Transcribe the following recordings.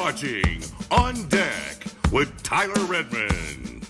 watching On Deck with Tyler Redmond.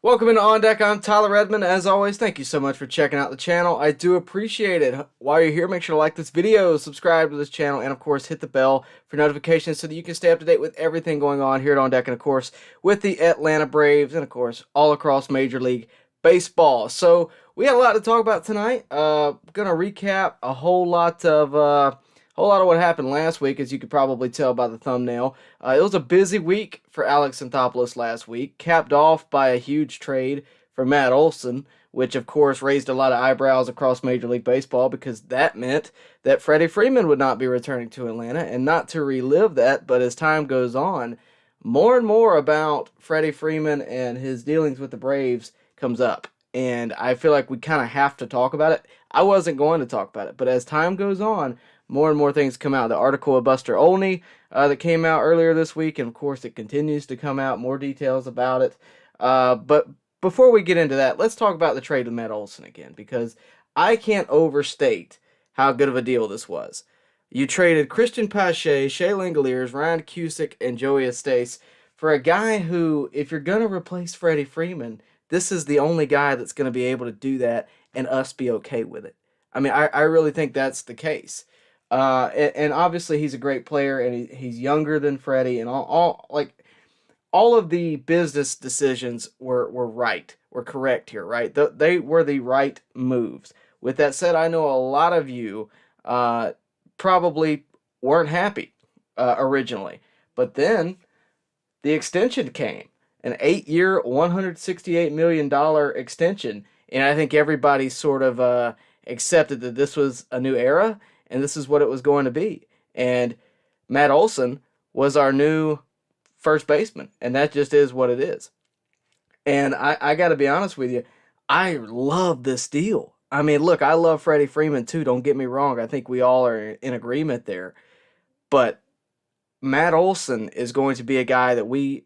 Welcome into On Deck. I'm Tyler Redmond. As always, thank you so much for checking out the channel. I do appreciate it. While you're here, make sure to like this video, subscribe to this channel, and of course, hit the bell for notifications so that you can stay up to date with everything going on here at On Deck, and of course, with the Atlanta Braves, and of course, all across Major League Baseball. So, we had a lot to talk about tonight. Gonna recap a whole lot of what happened last week, as you could probably tell by the thumbnail. It was a busy week for Alex Anthopoulos last week, capped off by a huge trade for Matt Olson, which of course raised a lot of eyebrows across Major League Baseball because that meant that Freddie Freeman would not be returning to Atlanta. And not to relive that, but as time goes on, more and more about Freddie Freeman and his dealings with the Braves comes up. And I feel like we kind of have to talk about it. I wasn't going to talk about it, but as time goes on, more and more things come out. The article of Buster Olney that came out earlier this week, and of course it continues to come out, more details about it. But before we get into that, let's talk about the trade with Matt Olson again, because I can't overstate how good of a deal this was. You traded Christian Pache, Shea Langoliers, Ryan Cusick, and Joey Estace for a guy who, if you're going to replace Freddie Freeman, this is the only guy that's going to be able to do that and us be okay with it. I mean, I really think that's the case. And obviously he's a great player, and he's younger than Freddie, and all of the business decisions were correct here, right? They were the right moves. With that said, I know a lot of you probably weren't happy originally, but then the extension came, an 8-year, $168 million extension, and I think everybody sort of accepted that this was a new era, and this is what it was going to be. And Matt Olson was our new first baseman, and that just is what it is. And I got to be honest with you, I love this deal. I mean, look, I love Freddie Freeman too, don't get me wrong. I think we all are in agreement there. But Matt Olson is going to be a guy that we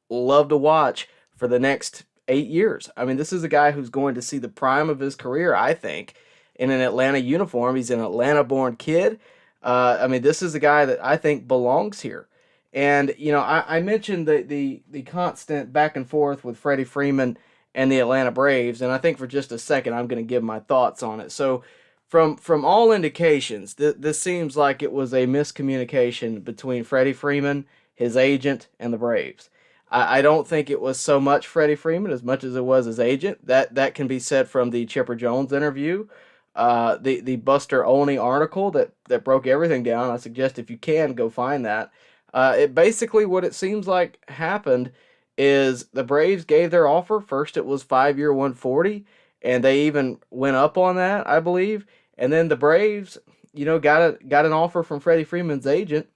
love to watch for the next 8 years. I mean, this is a guy who's going to see the prime of his career, I think, in an Atlanta uniform. He's an Atlanta-born kid. I mean, this is a guy that I think belongs here. And, you know, I mentioned the constant back and forth with Freddie Freeman and the Atlanta Braves, and I think for just a second I'm going to give my thoughts on it. So, from all indications, this seems like it was a miscommunication between Freddie Freeman, his agent, and the Braves. I don't think it was so much Freddie Freeman as much as it was his agent. That can be said from the Chipper Jones interview. The Buster Olney article that broke everything down. I suggest if you can, go find that. It basically, what it seems like happened is the Braves gave their offer. First it was 5-year, $140, and they even went up on that, I believe. And then the Braves, you know, got an offer from Freddie Freeman's agent,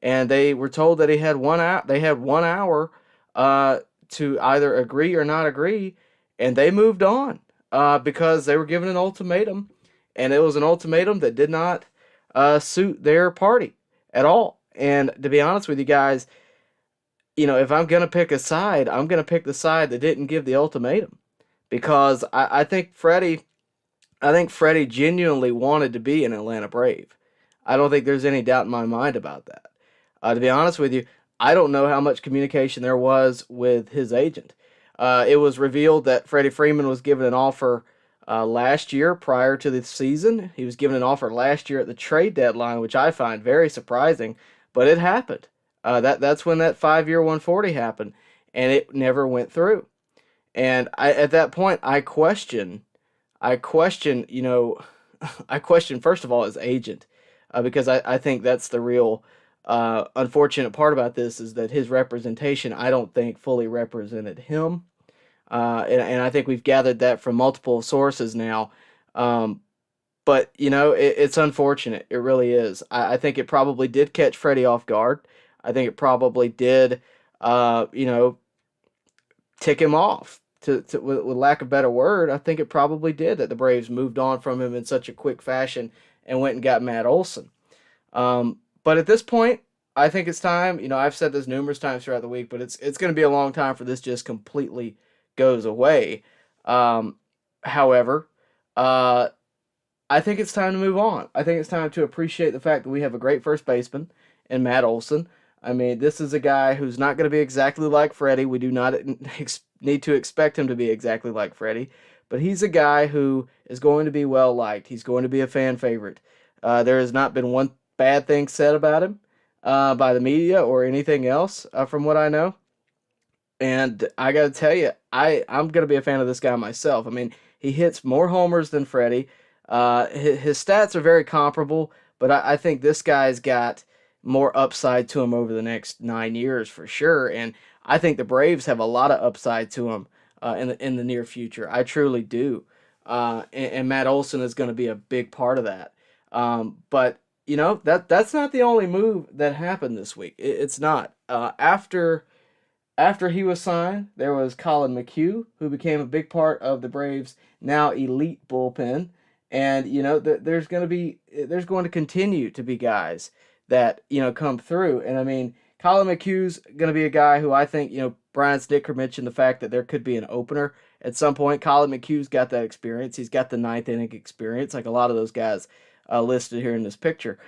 and they were told that they had 1 hour to either agree or not agree, and they moved on because they were given an ultimatum. And it was an ultimatum that did not suit their party at all. And to be honest with you guys, you know, if I'm going to pick a side, I'm going to pick the side that didn't give the ultimatum. Because I think Freddie genuinely wanted to be an Atlanta Brave. I don't think there's any doubt in my mind about that. To be honest with you, I don't know how much communication there was with his agent. It was revealed that Freddie Freeman was given an offer last year prior to the season. He was given an offer last year at the trade deadline, which I find very surprising, but it happened. That's when that 5-year $140 happened, and it never went through. And at that point, I question, you know, I question first of all his agent, because I think that's the real unfortunate part about this, is that his representation, I don't think, fully represented him. And I think we've gathered that from multiple sources now. But, you know, it's unfortunate. It really is. I think it probably did catch Freddie off guard. I think it probably did, you know, tick him off. With lack of a better word, I think it probably did that the Braves moved on from him in such a quick fashion and went and got Matt Olson. But at this point, I think it's time. You know, I've said this numerous times throughout the week, but it's going to be a long time for this just completely goes away. However, I think it's time to move on. I think it's time to appreciate the fact that we have a great first baseman in Matt Olson. I mean, this is a guy who's not going to be exactly like Freddie. We do not need to expect him to be exactly like Freddie, but he's a guy who is going to be well liked. He's going to be a fan favorite. There has not been one bad thing said about him by the media or anything else, from what I know. And I got to tell you, I'm going to be a fan of this guy myself. I mean, he hits more homers than Freddie. His stats are very comparable, but I think this guy's got more upside to him over the next 9 years for sure. And I think the Braves have a lot of upside to him in the near future. I truly do. And Matt Olson is going to be a big part of that. But you know that's not the only move that happened this week. It's not. After he was signed, there was Colin McHugh, who became a big part of the Braves' now elite bullpen. And you know, there's going to continue to be guys that come through. And I mean, Colin McHugh's going to be a guy who I think Brian Snicker mentioned the fact that there could be an opener at some point. Colin McHugh's got that experience. He's got the ninth inning experience, like a lot of those guys listed here in this picture.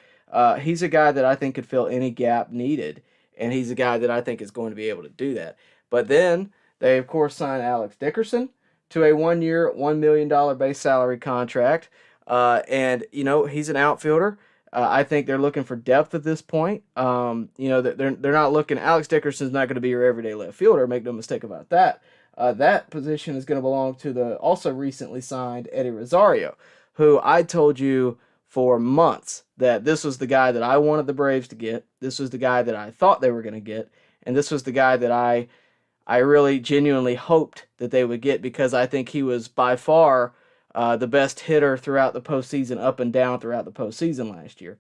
He's a guy that I think could fill any gap needed. And he's a guy that I think is going to be able to do that. But then they, of course, signed Alex Dickerson to a 1-year, $1 million base salary contract. And, he's an outfielder. I think they're looking for depth at this point. They're not looking. Alex Dickerson's not going to be your everyday left fielder. Make no mistake about that. That position is going to belong to the also recently signed Eddie Rosario, who I told you for months that this was the guy that I wanted the Braves to get. This was the guy that I thought they were going to get. And this was the guy that I really genuinely hoped that they would get, because I think he was by far the best hitter throughout the postseason, up and down throughout the postseason last year.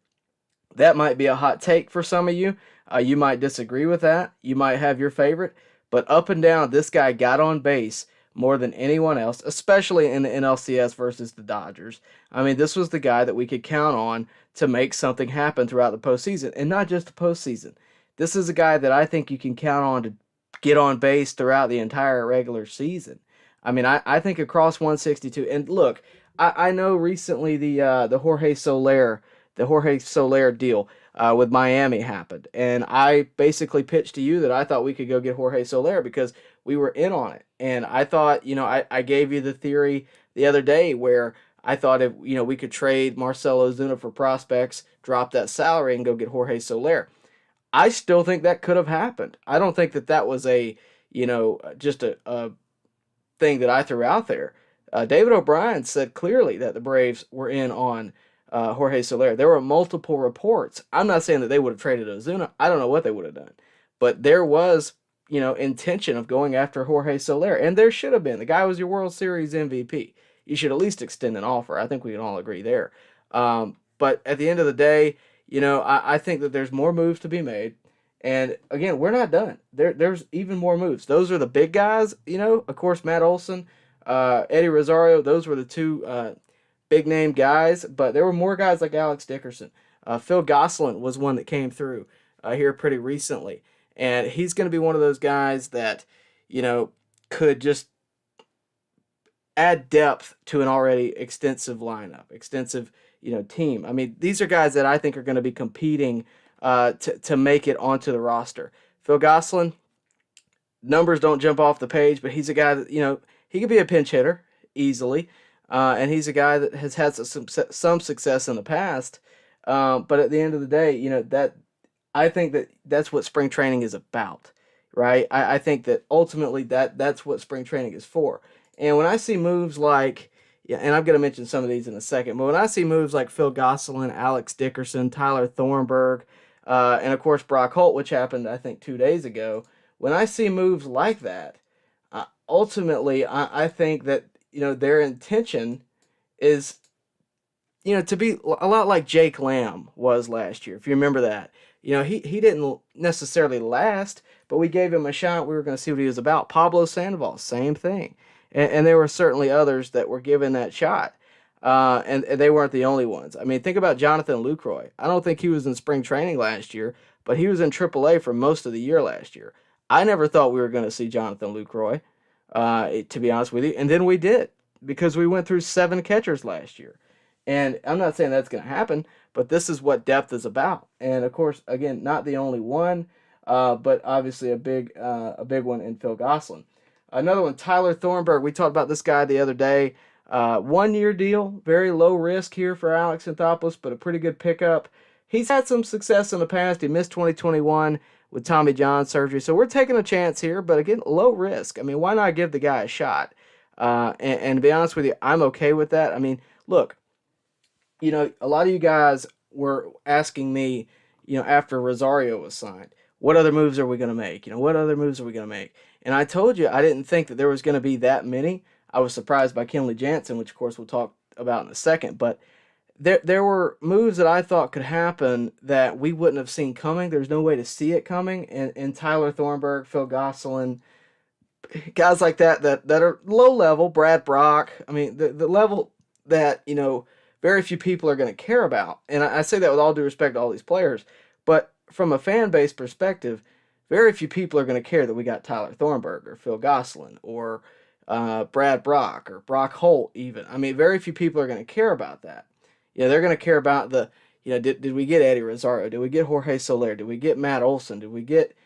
That might be a hot take for some of you. You might disagree with that. You might have your favorite. But up and down, this guy got on base more than anyone else, especially in the NLCS versus the Dodgers. I mean, this was the guy that we could count on to make something happen throughout the postseason, and not just the postseason. This is a guy that I think you can count on to get on base throughout the entire regular season. I mean, I think across 162. And look, I know recently the Jorge Soler deal with Miami happened, and I basically pitched to you that I thought we could go get Jorge Soler because we were in on it. And I thought, I gave you the theory the other day where I thought if we could trade Marcell Ozuna for prospects, drop that salary, and go get Jorge Soler. I still think that could have happened. I don't think that was just a thing that I threw out there. David O'Brien said clearly that the Braves were in on Jorge Soler. There were multiple reports. I'm not saying that they would have traded Ozuna. I don't know what they would have done. But there was, intention of going after Jorge Soler. And there should have been. The guy was your World Series MVP. You should at least extend an offer. I think we can all agree there. But at the end of the day, I think that there's more moves to be made. And again, we're not done. There's even more moves. Those are the big guys, of course, Matt Olson, Eddie Rosario. Those were the two big name guys, but there were more guys like Alex Dickerson. Phil Gosselin was one that came through here pretty recently. And he's going to be one of those guys that, could just add depth to an already extensive lineup, extensive, team. I mean, these are guys that I think are going to be competing to make it onto the roster. Phil Gosselin, numbers don't jump off the page, but he's a guy that, he could be a pinch hitter easily. And he's a guy that has had some success in the past. But at the end of the day, that I think that's what spring training is about, right? I think that ultimately that's what spring training is for. And when I see moves like, and I'm going to mention some of these in a second, but when I see moves like Phil Gosselin, Alex Dickerson, Tyler Thornburg, and of course Brock Holt, which happened, I think, 2 days ago, when I see moves like that, ultimately I think that, their intention is, to be a lot like Jake Lamb was last year, if you remember that. He didn't necessarily last, but we gave him a shot. We were going to see what he was about. Pablo Sandoval, same thing. And there were certainly others that were given that shot. And they weren't the only ones. I mean, think about Jonathan Lucroy. I don't think he was in spring training last year, but he was in AAA for most of the year last year. I never thought we were going to see Jonathan Lucroy, to be honest with you. And then we did, because we went through 7 catchers last year. And I'm not saying that's going to happen, but this is what depth is about. And, of course, again, not the only one. but obviously a big one in Phil Gosselin. Another one, Tyler Thornburg. We talked about this guy the other day. 1-year deal, very low risk here for Alex Anthopoulos, but a pretty good pickup. He's had some success in the past. He missed 2021 with Tommy John surgery, so we're taking a chance here, but again, low risk. I mean, why not give the guy a shot? And to be honest with you, I'm okay with that. I mean, look, a lot of you guys were asking me, after Rosario was signed, what other moves are we going to make? What other moves are we going to make? And I told you I didn't think that there was going to be that many. I was surprised by Kenley Jansen, which of course we'll talk about in a second, but there were moves that I thought could happen that we wouldn't have seen coming. There's no way to see it coming. And Tyler Thornburg, Phil Gosselin, guys like that are low level, Brad Brock. I mean, the level that, very few people are going to care about. And I say that with all due respect to all these players. But from a fan base perspective, very few people are going to care that we got Tyler Thornburg or Phil Gosselin or Brad Brock or Brock Holt even. I mean, very few people are going to care about that. They're going to care about did we get Eddie Rosario? Did we get Jorge Soler? Did we get Matt Olson? Did we get,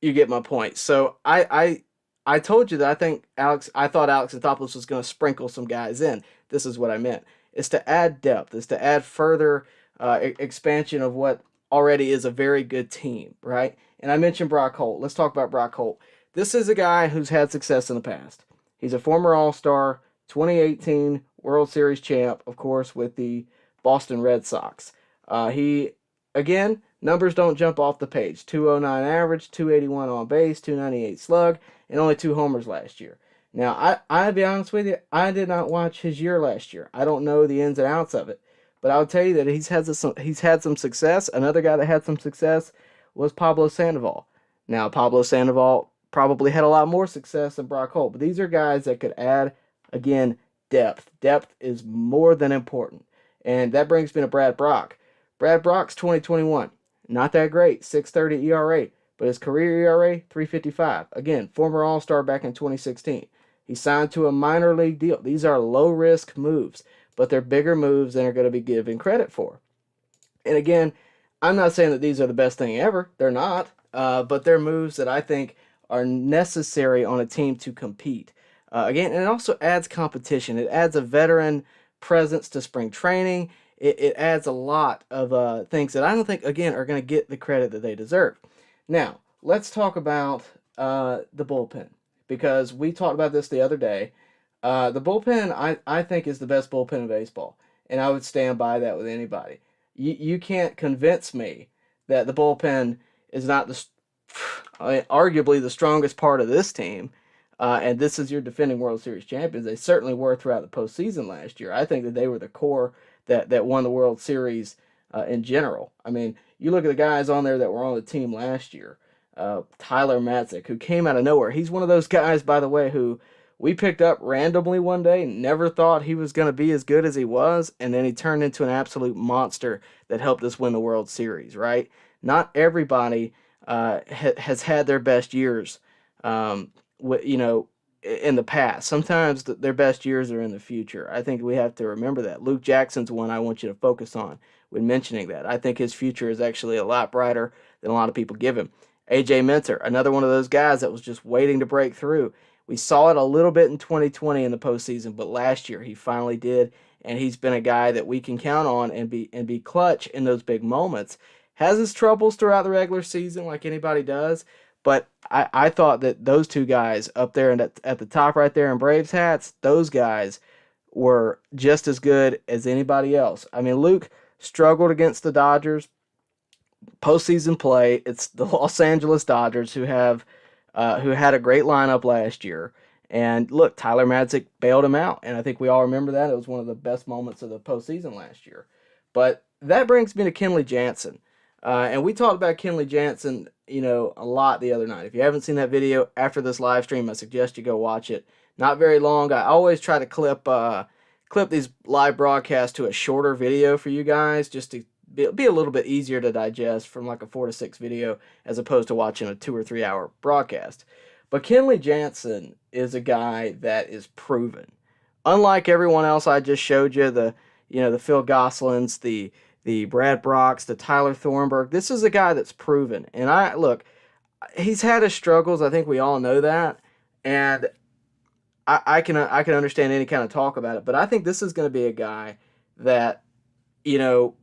you get my point. So I told you that I thought Alex Anthopoulos was going to sprinkle some guys in. This is what I meant. It's to add depth. It's to add further expansion of what already is a very good team, right? And I mentioned Brock Holt. Let's talk about Brock Holt. This is a guy who's had success in the past. He's a former All-Star, 2018 World Series champ, of course, with the Boston Red Sox. Again, numbers don't jump off the page. 209 average, 281 on base, 298 slug, and only 2 homers last year. Now, I'll be honest with you, I did not watch his year last year. I don't know the ins and outs of it. But I'll tell you that he's had some success. Another guy that had some success was Pablo Sandoval. Now, Pablo Sandoval probably had a lot more success than Brock Holt. But these are guys that could add, again, depth. Depth is more than important. And that brings me to Brad Brock. Brad Brock's 2021. Not that great, 6.30 ERA. But his career ERA, 3.55. Again, former All-Star back in 2016. He signed to a minor league deal. These are low-risk moves, but they're bigger moves than are going to be given credit for. And again, I'm not saying that these are the best thing ever. They're not. But they're moves that I think are necessary on a team to compete. Again, and it also adds competition. It adds a veteran presence to spring training. It adds a lot of things that I don't think, again, are going to get the credit that they deserve. Now, let's talk about the bullpen, because we talked about this the other day. The bullpen, I think, is the best bullpen in baseball, and I would stand by that with anybody. You can't convince me that the bullpen is not arguably the strongest part of this team, and this is your defending World Series champions. They certainly were throughout the postseason last year. I think that they were the core that won the World Series in general. I mean, you look at the guys on there that were on the team last year. Tyler Matzik, who came out of nowhere. He's one of those guys, by the way, who we picked up randomly one day, never thought he was going to be as good as he was, and then he turned into an absolute monster that helped us win the World Series, right? Not everybody has had their best years, in the past. Sometimes their best years are in the future. I think we have to remember that. Luke Jackson's one I want you to focus on when mentioning that. I think his future is actually a lot brighter than a lot of people give him. A.J. Minter, another one of those guys that was just waiting to break through. We saw it a little bit in 2020 in the postseason, but last year he finally did, and he's been a guy that we can count on and be clutch in those big moments. Has his troubles throughout the regular season like anybody does, but I thought that those two guys up there and at the top right there in Braves hats, those guys were just as good as anybody else. I mean, Luke struggled against the Dodgers. Postseason play, it's the Los Angeles Dodgers who had a great lineup last year. And look, Tyler Matzik bailed him out, and I think we all remember that. It was one of the best moments of the postseason last year. But that brings me to Kenley Jansen. And we talked about Kenley Jansen, a lot the other night. If you haven't seen that video after this live stream, I suggest you go watch it. Not very long. I always try to clip these live broadcasts to a shorter video for you guys, just to be a little bit easier to digest from like a 4 to 6 video as opposed to watching a 2 or 3 hour broadcast. But Kenley Jansen is a guy that is proven. Unlike everyone else I just showed you, the Phil Goslins, the the Brad Brocks, the Tyler Thornburg. This is a guy that's proven. And look, he's had his struggles. I think we all know that. And I can understand any kind of talk about it. But I think this is going to be a guy that, you know,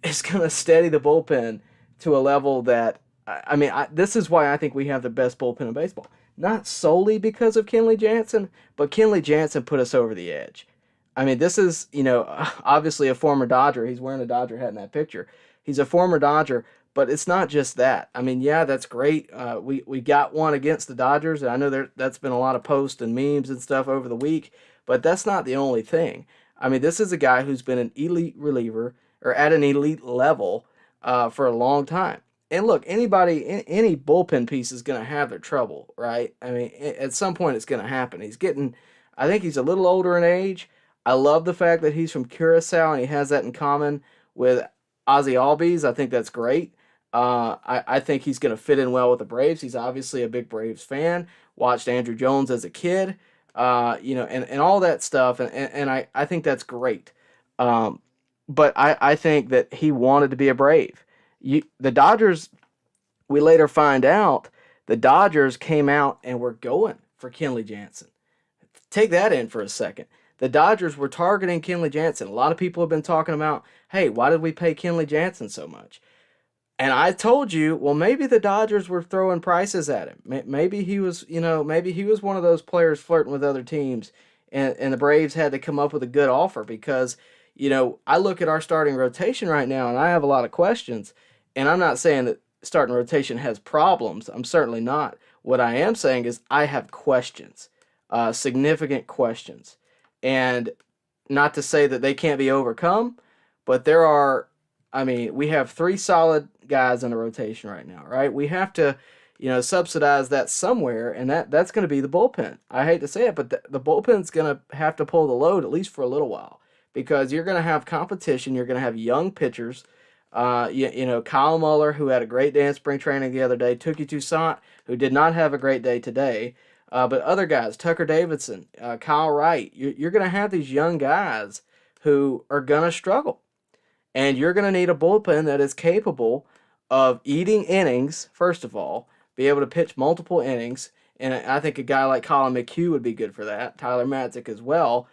is going to steady the bullpen to a level that, this is why I think we have the best bullpen in baseball. Not solely because of Kenley Jansen, but Kenley Jansen put us over the edge. I mean, this is, obviously a former Dodger. He's wearing a Dodger hat in that picture. He's a former Dodger, but it's not just that. I mean, yeah, that's great. We got one against the Dodgers, and I know that's been a lot of posts and memes and stuff over the week, but that's not the only thing. I mean, this is a guy who's been an elite reliever or at an elite level for a long time. And look, any bullpen piece is going to have their trouble, right? I mean, at some point it's going to happen. I think he's a little older in age. I love the fact that he's from Curacao and he has that in common with Ozzy Albies. I think that's great. I think he's going to fit in well with the Braves. He's obviously a big Braves fan. Watched Andrew Jones as a kid, and all that stuff. And I think that's great. But I think that he wanted to be a Brave. The Dodgers, we later find out, the Dodgers came out and were going for Kenley Jansen. Take that in for a second. The Dodgers were targeting Kenley Jansen. A lot of people have been talking about, hey, why did we pay Kenley Jansen so much? And I told you, well, maybe the Dodgers were throwing prices at him. Maybe he was, maybe he was one of those players flirting with other teams, and the Braves had to come up with a good offer because, I look at our starting rotation right now, and I have a lot of questions. And I'm not saying that starting rotation has problems. I'm certainly not. What I am saying is I have questions, significant questions. And not to say that they can't be overcome, but we have 3 solid guys in the rotation right now, right? We have to, subsidize that somewhere, and that's going to be the bullpen. I hate to say it, but the bullpen's going to have to pull the load, at least for a little while, because you're going to have competition. You're going to have young pitchers. Kyle Muller, who had a great day in spring training the other day, Touki Toussaint, who did not have a great day today, but other guys, Tucker Davidson, Kyle Wright, you're going to have these young guys who are going to struggle. And you're going to need a bullpen that is capable of eating innings, first of all, be able to pitch multiple innings. And I think a guy like Colin McHugh would be good for that, Tyler Matzik as well.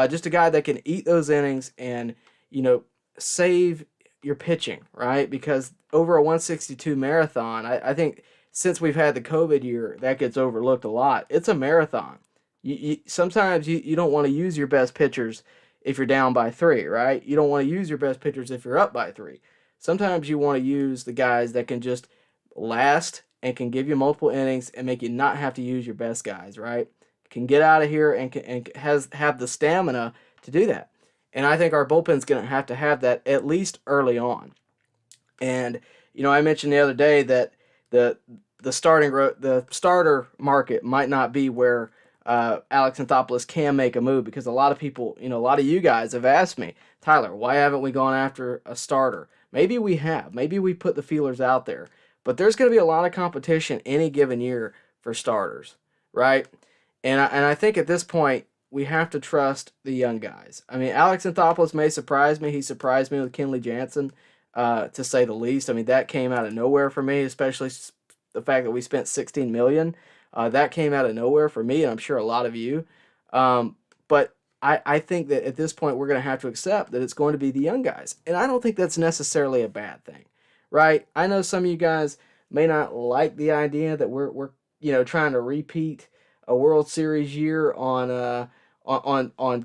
Just a guy that can eat those innings and, save your pitching, right? Because over a 162 marathon, I think since we've had the COVID year, that gets overlooked a lot. It's a marathon. Sometimes you don't want to use your best pitchers if you're down by 3, right? You don't want to use your best pitchers if you're up by 3. Sometimes you want to use the guys that can just last and can give you multiple innings and make you not have to use your best guys, right? Can get out of here and have the stamina to do that. And I think our bullpen's going to have that at least early on. And, I mentioned the other day that the starter market might not be where Alex Anthopoulos can make a move, because a lot of people, a lot of you guys have asked me, Tyler, why haven't we gone after a starter? Maybe we have. Maybe we put the feelers out there. But there's going to be a lot of competition any given year for starters, right? And I think at this point, we have to trust the young guys. I mean, Alex Anthopoulos may surprise me. He surprised me with Kenley Jansen, to say the least. I mean, that came out of nowhere for me, especially the fact that we spent $16 million. That came out of nowhere for me, and I'm sure a lot of you. But I think that at this point, we're going to have to accept that it's going to be the young guys. And I don't think that's necessarily a bad thing, right? I know some of you guys may not like the idea that we're trying to repeat a World Series year on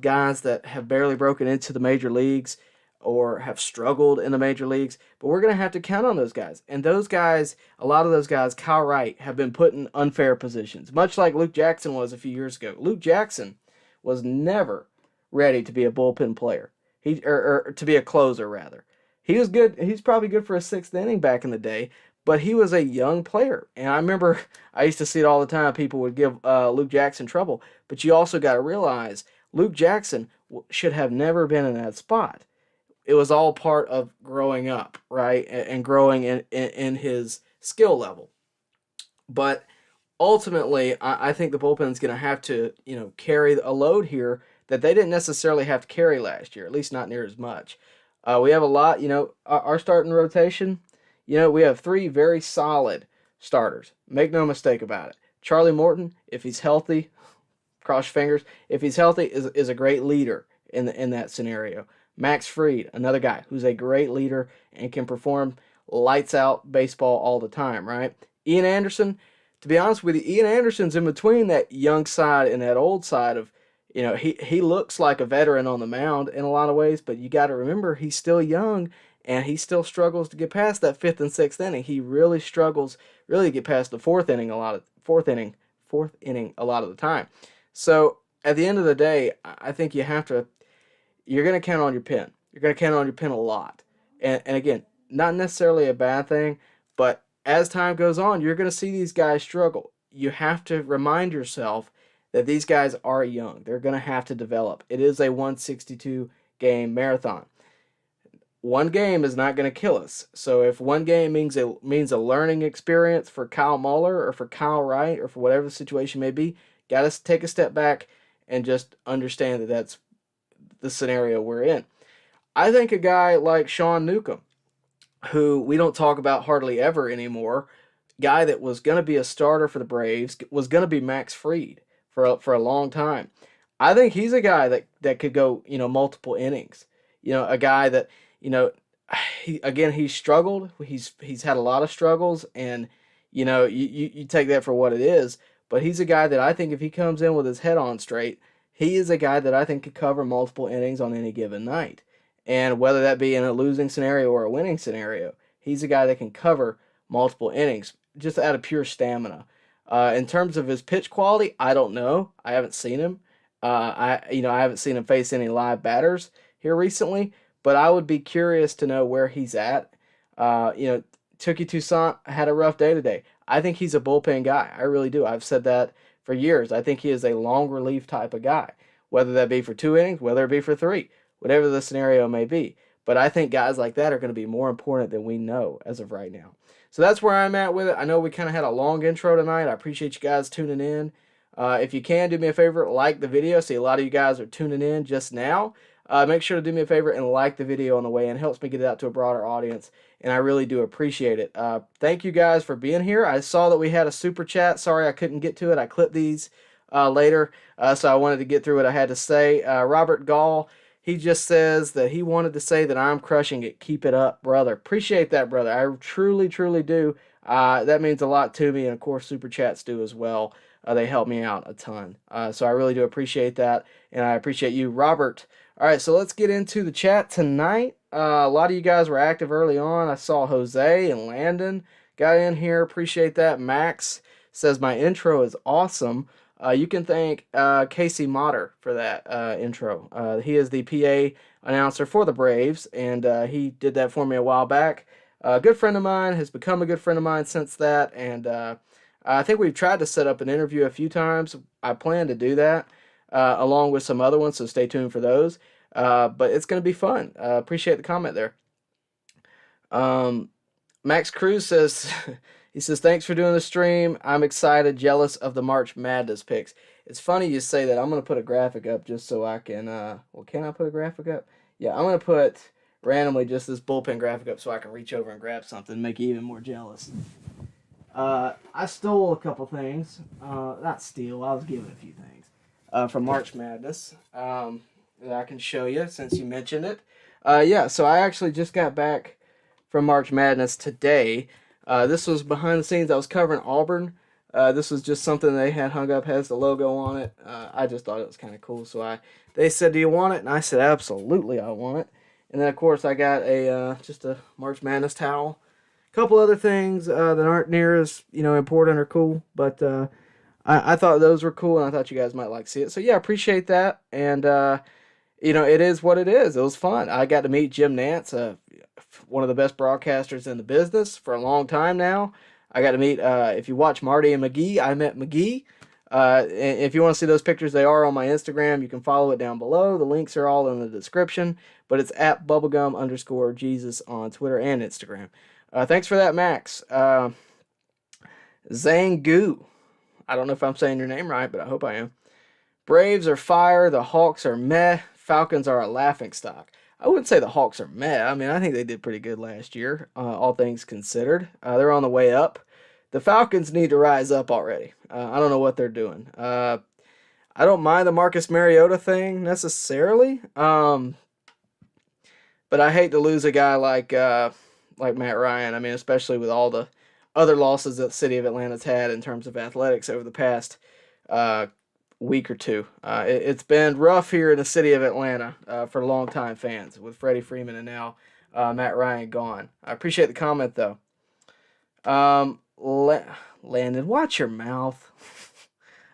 guys that have barely broken into the major leagues or have struggled in the major leagues, but we're going to have to count on those guys. And those guys, a lot of those guys, Kyle Wright, have been put in unfair positions, much like Luke Jackson was a few years ago. Luke Jackson was never ready to be a bullpen player. Or to be a closer, rather. He was good. He's probably good for a 6th inning back in the day, but he was a young player. And I remember I used to see it all the time. People would give Luke Jackson trouble. But you also got to realize Luke Jackson should have never been in that spot. It was all part of growing up, right? And growing in his skill level. But ultimately, I think the bullpen is going to have to, carry a load here that they didn't necessarily have to carry last year, at least not near as much. We have a lot, our starting rotation, we have three very solid starters. Make no mistake about it. Charlie Morton, if he's healthy, cross your fingers, if he's healthy, is a great leader in that scenario. Max Fried, another guy who's a great leader and can perform lights out baseball all the time, right? Ian Anderson, to be honest with you, Ian Anderson's in between that young side and that old side of, he looks like a veteran on the mound in a lot of ways, but you got to remember he's still young and he still struggles to get past that fifth and sixth inning. He really struggles really to get past the fourth inning a lot of the time. So at the end of the day, I think you're going to count on your pen. You're going to count on your pen a lot. And again, not necessarily a bad thing, but as time goes on, you're going to see these guys struggle. You have to remind yourself that these guys are young. They're going to have to develop. It is a 162 game marathon. One game is not going to kill us. So if one game means a learning experience for Kyle Muller or for Kyle Wright or for whatever the situation may be, got to take a step back and just understand that that's the scenario we're in. I think a guy like Sean Newcomb, who we don't talk about hardly ever anymore, guy that was going to be a starter for the Braves, was going to be Max Fried for a long time. I think he's a guy that could go, multiple innings. A guy that, he's struggled. He's had a lot of struggles, and, you take that for what it is. But he's a guy that I think if he comes in with his head on straight, he is a guy that I think could cover multiple innings on any given night. And whether that be in a losing scenario or a winning scenario, he's a guy that can cover multiple innings just out of pure stamina. In terms of his pitch quality, I don't know. I haven't seen him. I haven't seen him face any live batters here recently, but I would be curious to know where he's at. Touki Toussaint had a rough day today. I think he's a bullpen guy. I really do. I've said that for years. I think he is a long relief type of guy, whether that be for 2 innings, whether it be for 3, whatever the scenario may be. But I think guys like that are going to be more important than we know as of right now. So that's where I'm at with it. I know we kind of had a long intro tonight. I appreciate you guys tuning in. If you can, do me a favor, like the video. See, a lot of you guys are tuning in just now. Make sure to do me a favor and like the video on the way in. It helps me get it out to a broader audience, and I really do appreciate it. Thank you guys for being here. I saw that we had a super chat. Sorry I couldn't get to it. I clipped these later, so I wanted to get through what I had to say. Robert Gall, he just says that he wanted to say that I'm crushing it. Keep it up, brother. Appreciate that, brother. I truly, truly do. That means a lot to me, and of course super chats do as well. They help me out a ton. So I really do appreciate that, and I appreciate you, Robert. All right, so let's get into the chat tonight. A lot of you guys were active early on. I saw Jose and Landon got in here. Appreciate that. Max says my intro is awesome. You can thank Casey Motter for that intro. He is the PA announcer for the Braves, and he did that for me a while back. A good friend of mine, has become a good friend of mine since that, and I think we've tried to set up an interview a few times. I plan to do that along with some other ones, so stay tuned for those. But it's going to be fun. Appreciate the comment there. Max Cruz says, he says, thanks for doing the stream. I'm excited, jealous of the March Madness picks. It's funny you say that. I'm going to put a graphic up just so I can, can I put a graphic up? Yeah, I'm going to put randomly just this bullpen graphic up so I can reach over and grab something and make you even more jealous. I stole a couple things. Not steal, I was given a few things from March Madness that I can show you since you mentioned it. So I actually just got back from March Madness today. This was behind the scenes. I was covering Auburn. This was just something they had hung up, has the logo on it. I just thought it was kind of cool. So they said, do you want it? And I said, absolutely, I want it. And then, of course, I got just a March Madness towel. A couple other things that aren't near as, important or cool. But I thought those were cool, and I thought you guys might like to see it. So, yeah, appreciate that. And, it is what it is. It was fun. I got to meet Jim Nance, one of the best broadcasters in the business for a long time now. I got to meet, if you watch Marty and McGee, I met McGee. And if you want to see those pictures, they are on my Instagram. You can follow it down below. The links are all in the description. But it's at bubblegum_Jesus on Twitter and Instagram. Thanks for that, Max. Zangu. I don't know if I'm saying your name right, but I hope I am. Braves are fire. The Hawks are meh. Falcons are a laughingstock. I wouldn't say the Hawks are meh. I mean, I think they did pretty good last year, all things considered. They're on the way up. The Falcons need to rise up already. I don't know what they're doing. I don't mind the Marcus Mariota thing necessarily, but I hate to lose a guy like Matt Ryan. I mean, especially with all the other losses that the city of Atlanta's had in terms of athletics over the past uh, week or two. It's been rough here in the city of Atlanta for longtime fans with Freddie Freeman and now Matt Ryan gone. I appreciate the comment though. Landon, watch your mouth.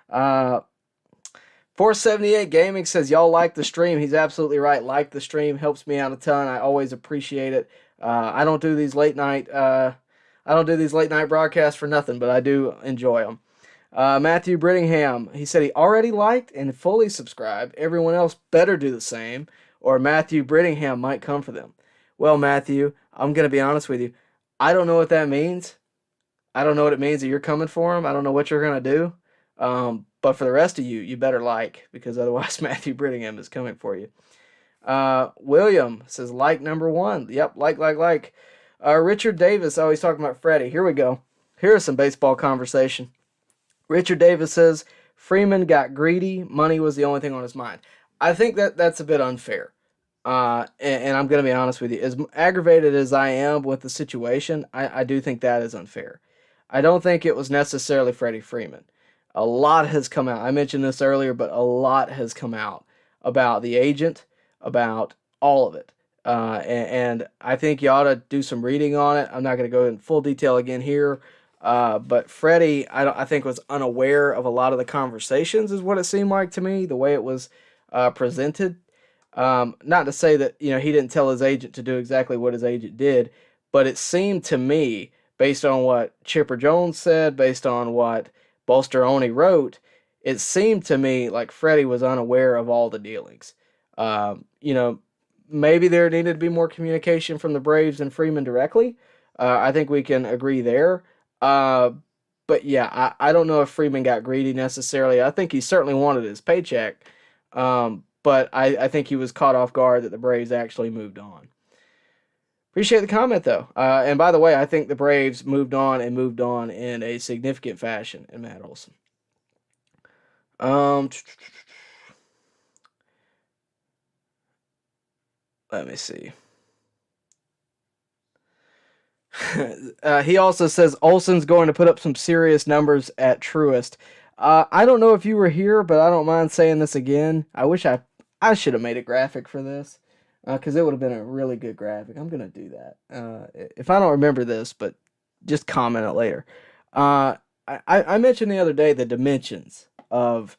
478 Gaming says y'all like the stream. He's absolutely right. Like the stream, helps me out a ton. I always appreciate it. I don't do these late night broadcasts for nothing, but I do enjoy them. Matthew Brittingham, he said he already liked and fully subscribed. Everyone else better do the same, or Matthew Brittingham might come for them. Well, Matthew, I'm going to be honest with you. I don't know what that means. I don't know what it means that you're coming for him. I don't know what you're going to do. But for the rest of you, you better like, because otherwise Matthew Brittingham is coming for you. William says, like number one. Yep, like. Richard Davis, always talking about Freddie. Here we go. Here's some baseball conversation. Richard Davis says, Freeman got greedy. Money was the only thing on his mind. I think that's a bit unfair. And I'm going to be honest with you. As aggravated as I am with the situation, I do think that is unfair. I don't think it was necessarily Freddie Freeman. A lot has come out. I mentioned this earlier, but a lot has come out about the agent, about all of it. And I think you ought to do some reading on it. I'm not going to go in full detail again here. But Freddie, I think was unaware of a lot of the conversations is what it seemed like to me, the way it was presented. Not to say that, he didn't tell his agent to do exactly what his agent did, but it seemed to me, based on what Chipper Jones said, based on what Bolsteroni wrote, it seemed to me like Freddie was unaware of all the dealings. Maybe there needed to be more communication from the Braves and Freeman directly. I think we can agree there. But yeah, I don't know if Freeman got greedy necessarily. I think he certainly wanted his paycheck. But I think he was caught off guard that the Braves actually moved on. Appreciate the comment, though. And by the way, I think the Braves moved on in a significant fashion in Matt Olson. Let me see. He also says Olson's going to put up some serious numbers at Truist. I don't know if you were here, but I don't mind saying this again. I wish I should have made a graphic for this, because it would have been a really good graphic. I'm going to do that. If I don't remember this, but just comment it later. I mentioned the other day the dimensions of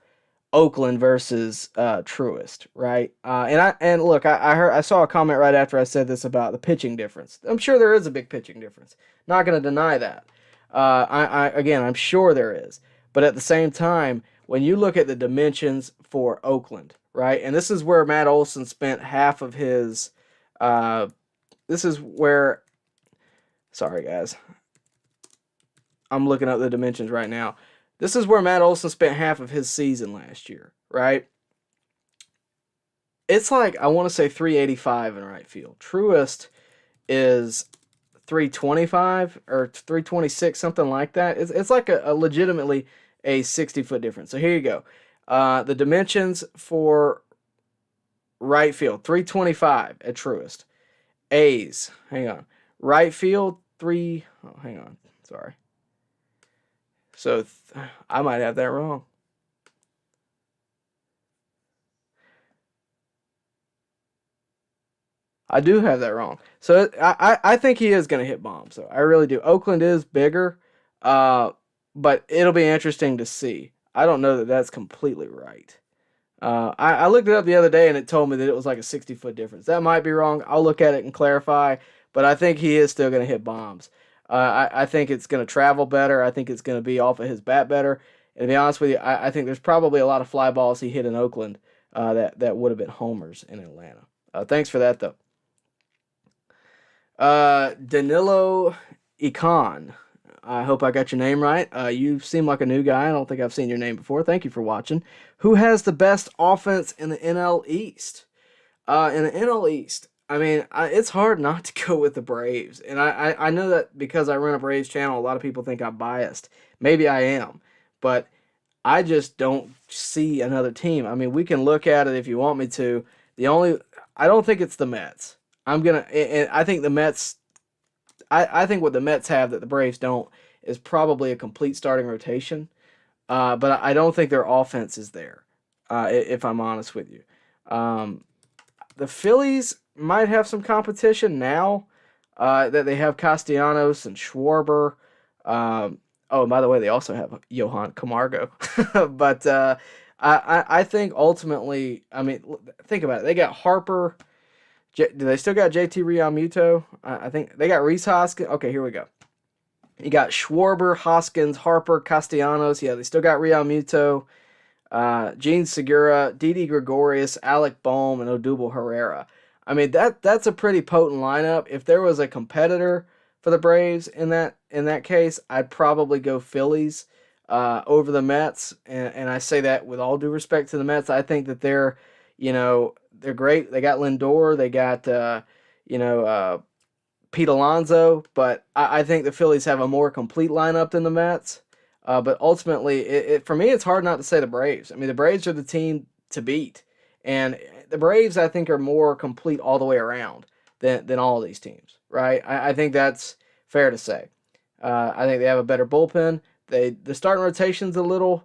Oakland versus Truist, right? And look, I saw a comment right after I said this about the pitching difference. I'm sure there is a big pitching difference. Not going to deny that. I'm sure there is. But at the same time, when you look at the dimensions for Oakland, right? And this is where Matt Olson spent half of his. Sorry, guys. I'm looking up the dimensions right now. This is where Matt Olson spent half of his season last year, right? It's like, I want to say 385 in right field. Truist is 325 or 326, something like that. It's like a legitimately a 60-foot difference. So here you go. The dimensions for right field, 325 at Truist. A's, hang on. Right field, hang on, sorry. So I might have that wrong. I do have that wrong. So I think he is going to hit bombs. So I really do. Oakland is bigger, but it'll be interesting to see. I don't know that that's completely right. I looked it up the other day and it told me that it was like a 60-foot difference. That might be wrong. I'll look at it and clarify, but I think he is still going to hit bombs. I think it's going to travel better. I think it's going to be off of his bat better. And to be honest with you, I think there's probably a lot of fly balls he hit in Oakland that would have been homers in Atlanta. Thanks for that, though. Danilo Ican. I hope I got your name right. You seem like a new guy. I don't think I've seen your name before. Thank you for watching. Who has the best offense in the NL East? In the NL East, I mean, it's hard not to go with the Braves, and I know that because I run a Braves channel, a lot of people think I'm biased. Maybe I am, but I just don't see another team. I mean, we can look at it if you want me to. The only I don't think it's the Mets. And I think the Mets. I think what the Mets have that the Braves don't is probably a complete starting rotation. But I don't think their offense is there. If I'm honest with you, um, the Phillies might have some competition now that they have Castellanos and Schwarber. Oh, and by the way, they also have Johan Camargo. But I think ultimately, I mean, think about it. They got Harper. Do they still got JT Realmuto? I think they got Rhys Hoskins. Okay, here we go. You got Schwarber, Hoskins, Harper, Castellanos. Yeah, they still got Realmuto, Gene Segura, Didi Gregorius, Alec Bohm, and Odubel Herrera. I mean that's a pretty potent lineup. If there was a competitor for the Braves in that case, I'd probably go Phillies over the Mets. And I say that with all due respect to the Mets. I think that they're great. They got Lindor. They got Pete Alonso, but I think the Phillies have a more complete lineup than the Mets. But ultimately, for me, it's hard not to say the Braves. I mean, the Braves are the team to beat, and the Braves, I think, are more complete all the way around than all of these teams, right? I think that's fair to say. I think they have a better bullpen. The starting rotation's a little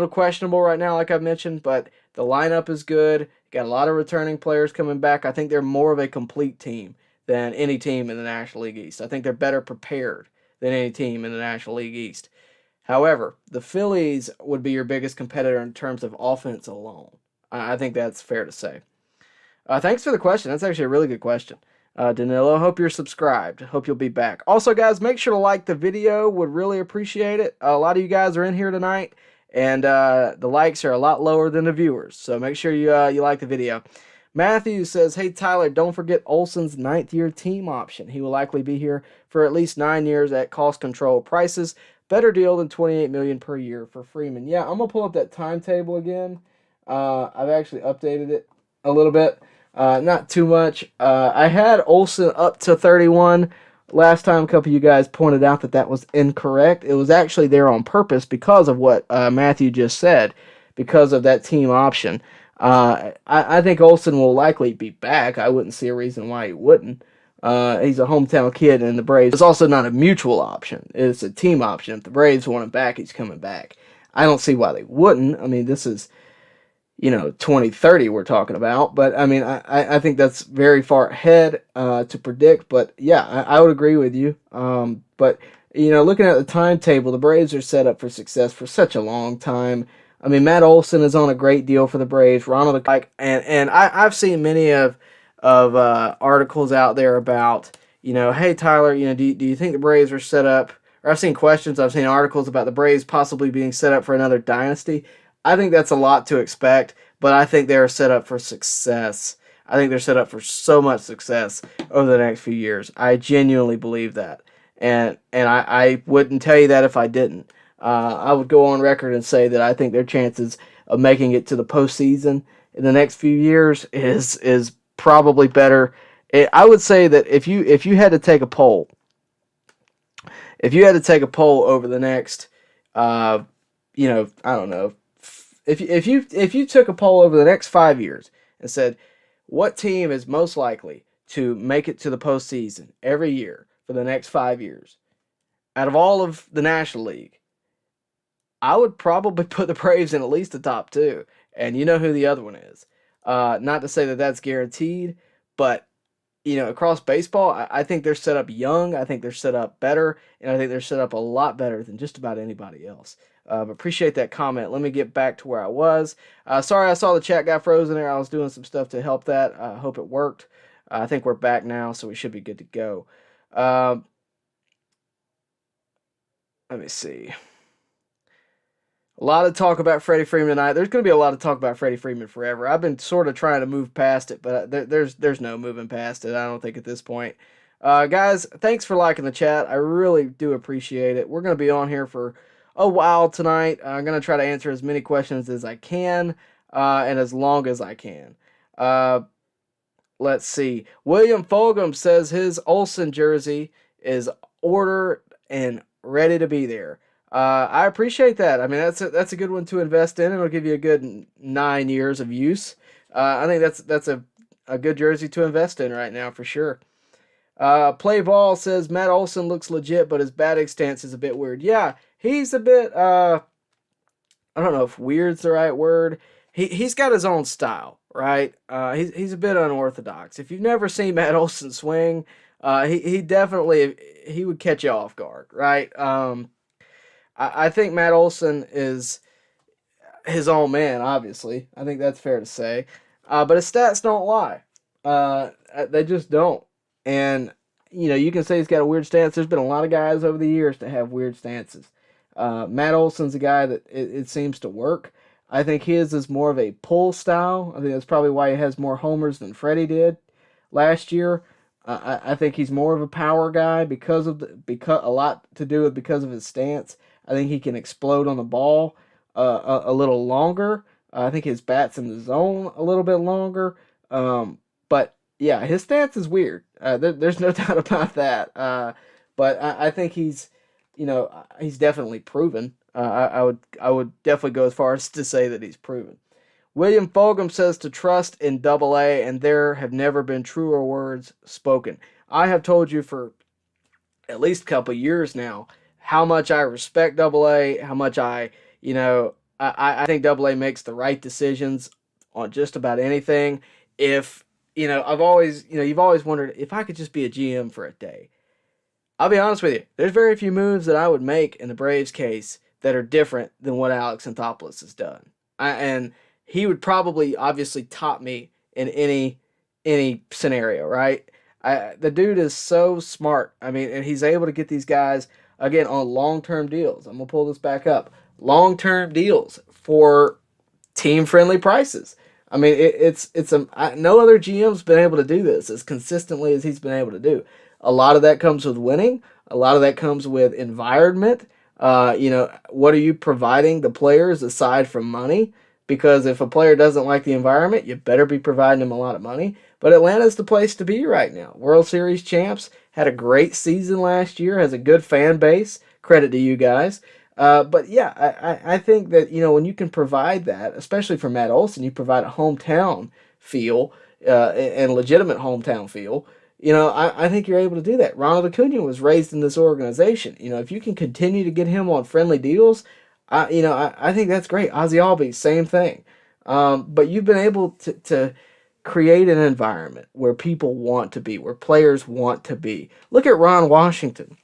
questionable right now, like I've mentioned, but the lineup is good. Got a lot of returning players coming back. I think they're more of a complete team than any team in the National League East. I think they're better prepared than any team in the National League East. However, the Phillies would be your biggest competitor in terms of offense alone. I think that's fair to say. Thanks for the question. That's actually a really good question. Danilo, hope you're subscribed. Hope you'll be back. Also, guys, make sure to like the video. Would really appreciate it. A lot of you guys are in here tonight, and the likes are a lot lower than the viewers. So make sure you like the video. Matthew says, hey, Tyler, don't forget Olson's 9th-year team option. He will likely be here for at least 9 years at cost-control prices. Better deal than $28 million per year for Freeman. Yeah, I'm going to pull up that timetable again. I've actually updated it a little bit. Not too much. I had Olson up to 31. Last time, a couple of you guys pointed out that was incorrect. It was actually there on purpose because of what Matthew just said, because of that team option. I think Olson will likely be back. I wouldn't see a reason why he wouldn't. He's a hometown kid, and the Braves. It's also not a mutual option. It's a team option. If the Braves want him back, he's coming back. I don't see why they wouldn't. I mean, this is 2030 we're talking about. But, I mean, I think that's very far ahead to predict. But, yeah, I would agree with you. But, looking at the timetable, the Braves are set up for success for such a long time. I mean, Matt Olson is on a great deal for the Braves. Ronald, and I've seen many of articles out there about, hey, Tyler, do you think the Braves are set up? Or I've seen questions. I've seen articles about the Braves possibly being set up for another dynasty. I think that's a lot to expect, but I think they're set up for success. I think they're set up for so much success over the next few years. I genuinely believe that. And I wouldn't tell you that if I didn't. I would go on record and say that I think their chances of making it to the postseason in the next few years is probably better. I would say that if you had to take a poll, over the next, I don't know, if you took a poll over the next 5 years and said what team is most likely to make it to the postseason every year for the next 5 years, out of all of the National League, I would probably put the Braves in at least the top 2, and you know who the other one is. Not to say that that's guaranteed, but across baseball, I think they're set up young. I think they're set up better, and I think they're set up a lot better than just about anybody else. But appreciate that comment. Let me get back to where I was. Sorry, I saw the chat got frozen there. I was doing some stuff to help that. I hope it worked. I think we're back now, so we should be good to go. Let me see. A lot of talk about Freddie Freeman tonight. There's going to be a lot of talk about Freddie Freeman forever. I've been sort of trying to move past it, but there's no moving past it, I don't think, at this point. Guys, thanks for liking the chat. I really do appreciate it. We're going to be on here for a while tonight. I'm going to try to answer as many questions as I can and as long as I can. let's see. William Fulgham says his Olson jersey is ordered and ready to be there. I appreciate that. I mean, that's a good one to invest in. It'll give you a good 9 years of use. I think that's a good jersey to invest in right now for sure. Play ball says Matt Olson looks legit, but his batting stance is a bit weird. Yeah, he's a bit. I don't know if weird's the right word. He's got his own style, right? He's a bit unorthodox. If you've never seen Matt Olson swing, he definitely would catch you off guard, right? I think Matt Olson is his own man, obviously. I think that's fair to say. But his stats don't lie. They just don't. And, you can say he's got a weird stance. There's been a lot of guys over the years that have weird stances. Matt Olson's a guy that it seems to work. I think his is more of a pull style. I think that's probably why he has more homers than Freddie did last year. I think he's more of a power guy because of a lot to do with because of his stance. I think he can explode on the ball a little longer. I think his bat's in the zone a little bit longer. But yeah, his stance is weird. There's no doubt about that. But I think he's definitely proven. I would definitely go as far as to say that he's proven. William Fulgham says to trust in Double-A, and there have never been truer words spoken. I have told you for at least a couple years now how much I respect Double-A, how much I think Double-A makes the right decisions on just about anything. If, I've always, you've always wondered if I could just be a GM for a day. I'll be honest with you. There's very few moves that I would make in the Braves case that are different than what Alex Anthopoulos has done. And he would probably obviously top me in any scenario, right? The dude is so smart. I mean, and he's able to get these guys, again, on long-term deals. I'm going to pull this back up. Long-term deals for team-friendly prices. I mean, no other GM's been able to do this as consistently as he's been able to do. A lot of that comes with winning. A lot of that comes with environment. What are you providing the players aside from money? Because if a player doesn't like the environment, you better be providing them a lot of money. But Atlanta's the place to be right now. World Series champs, had a great season last year, has a good fan base. Credit to you guys. But yeah, I think that, when you can provide that, especially for Matt Olson, you provide a hometown feel and legitimate hometown feel. I think you're able to do that. Ronald Acuna was raised in this organization. If you can continue to get him on friendly deals, I think that's great. Ozzie Albies, same thing. But you've been able to create an environment where people want to be, where players want to be. Look at Ron Washington,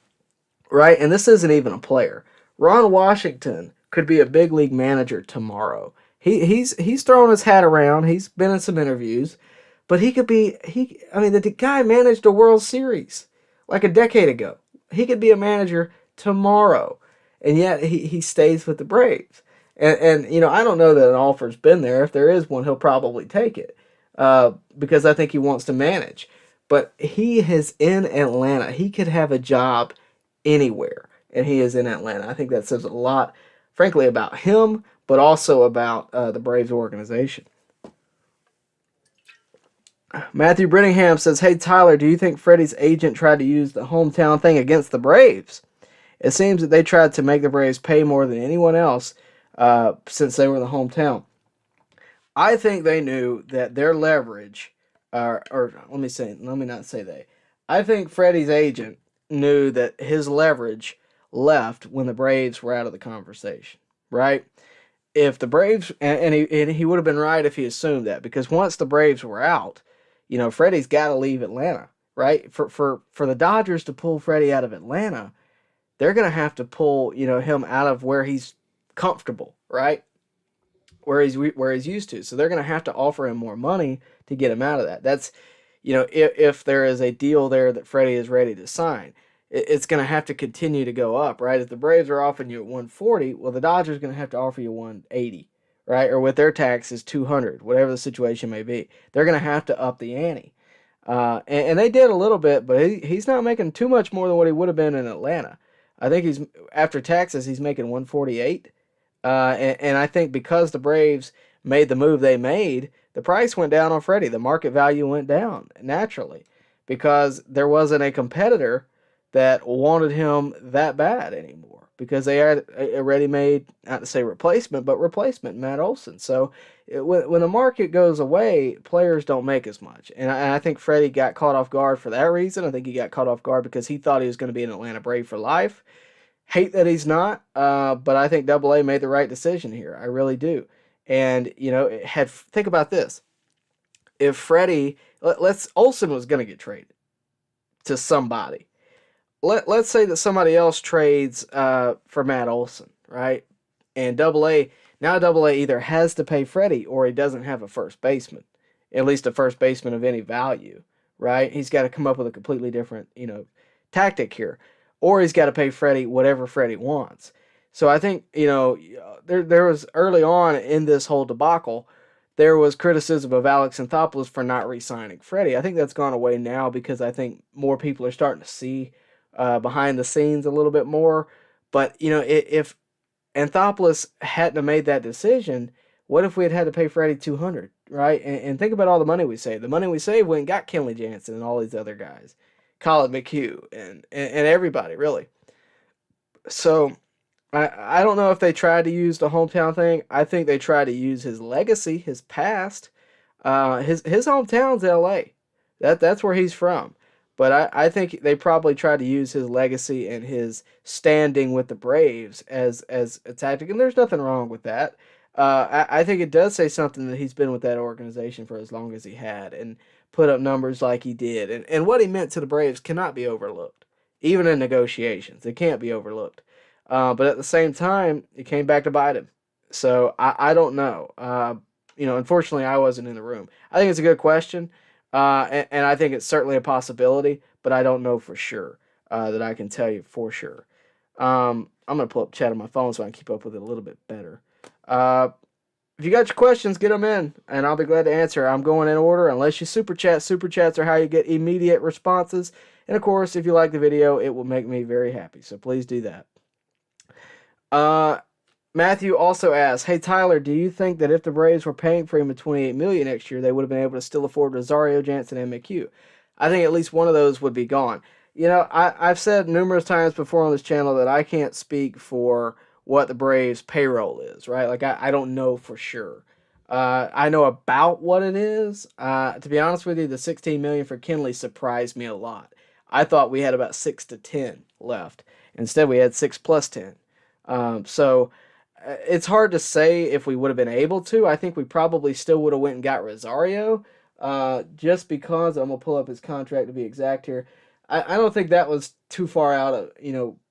right? And this isn't even a player. Ron Washington could be a big league manager tomorrow. He's throwing his hat around. He's been in some interviews. But the guy managed a World Series like a decade ago. He could be a manager tomorrow. And yet he stays with the Braves. And I don't know that an offer's been there. If there is one, he'll probably take it because I think he wants to manage. But he is in Atlanta. He could have a job anywhere, and he is in Atlanta. I think that says a lot, frankly, about him, but also about the Braves organization. Matthew Brittingham says, "Hey, Tyler, do you think Freddie's agent tried to use the hometown thing against the Braves? It seems that they tried to make the Braves pay more than anyone else since they were in the hometown." I think they knew that their leverage, or let me not say they. I think Freddie's agent knew that his leverage left when the Braves were out of the conversation, right? If the Braves, and he would have been right if he assumed that, because once the Braves were out, Freddie's got to leave Atlanta, right? For the Dodgers to pull Freddie out of Atlanta, they're going to have to pull, him out of where he's comfortable, right? Where he's used to. So they're going to have to offer him more money to get him out of that. That's, if there is a deal there that Freddie is ready to sign, it's going to have to continue to go up, right? If the Braves are offering you at 140, well, the Dodgers are going to have to offer you 180, right? Or with their taxes, 200, whatever the situation may be. They're going to have to up the ante. And they did a little bit, but he's not making too much more than what he would have been in Atlanta. I think after taxes, he's making 148. And I think because the Braves made the move they made, the price went down on Freddie. The market value went down naturally because there wasn't a competitor that wanted him that bad anymore because they had a ready-made, not to say replacement, but replacement, Matt Olson. So when the market goes away, players don't make as much. And I think Freddie got caught off guard for that reason. I think he got caught off guard because he thought he was going to be an Atlanta Brave for life. Hate that he's not, but I think Double A made the right decision here. I really do. And, think about this. If Freddie, Olson was going to get traded to somebody. Let's say that somebody else trades for Matt Olson, right? And Double A either has to pay Freddie or he doesn't have a first baseman, at least a first baseman of any value, right? He's got to come up with a completely different, tactic here, or he's got to pay Freddie whatever Freddie wants. So I think, there was early on in this whole debacle, there was criticism of Alex Anthopoulos for not re-signing Freddie. I think that's gone away now because I think more people are starting to see behind the scenes a little bit more. But, if Anthopoulos hadn't have made that decision, what if we had to pay Freddie $200, right? And think about all the money we saved. The money we saved went and got Kenley, Jansen, and all these other guys, Colin McHugh, and everybody, really. So I don't know if they tried to use the hometown thing. I think they tried to use his legacy, his past. His hometown's L.A. That's where he's from. But I think they probably tried to use his legacy and his standing with the Braves as a tactic, and there's nothing wrong with that. I think it does say something that he's been with that organization for as long as he had and put up numbers like he did. And what he meant to the Braves cannot be overlooked, even in negotiations. It can't be overlooked. But at the same time, it came back to bite him. So I don't know. Unfortunately, I wasn't in the room. I think it's a good question. And I think it's certainly a possibility, but I don't know for sure that I can tell you for sure. I'm going to pull up chat on my phone so I can keep up with it a little bit better. If you got your questions, get them in, and I'll be glad to answer. I'm going in order unless you super chat. Super chats are how you get immediate responses. And, of course, if you like the video, it will make me very happy, so please do that. Matthew also asks, hey, Tyler, do you think that if the Braves were paying Freeman $28 million next year, they would have been able to still afford Rosario, Jansen, and McHugh? I think at least one of those would be gone. I've said numerous times before on this channel that I can't speak for what the Braves' payroll is, right? Like, I don't know for sure. I know about what it is. To be honest with you, the $16 million for Kenley surprised me a lot. I thought we had about 6 to 10 left. Instead, we had 6 plus 10. So it's hard to say if we would have been able to. I think we probably still would have went and got Rosario, just because I'm gonna pull up his contract to be exact here. I don't think that was too far out of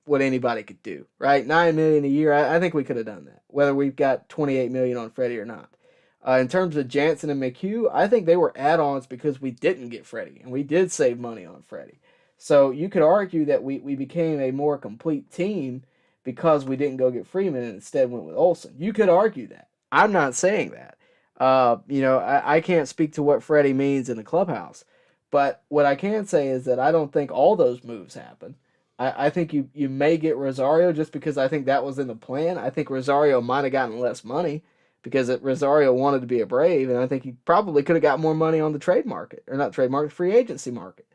what anybody could do, right? $9 million a year. I think we could have done that, whether we've got $28 million on Freddie or not. In terms of Jansen and McHugh, I think they were add-ons because we didn't get Freddie and we did save money on Freddie. So you could argue that we became a more complete team because we didn't go get Freeman and instead went with Olson. You could argue that. I'm not saying that. I can't speak to what Freddie means in the clubhouse. But what I can say is that I don't think all those moves happen. I think you may get Rosario just because I think that was in the plan. I think Rosario might have gotten less money because Rosario wanted to be a Brave, and I think he probably could have got more money on the trade market, or not trade market, free agency market.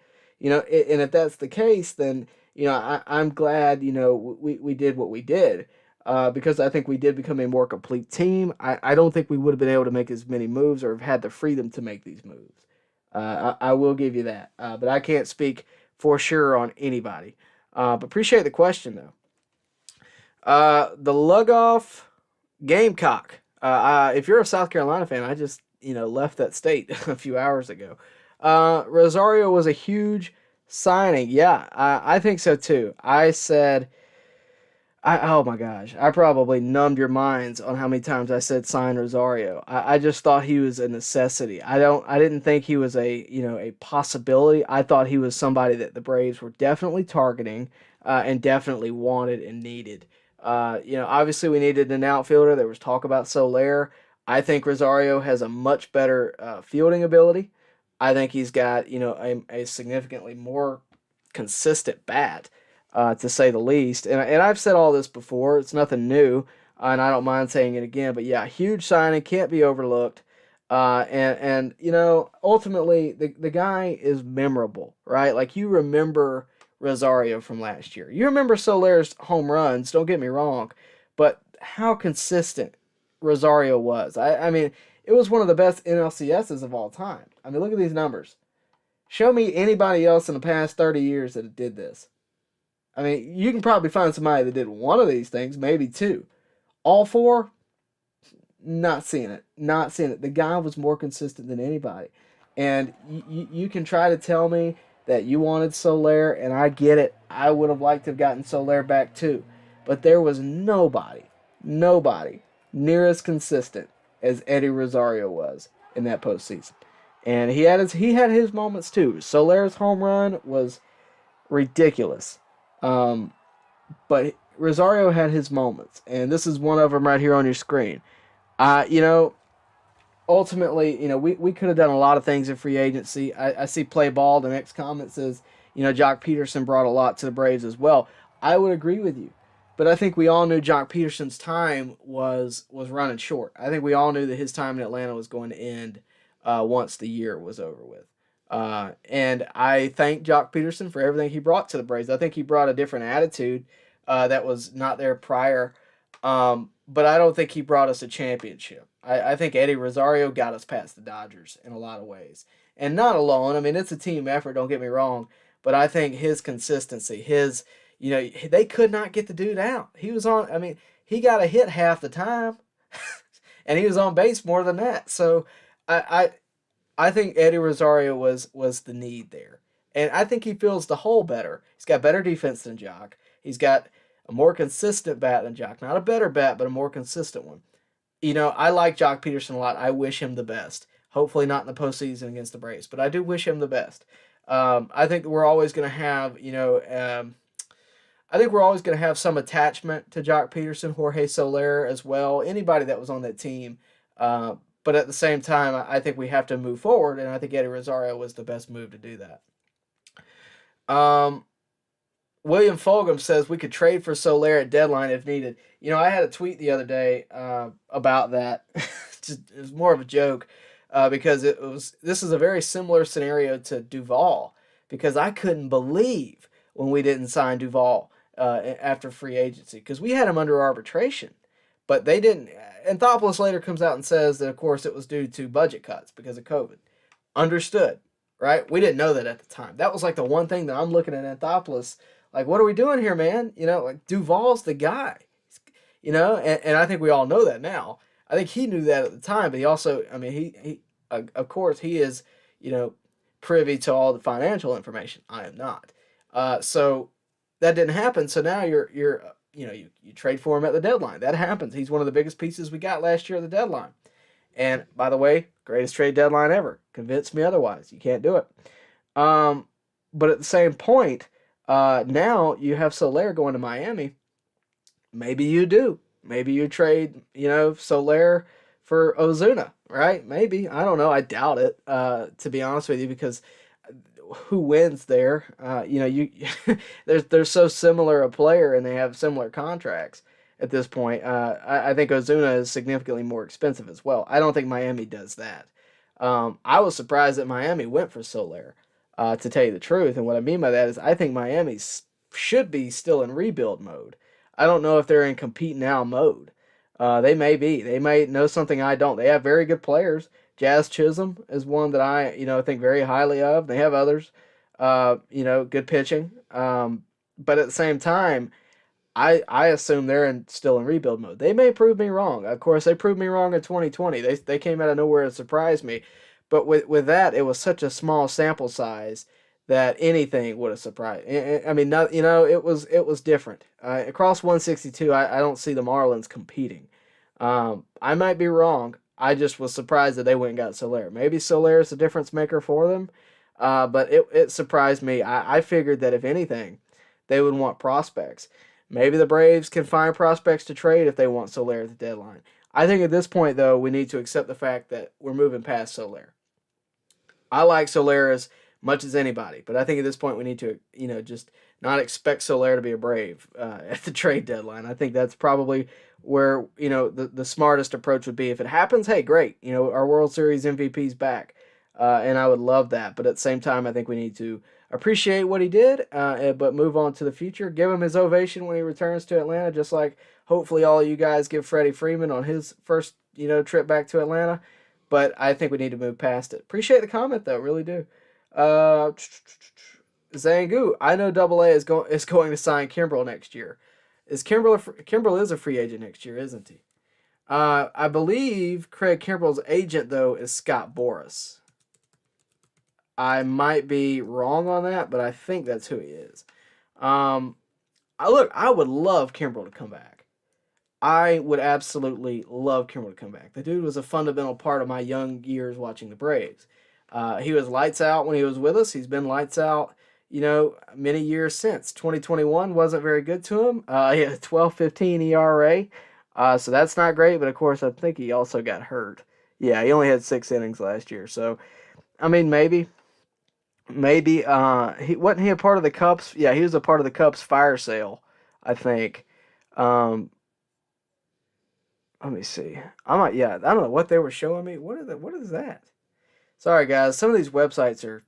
And if that's the case, then I'm glad we did what we did because I think we did become a more complete team. I don't think we would have been able to make as many moves or have had the freedom to make these moves. I will give you that, but I can't speak for sure on anybody. But appreciate the question though. The Lugoff Gamecock. If you're a South Carolina fan, I just left that state a few hours ago. Rosario was a huge signing. Yeah, I think so too. I said, oh my gosh, I probably numbed your minds on how many times I said sign Rosario. I just thought he was a necessity. I didn't think he was a possibility. I thought he was somebody that the Braves were definitely targeting and definitely wanted and needed. Obviously we needed an outfielder. There was talk about Soler. I think Rosario has a much better fielding ability. I think he's got, a significantly more consistent bat, to say the least. And I've said all this before. It's nothing new, and I don't mind saying it again. But, yeah, huge signing. Can't be overlooked. And ultimately the guy is memorable, right? Like you remember Rosario from last year. You remember Soler's home runs, don't get me wrong, but how consistent Rosario was. I mean, it was one of the best NLCSs of all time. I mean, look at these numbers. Show me anybody else in the past 30 years that did this. I mean, you can probably find somebody that did one of these things, maybe two. All four, not seeing it. Not seeing it. The guy was more consistent than anybody. And you can try to tell me that you wanted Soler, and I get it. I would have liked to have gotten Soler back too. But there was nobody near as consistent as Eddie Rosario was in that postseason. And he had his moments too. Soler's home run was ridiculous. Um, but Rosario had his moments, and this is one of them right here on your screen. Uh, you know, ultimately, we could have done a lot of things in free agency. I see Play Ball, the next comment says, Jock Peterson brought a lot to the Braves as well. I would agree with you. But I think we all knew Jock Peterson's time was running short. I think we all knew that his time in Atlanta was going to end once the year was over with. And I thank Jock Peterson for everything he brought to the Braves. I think he brought a different attitude that was not there prior. But I don't think he brought us a championship. I think Eddie Rosario got us past the Dodgers in a lot of ways. And not alone. I mean, it's a team effort, don't get me wrong. But I think his consistency, they could not get the dude out. He was on, I mean, he got a hit half the time. And he was on base more than that. So I think Eddie Rosario was the need there. And I think he feels the hole better. He's got better defense than Jock. He's got a more consistent bat than Jock. Not a better bat, but a more consistent one. I like Jock Peterson a lot. I wish him the best. Hopefully not in the postseason against the Braves, but I do wish him the best. I think we're always going to have, I think we're always going to have some attachment to Jock Peterson, Jorge Soler as well, anybody that was on that team. But at the same time, I think we have to move forward, and I think Eddie Rosario was the best move to do that. William Fulgham says we could trade for Soler at deadline if needed. I had a tweet the other day about that. It was more of a joke because this is a very similar scenario to Duvall, because I couldn't believe when we didn't sign Duvall after free agency, because we had him under arbitration, but they didn't. Anthopoulos later comes out and says that, of course, it was due to budget cuts because of COVID. Understood, right? We didn't know that at the time. That was like the one thing that I'm looking at Anthopoulos, like, what are we doing here, man? Like Duvall's the guy, and I think we all know that now. I think he knew that at the time, but he also, I mean, he of course, he is, privy to all the financial information. I am not. So that didn't happen. So now you trade for him at the deadline. That happens. He's one of the biggest pieces we got last year at the deadline. And by the way, greatest trade deadline ever. Convince me otherwise. You can't do it. But at the same point, now you have Soler going to Miami. Maybe you do. Maybe you trade, Soler for Ozuna, right? Maybe. I don't know. I doubt it, to be honest with you, because who wins there? They're so similar a player, and they have similar contracts at this point. I think Ozuna is significantly more expensive as well. I don't think Miami does that. I was surprised that Miami went for Soler, to tell you the truth. And what I mean by that is I think Miami should be still in rebuild mode. I don't know if they're in compete now mode. They may be. They may know something I don't. They have very good players. Jazz Chisholm is one that I, think very highly of. They have others, good pitching. But at the same time, I assume they're still in rebuild mode. They may prove me wrong. Of course, they proved me wrong in 2020. They came out of nowhere and surprised me. But with that, it was such a small sample size that anything would have surprised. I mean, it was different. Across 162, I don't see the Marlins competing. I might be wrong. I just was surprised that they went and got Soler. Maybe Soler is a difference maker for them, but it surprised me. I figured that if anything, they would want prospects. Maybe the Braves can find prospects to trade if they want Soler at the deadline. I think at this point, though, we need to accept the fact that we're moving past Soler. I like Soler as much as anybody. But I think at this point we need to, just not expect Soler to be a Brave at the trade deadline. I think that's probably where, the smartest approach would be. If it happens, hey, great. Our World Series MVP's back. And I would love that. But at the same time, I think we need to appreciate what he did, but move on to the future. Give him his ovation when he returns to Atlanta, just like hopefully all of you guys give Freddie Freeman on his first, trip back to Atlanta. But I think we need to move past it. Appreciate the comment, though. Really do. Zangu, I know Double A is going to sign Kimbrel next year. Kimbrel is a free agent next year, isn't he? I believe Craig Kimbrel's agent, though, is Scott Boras. I might be wrong on that, but I think that's who he is. I would love Kimbrel to come back. I would absolutely love Kimbrel to come back. The dude was a fundamental part of my young years watching the Braves. He was lights out when he was with us. He's been lights out, many years since. 2021 wasn't very good to him. He had a 12.15 ERA, so that's not great. But of course, I think he also got hurt. Yeah, he only had 6 innings last year. So, I mean, maybe he wasn't he a part of the Cubs? Yeah, he was a part of the Cubs fire sale, I think. Let me see. I don't know what they were showing me. What is that? Sorry guys, some of these websites are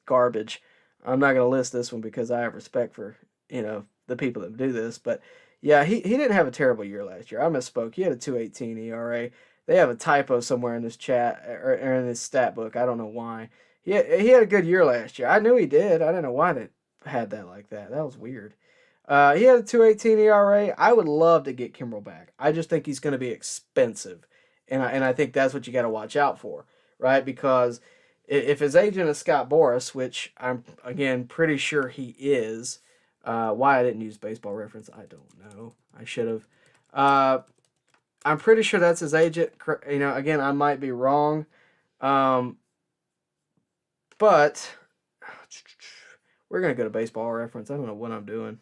garbage. I'm not gonna list this one because I have respect for, the people that do this. But yeah, he didn't have a terrible year last year. I misspoke. He had a 2.18 ERA. They have a typo somewhere in this chat or in this stat book. I don't know why. He had a good year last year. I knew he did. I didn't know why they had that like that. That was weird. He had a 2.18 ERA. I would love to get Kimbrel back. I just think he's going to be expensive, and I think that's what you got to watch out for, right? Because if his agent is Scott Boras, which I'm again pretty sure he is, why I didn't use Baseball Reference, I don't know. I should have. I'm pretty sure that's his agent. Again, I might be wrong. But we're going to go to Baseball Reference. I don't know what I'm doing.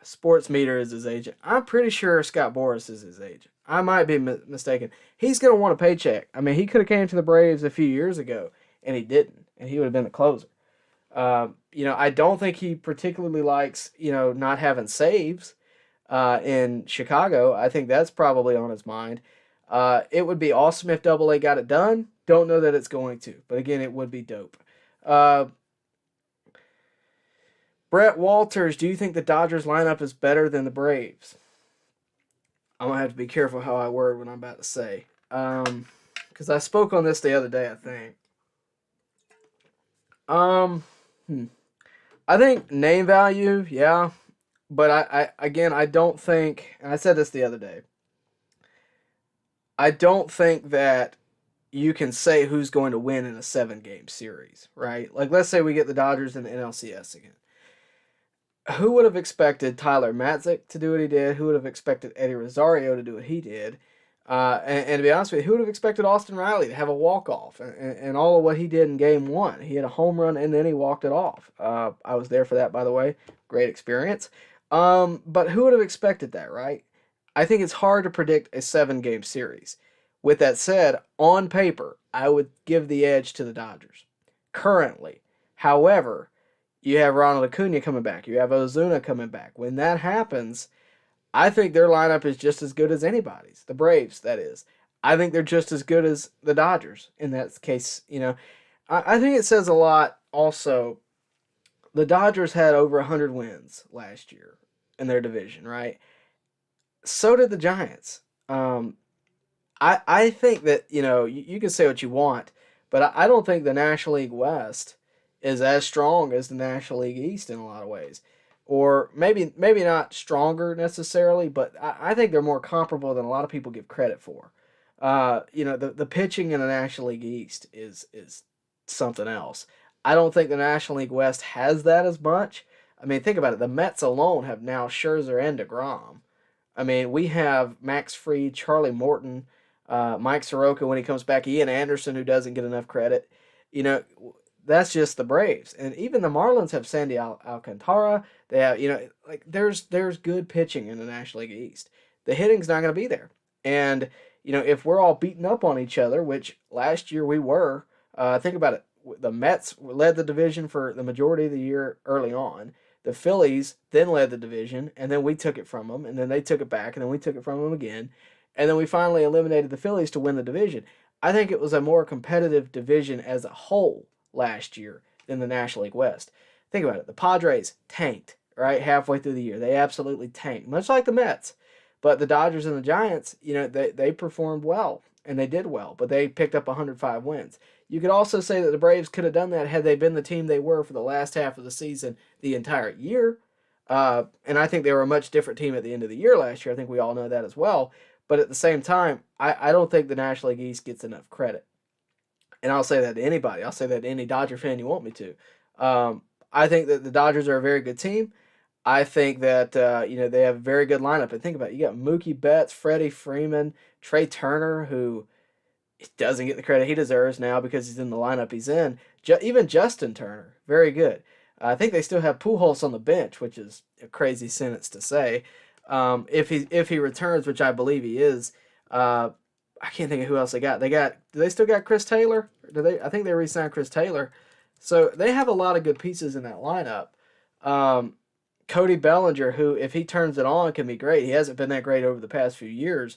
Sports Meter is his agent. I'm pretty sure Scott Boras is his agent. I might be mistaken. He's going to want a paycheck. I mean, he could have came to the Braves a few years ago, and he didn't, and he would have been the closer. I don't think he particularly likes, not having saves in Chicago. I think that's probably on his mind. It would be awesome if Double A got it done. Don't know that it's going to, but again, it would be dope. Brett Walters, do you think the Dodgers lineup is better than the Braves? I'm going to have to be careful how I word what I'm about to say. Because I spoke on this the other day, I think. I think name value, yeah. But I don't think, and I said this the other day, I don't think that you can say who's going to win in a 7-game series, right? Like, let's say we get the Dodgers in the NLCS again. Who would have expected Tyler Matzik to do what he did? Who would have expected Eddie Rosario to do what he did? And to be honest with you, who would have expected Austin Riley to have a walk-off and all of what he did in Game 1? He had a home run, and then he walked it off. I was there for that, by the way. Great experience. But who would have expected that, right? I think it's hard to predict a 7-game series. With that said, on paper, I would give the edge to the Dodgers currently. However, you have Ronald Acuna coming back. You have Ozuna coming back. When that happens, I think their lineup is just as good as anybody's. The Braves, that is. I think they're just as good as the Dodgers in that case. I think it says a lot also. The Dodgers had over 100 wins last year in their division, right? So did the Giants. I think that, you can say what you want, but I don't think the National League West is as strong as the National League East in a lot of ways. Or maybe not stronger necessarily, but I think they're more comparable than a lot of people give credit for. The pitching in the National League East is something else. I don't think the National League West has that as much. I mean, think about it. The Mets alone have now Scherzer and DeGrom. I mean, we have Max Fried, Charlie Morton, Mike Soroka when he comes back, Ian Anderson, who doesn't get enough credit. That's just the Braves. And even the Marlins have Sandy Alcantara. They have, there's good pitching in the National League East. The hitting's not going to be there. And, if we're all beating up on each other, which last year we were, think about it. The Mets led the division for the majority of the year early on. The Phillies then led the division, and then we took it from them, and then they took it back, and then we took it from them again. And then we finally eliminated the Phillies to win the division. I think it was a more competitive division as a whole last year than the National League West. Think about it. The Padres tanked, right, halfway through the year. They absolutely tanked, much like the Mets. But the Dodgers and the Giants, they performed well, and they did well, but they picked up 105 wins. You could also say that the Braves could have done that had they been the team they were for the last half of the season the entire year. And I think they were a much different team at the end of the year last year. I think we all know that as well. But at the same time, I don't think the National League East gets enough credit. And I'll say that to anybody. I'll say that to any Dodger fan you want me to. I think that the Dodgers are a very good team. I think that they have a very good lineup. And think about it. You got Mookie Betts, Freddie Freeman, Trey Turner, who doesn't get the credit he deserves now because he's in the lineup he's in. Even Justin Turner, very good. I think they still have Pujols on the bench, which is a crazy sentence to say. If he returns, which I believe he is, I can't think of who else they got. Do they still got Chris Taylor? I think they re-signed Chris Taylor. So they have a lot of good pieces in that lineup. Cody Bellinger, who, if he turns it on, can be great. He hasn't been that great over the past few years,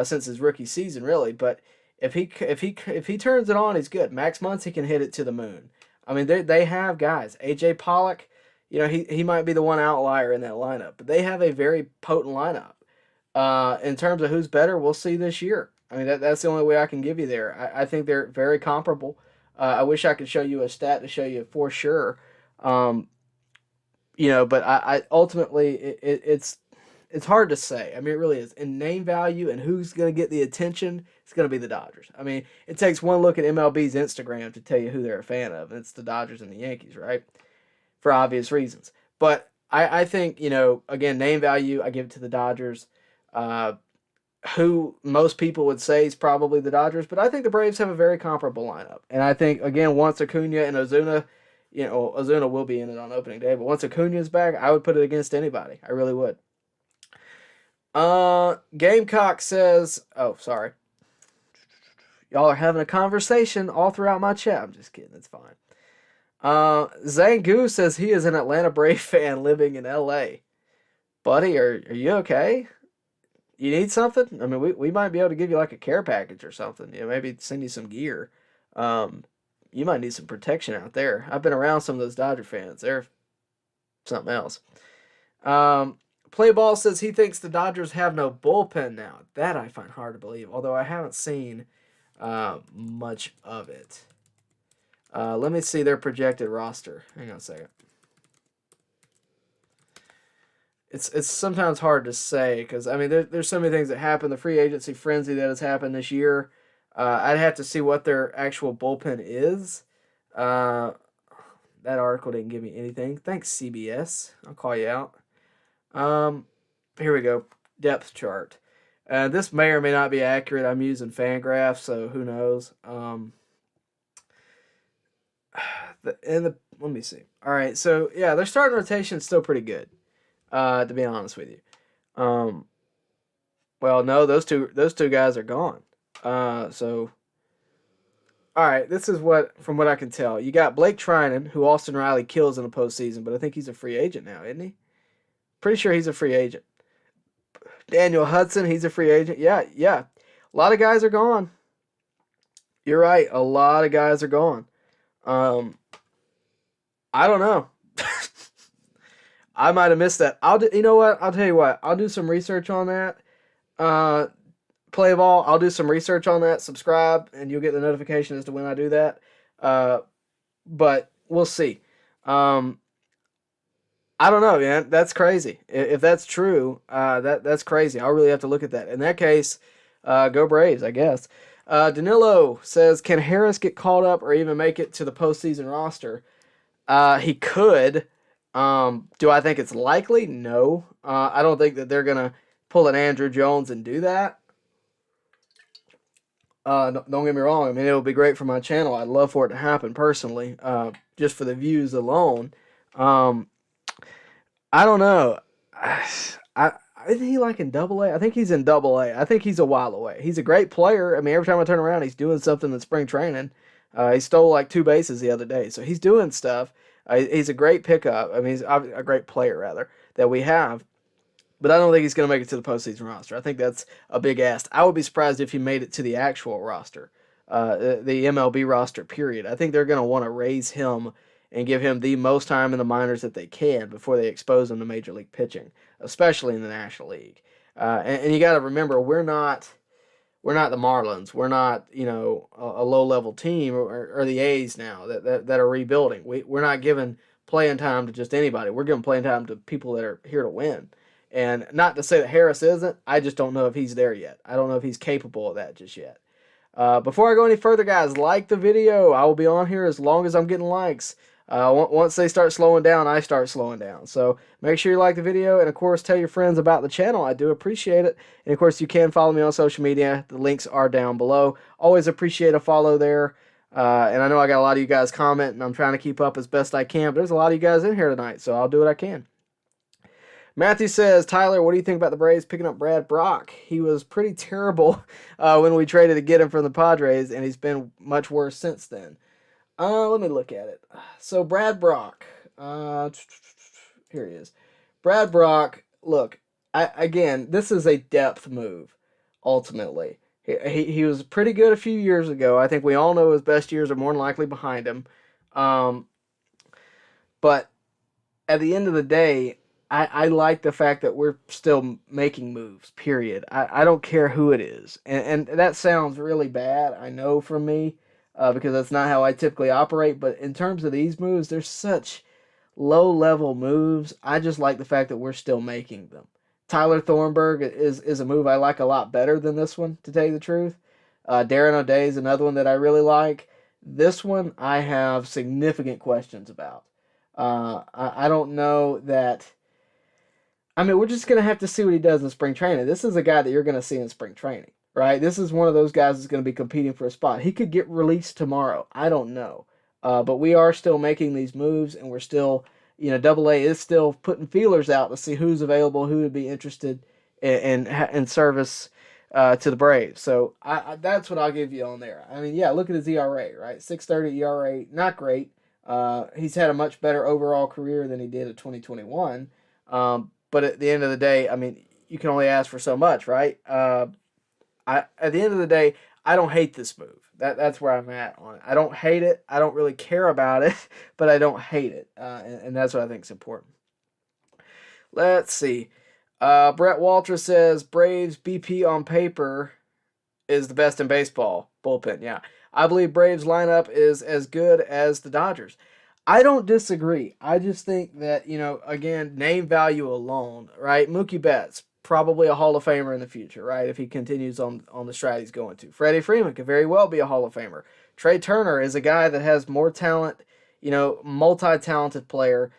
since his rookie season, really. But if he turns it on, he's good. Max Muncy can hit it to the moon. I mean, they have guys. AJ Pollock, he might be the one outlier in that lineup, but they have a very potent lineup. In terms of who's better, we'll see this year. I mean, that's the only way I can give you there. I think they're very comparable. I wish I could show you a stat to show you for sure. But I ultimately it's hard to say. I mean, it really is. In name value and who's going to get the attention, it's going to be the Dodgers. I mean, it takes one look at MLB's Instagram to tell you who they're a fan of. And it's the Dodgers and the Yankees, right? For obvious reasons. But I think, again, name value, I give it to the Dodgers. Who most people would say is probably the Dodgers, but I think the Braves have a very comparable lineup. And I think, again, once Acuna and Ozuna, Ozuna will be in it on opening day, but once Acuna is back, I would put it against anybody. I really would. Gamecock says, oh, sorry. Y'all are having a conversation all throughout my chat. I'm just kidding. It's fine. Zangu says he is an Atlanta Brave fan living in L.A. Buddy, are you okay? You need something? I mean, we might be able to give you like a care package or something. Maybe send you some gear. You might need some protection out there. I've been around some of those Dodger fans. They're something else. Playball says he thinks the Dodgers have no bullpen now. That I find hard to believe, although I haven't seen much of it. Let me see their projected roster. Hang on a second. It's sometimes hard to say because, I mean, there's so many things that happen. The free agency frenzy that has happened this year. I'd have to see what their actual bullpen is. That article didn't give me anything. Thanks, CBS. I'll call you out. Here we go. Depth chart. This may or may not be accurate. I'm using Fangraphs, so who knows. Let me see. All right, so yeah, their starting rotation is still pretty good. To be honest with you. Well, no, those two guys are gone. So, all right, this is from what I can tell. You got Blake Trinan, who Austin Riley kills in the postseason, but I think he's a free agent now, isn't he? Pretty sure he's a free agent. Daniel Hudson, he's a free agent. Yeah. A lot of guys are gone. You're right. A lot of guys are gone. I don't know. I might have missed that. You know what? I'll tell you what. I'll do some research on that. Play ball. I'll do some research on that. Subscribe, and you'll get the notification as to when I do that. But we'll see. I don't know, man. That's crazy. If that's true, that's crazy. I'll really have to look at that. In that case, go Braves, I guess. Danilo says, can Harris get called up or even make it to the postseason roster? He could. Do I think it's likely? No. I don't think that they're going to pull an Andrew Jones and do that. Don't get me wrong. I mean, it would be great for my channel. I'd love for it to happen personally, just for the views alone. I don't know. isn't he like in Double A? I think he's in Double A. I think he's a while away. He's a great player. I mean, every time I turn around, he's doing something in spring training. He stole like 2 bases the other day, so he's doing stuff. He's a great pickup. I mean, he's a great player rather that we have. But I don't think he's going to make it to the postseason roster. I think that's a big ask. I would be surprised if he made it to the actual roster, the MLB roster, period. I think they're going to want to raise him and give him the most time in the minors that they can before they expose him to major league pitching, especially in the National League. And you got to remember, we're not the Marlins. We're not, a low-level team or the A's now that are rebuilding. We're not giving playing time to just anybody. We're giving playing time to people that are here to win. And not to say that Harris isn't, I just don't know if he's there yet. I don't know if he's capable of that just yet. Before I go any further, guys, like the video. I will be on here as long as I'm getting likes. Once they start slowing down, I start slowing down. So make sure you like the video, and of course, tell your friends about the channel. I do appreciate it. And of course, you can follow me on social media. The links are down below. Always appreciate a follow there. And I know I got a lot of you guys commenting. I'm trying to keep up as best I can, but there's a lot of you guys in here tonight, so I'll do what I can. Matthew says, Tyler, what do you think about the Braves picking up Brad Brock? He was pretty terrible when we traded to get him from the Padres, and he's been much worse since then. Let me look at it. So Brad Brock, here he is. Brad Brock, look, again, this is a depth move, ultimately. He was pretty good a few years ago. I think we all know his best years are more than likely behind him. But at the end of the day, I like the fact that we're still making moves, period. I don't care who it is. And that sounds really bad, I know, from me, because that's not how I typically operate. But in terms of these moves, they're such low-level moves. I just like the fact that we're still making them. Tyler Thornburg is a move I like a lot better than this one, to tell you the truth. Darren O'Day is another one that I really like. This one I have significant questions about. I don't know that... I mean, we're just going to have to see what he does in spring training. This is a guy that you're going to see in spring training, right? This is one of those guys that's going to be competing for a spot. He could get released tomorrow. I don't know. But we are still making these moves, and we're still, Double A is still putting feelers out to see who's available, who would be interested in service to the Braves. So that's what I'll give you on there. I mean, yeah, look at his ERA, right? 6.30 ERA, not great. He's had a much better overall career than he did at 2021. But at the end of the day, I mean, you can only ask for so much, right? At the end of the day, I don't hate this move. That's where I'm at on it. I don't hate it. I don't really care about it, but I don't hate it. And that's what I think is important. Let's see. Brett Walter says, Braves BP on paper is the best in baseball. Bullpen, yeah. I believe Braves lineup is as good as the Dodgers. I don't disagree. I just think that, again, name value alone, right? Mookie Betts, probably a Hall of Famer in the future, right? If he continues on the stride he's going to. Freddie Freeman could very well be a Hall of Famer. Trey Turner is a guy that has more talent, multi-talented player,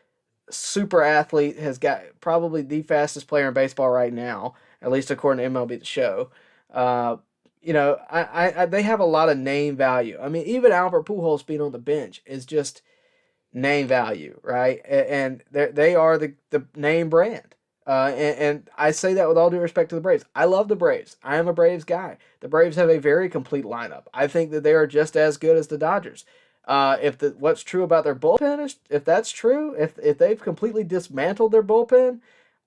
super athlete, has got probably the fastest player in baseball right now, at least according to MLB The Show. They have a lot of name value. I mean, even Albert Pujols being on the bench is just name value, right? And they are the name brand. And I say that with all due respect to the Braves. I love the Braves. I am a Braves guy. The Braves have a very complete lineup. I think that they are just as good as the Dodgers. What's true about their bullpen, if that's true, if they've completely dismantled their bullpen,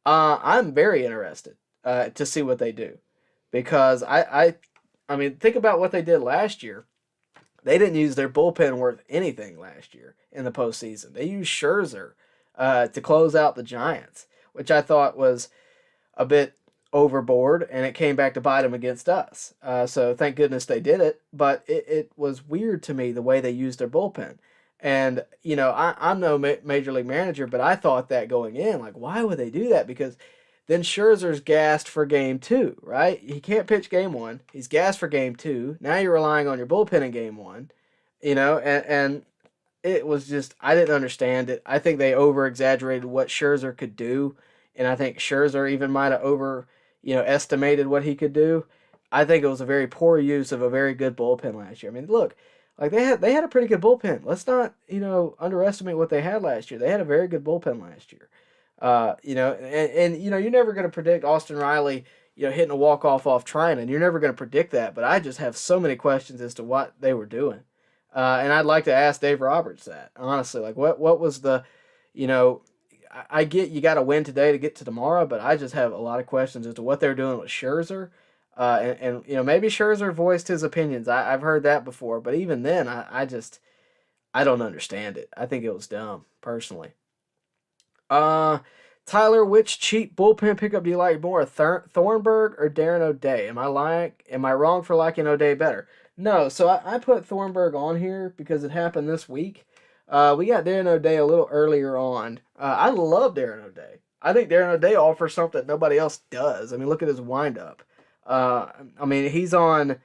I'm very interested to see what they do. Because I mean, think about what they did last year. They didn't use their bullpen worth anything last year in the postseason. They used Scherzer to close out the Giants, which I thought was a bit overboard, and it came back to bite them against us. So thank goodness they did it, but it was weird to me the way they used their bullpen. And, I'm no major league manager, but I thought that going in, like, why would they do that? Because then Scherzer's gassed for game 2, right? He can't pitch game 1. He's gassed for game 2. Now you're relying on your bullpen in game 1, and it was just, I didn't understand it. I think they over-exaggerated what Scherzer could do, and I think Scherzer even might have estimated what he could do. I think it was a very poor use of a very good bullpen last year. I mean, look, like they had a pretty good bullpen. Let's not, underestimate what they had last year. They had a very good bullpen last year. You're never going to predict Austin Riley, hitting a walk-off off Trinan. You're never going to predict that, but I just have so many questions as to what they were doing. And I'd like to ask Dave Roberts that, honestly. Like, what was the, I get you got to win today to get to tomorrow, but I just have a lot of questions as to what they're doing with Scherzer. Maybe Scherzer voiced his opinions. I've heard that before, but even then, I don't understand it. I think it was dumb, personally. Tyler, which cheap bullpen pickup do you like more, Thornburg or Darren O'Day? Am I wrong for liking O'Day better? No, so I put Thornburg on here because it happened this week. We got Darren O'Day a little earlier on. I love Darren O'Day. I think Darren O'Day offers something that nobody else does. I mean, look at his windup. He's on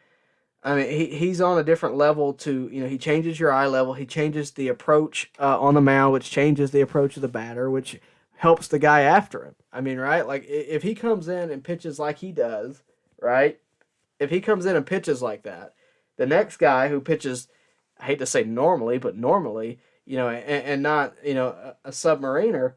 a different level to, he changes your eye level. He changes the approach on the mound, which changes the approach of the batter, which helps the guy after him. I mean, right? Like, if he comes in and pitches like he does, right? If he comes in and pitches like that, the next guy who pitches, I hate to say normally, but normally, and not, a submariner,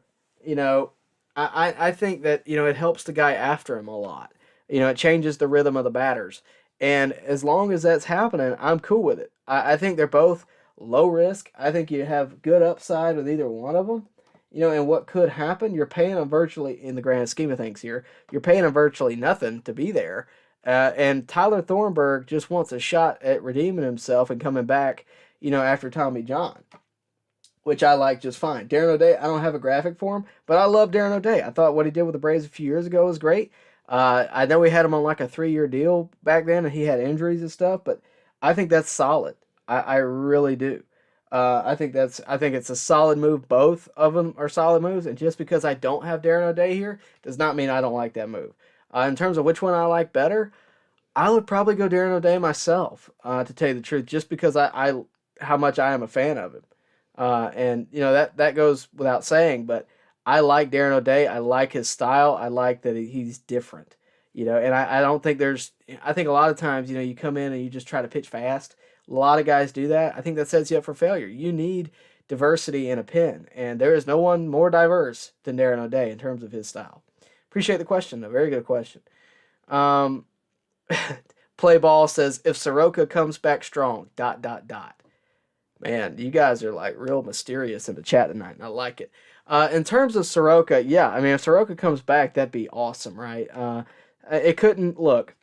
I think that, it helps the guy after him a lot. It changes the rhythm of the batters. And as long as that's happening, I'm cool with it. I think they're both low risk. I think you have good upside with either one of them. And what could happen, you're paying them virtually, in the grand scheme of things here, you're paying them virtually nothing to be there. And Tyler Thornburg just wants a shot at redeeming himself and coming back, after Tommy John, which I like just fine. Darren O'Day, I don't have a graphic for him, but I love Darren O'Day. I thought what he did with the Braves a few years ago was great. I know we had him on like a 3-year deal back then, and he had injuries and stuff, but I think that's solid. I really do. I think it's a solid move. Both of them are solid moves, and just because I don't have Darren O'Day here does not mean I don't like that move. In terms of which one I like better, I would probably go Darren O'Day myself, to tell you the truth, just because I how much I am a fan of him. That goes without saying, but I like Darren O'Day. I like his style. I like that he's different, and I don't think I think a lot of times, you come in and you just try to pitch fast. A lot of guys do that. I think that sets you up for failure. You need diversity in a pen, and there is no one more diverse than Darren O'Day in terms of his style. Appreciate the question, though. Very good question. Play Ball says, if Soroka comes back strong, ... Man, you guys are like real mysterious in the chat tonight, and I like it. In terms of Soroka, yeah, I mean, if Soroka comes back, that'd be awesome, right? It couldn't, look,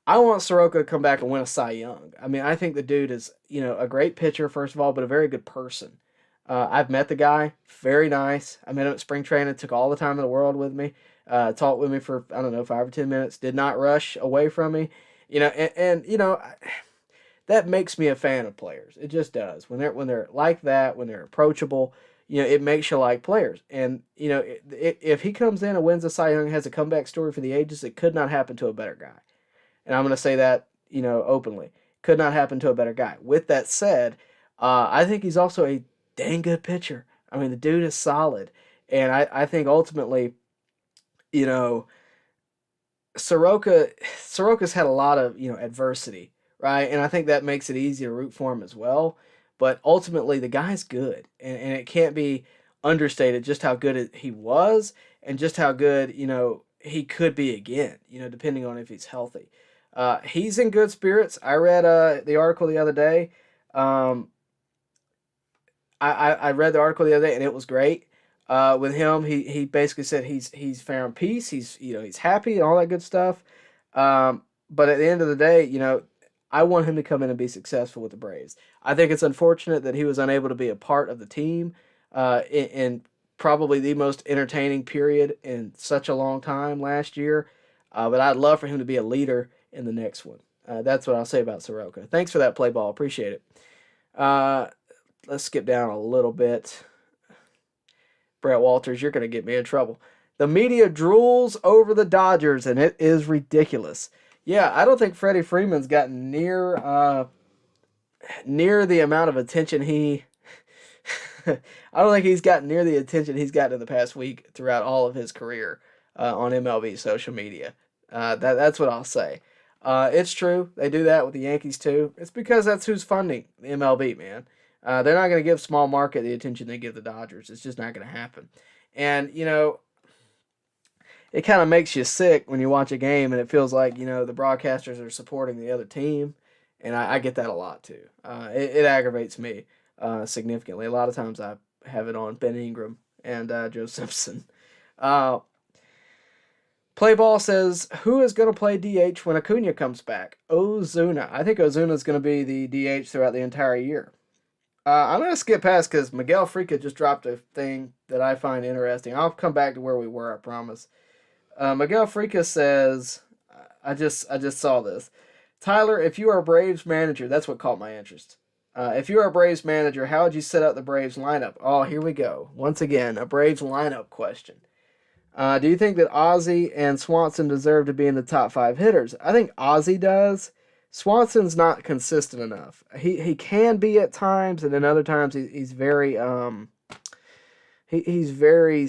I want Soroka to come back and win a Cy Young. I mean, I think the dude is, a great pitcher, first of all, but a very good person. I've met the guy, very nice. I met him at spring training, took all the time in the world with me, talked with me for, 5 or 10 minutes, did not rush away from me, that makes me a fan of players. It just does. When they're like that, when they're approachable, it makes you like players. And, if he comes in and wins a Cy Young, has a comeback story for the ages, it could not happen to a better guy. And I'm going to say that, openly. Could not happen to a better guy. With that said, I think he's also a dang good pitcher. I mean, the dude is solid. And I think ultimately, Soroka's had a lot of, adversity, right? And I think that makes it easy to root for him as well. But ultimately, the guy's good. And it can't be understated just how good he was and just how good, he could be again, depending on if he's healthy. He's in good spirits. I read the article the other day. I read the article the other day, and it was great. With him, he basically said he's found peace. He's happy and all that good stuff. But at the end of the day, I want him to come in and be successful with the Braves. I think it's unfortunate that he was unable to be a part of the team in probably the most entertaining period in such a long time last year. But I'd love for him to be a leader in the next one. That's what I'll say about Soroka. Thanks for that, Play Ball. Appreciate it. Let's skip down a little bit. Brett Walters, you're going to get me in trouble. The media drools over the Dodgers, and it is ridiculous. Yeah, I don't think Freddie Freeman's gotten near the amount of attention I don't think he's gotten near the attention he's gotten in the past week throughout all of his career on MLB social media. That's what I'll say. It's true. They do that with the Yankees too. It's because that's who's funding the MLB, man. They're not going to give small market the attention they give the Dodgers. It's just not going to happen. And, it kind of makes you sick when you watch a game and it feels like, the broadcasters are supporting the other team. And I get that a lot too. It aggravates me significantly. A lot of times I have it on Ben Ingram and Joe Simpson. Playball says, who is going to play DH when Acuna comes back? Ozuna. I think Ozuna is going to be the DH throughout the entire year. I'm going to skip past because Miguel Freaka just dropped a thing that I find interesting. I'll come back to where we were, I promise. Miguel Freaka says, I just saw this. Tyler, if you are a Braves manager, that's what caught my interest. If you are a Braves manager, how would you set up the Braves lineup? Oh, here we go. Once again, a Braves lineup question. Do you think that Ozzie and Swanson deserve to be in the top 5 hitters? I think Ozzie does. Swanson's not consistent enough. He can be at times, and then other times he's very he's very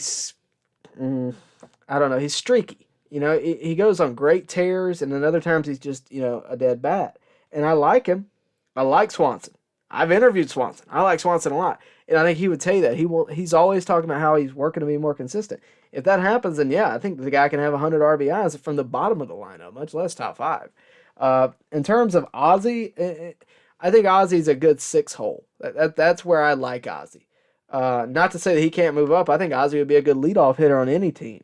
I don't know. He's streaky. He goes on great tears, and then other times he's just a dead bat. And I like him. I like Swanson. I've interviewed Swanson. I like Swanson a lot, and I think he would tell you that he's always talking about how he's working to be more consistent. If that happens, then yeah, I think the guy can have 100 RBIs from the bottom of the lineup, much less top 5. In terms of Ozzie, I think Ozzie's a good 6-hole. That's where I like Ozzie. Not to say that he can't move up. I think Ozzie would be a good leadoff hitter on any team.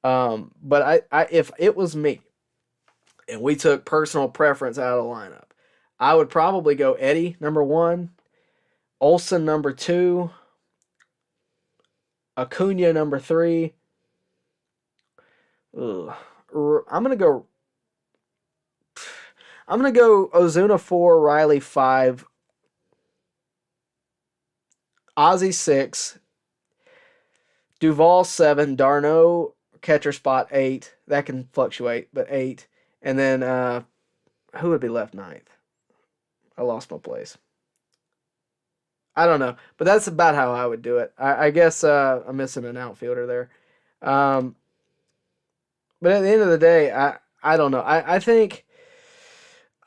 But if it was me, and we took personal preference out of the lineup, I would probably go Eddie, number 1, Olson, number 2, Acuna, number 3. I'm gonna go Ozuna 4, Riley 5, Ozzie 6, Duvall 7, Darno catcher spot 8. That can fluctuate, but 8. And then who would be left 9th? I lost my place. I don't know, but that's about how I would do it. I guess I'm missing an outfielder there. But at the end of the day, I don't know. I think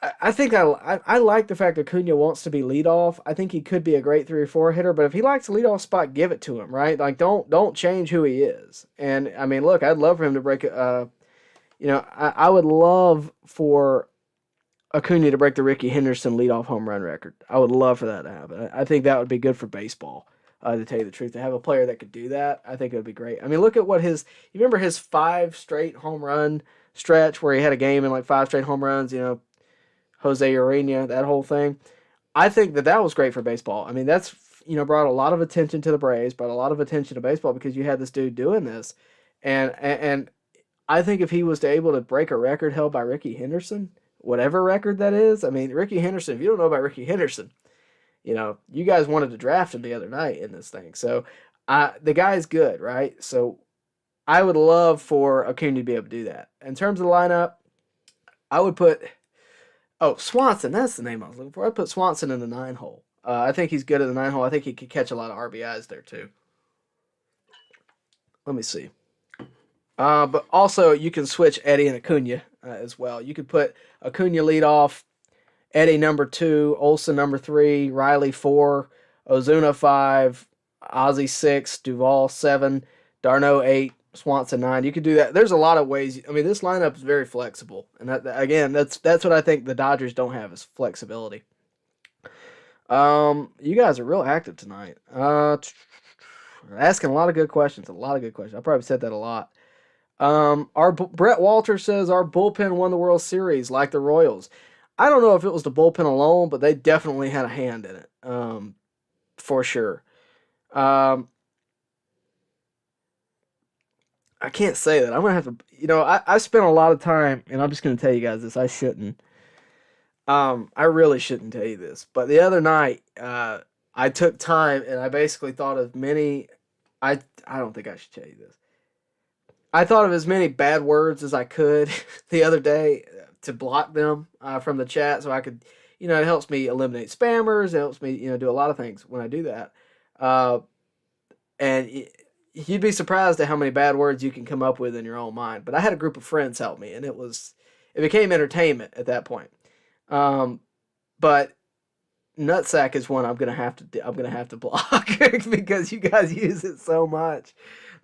I like the fact that Acuna wants to be leadoff. I think he could be a great 3 or 4 hitter, but if he likes the leadoff spot, give it to him, right? Like don't change who he is. And I mean, look, I'd love for him to break. I would love for Acuna to break the Ricky Henderson leadoff home run record. I would love for that to happen. I think that would be good for baseball. To tell you the truth, to have a player that could do that, I think it would be great. I mean, look at what you remember his 5 straight home run stretch where he had a game in like 5 straight home runs, Jose Urena, that whole thing. I think that was great for baseball. I mean, that's, brought a lot of attention to the Braves, brought a lot of attention to baseball because you had this dude doing this. And I think if he was able to break a record held by Ricky Henderson, whatever record that is, I mean, Ricky Henderson, if you don't know about Ricky Henderson, you guys wanted to draft him the other night in this thing. So the guy's good, right? So I would love for Acuna to be able to do that. In terms of the lineup, I would put Swanson. That's the name I was looking for. I'd put Swanson in the 9-hole. I think he's good at the 9-hole. I think he could catch a lot of RBIs there too. Let me see. But also you can switch Eddie and Acuna as well. You could put Acuna lead off, Eddie number 2, Olson number 3, Riley 4, Ozuna 5, Ozzie 6, Duvall 7, Darno 8, Swanson 9. You could do that. There's a lot of ways. I mean, this lineup is very flexible, and that's what I think the Dodgers don't have is flexibility. You guys are real active tonight. Asking a lot of good questions. I probably said that a lot. Brett Walter says our bullpen won the World Series like the Royals. I don't know if it was the bullpen alone, but they definitely had a hand in it, for sure. I can't say that. I'm going to have to, I spent a lot of time, and I'm just going to tell you guys this. I shouldn't. I really shouldn't tell you this. But the other night, I took time, and I basically thought of many, I don't think I should tell you this. I thought of as many bad words as I could the other day to block them from the chat so I could, it helps me eliminate spammers. It helps me, do a lot of things when I do that. And you'd be surprised at how many bad words you can come up with in your own mind. But I had a group of friends help me, and it became entertainment at that point. But nutsack is one I'm gonna have to block because you guys use it so much,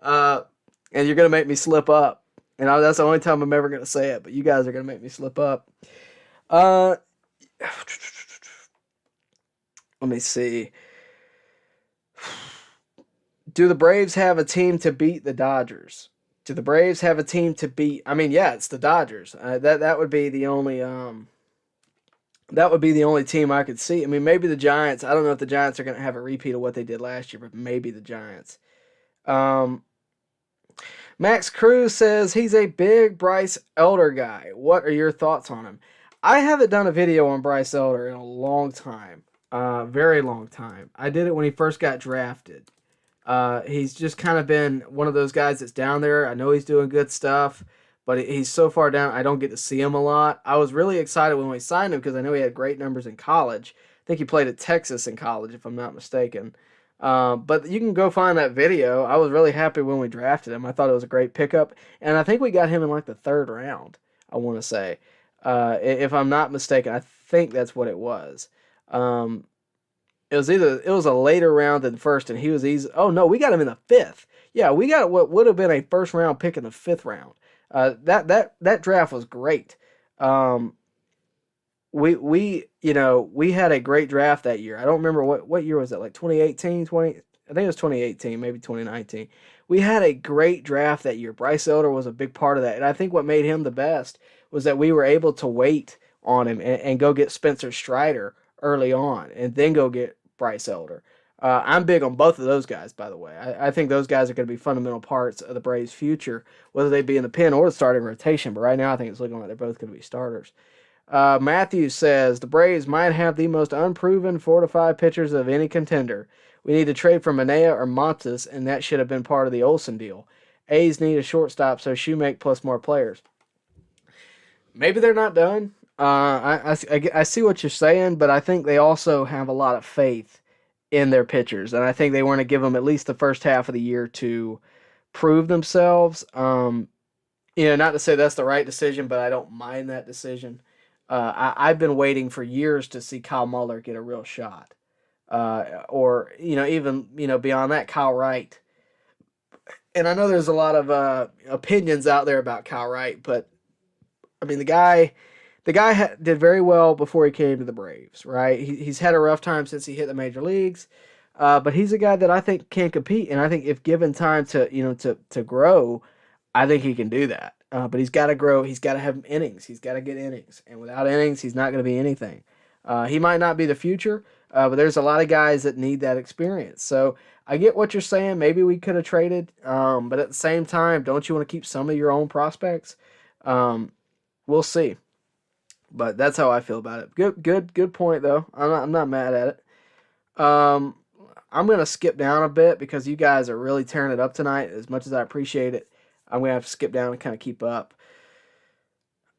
and you're gonna make me slip up. And that's the only time I'm ever going to say it, but you guys are going to make me slip up. Let me see. Do the Braves have a team to beat the Dodgers? Do the Braves have a team to beat? I mean, yeah, it's the Dodgers. That would be the only team I could see. I mean, maybe the Giants. I don't know if the Giants are going to have a repeat of what they did last year, but maybe the Giants. Max Cruz says he's a big Bryce Elder guy. What are your thoughts on him? I haven't done a video on Bryce Elder in a long time. Very long time. I did it when he first got drafted. He's just kind of been one of those guys that's down there. I know he's doing good stuff, but he's so far down, I don't get to see him a lot. I was really excited when we signed him because I know he had great numbers in college. I think he played at Texas in college, if I'm not mistaken. But you can go find that video. I was really happy when we drafted him. I thought it was a great pickup, and I think we got him in like the 3rd round, I want to say. If I'm not mistaken, I think that's what it was. It was a later round than first, and he was easy. Oh no, we got him in the 5th. Yeah, we got what would have been a 1st round pick in the 5th round. That draft was great. We had a great draft that year. I don't remember what year was it, like 2018, I think it was 2018, maybe 2019. We had a great draft that year. Bryce Elder was a big part of that, and I think what made him the best was that we were able to wait on him and go get Spencer Strider early on, and then go get Bryce Elder. I'm big on both of those guys, by the way. I think those guys are going to be fundamental parts of the Braves' future, whether they be in the pen or the starting rotation. But right now, I think it's looking like they're both going to be starters. Matthew says the Braves might have the most unproven 4 to 5 pitchers of any contender. We need to trade for Manaea or Montes, and that should have been part of the Olson deal. A's need a shortstop, so Shoemake plus more players. Maybe they're not done. I see what you're saying, but I think they also have a lot of faith in their pitchers, and I think they want to give them at least the first half of the year to prove themselves. Not to say that's the right decision, but I don't mind that decision. I've been waiting for years to see Kyle Muller get a real shot, or even beyond that, Kyle Wright. And I know there's a lot of opinions out there about Kyle Wright, but I mean the guy did very well before he came to the Braves, right? He's had a rough time since he hit the major leagues, but he's a guy that I think can compete, and I think if given time to grow, I think he can do that. But he's got to grow. He's got to have innings. He's got to get innings, and without innings, he's not going to be anything. He might not be the future, but there's a lot of guys that need that experience. So I get what you're saying. Maybe we could have traded, but at the same time, don't you want to keep some of your own prospects? We'll see. But that's how I feel about it. Good point though. I'm not mad at it. I'm gonna skip down a bit because you guys are really tearing it up tonight. As much as I appreciate it, I'm gonna have to skip down and kind of keep up.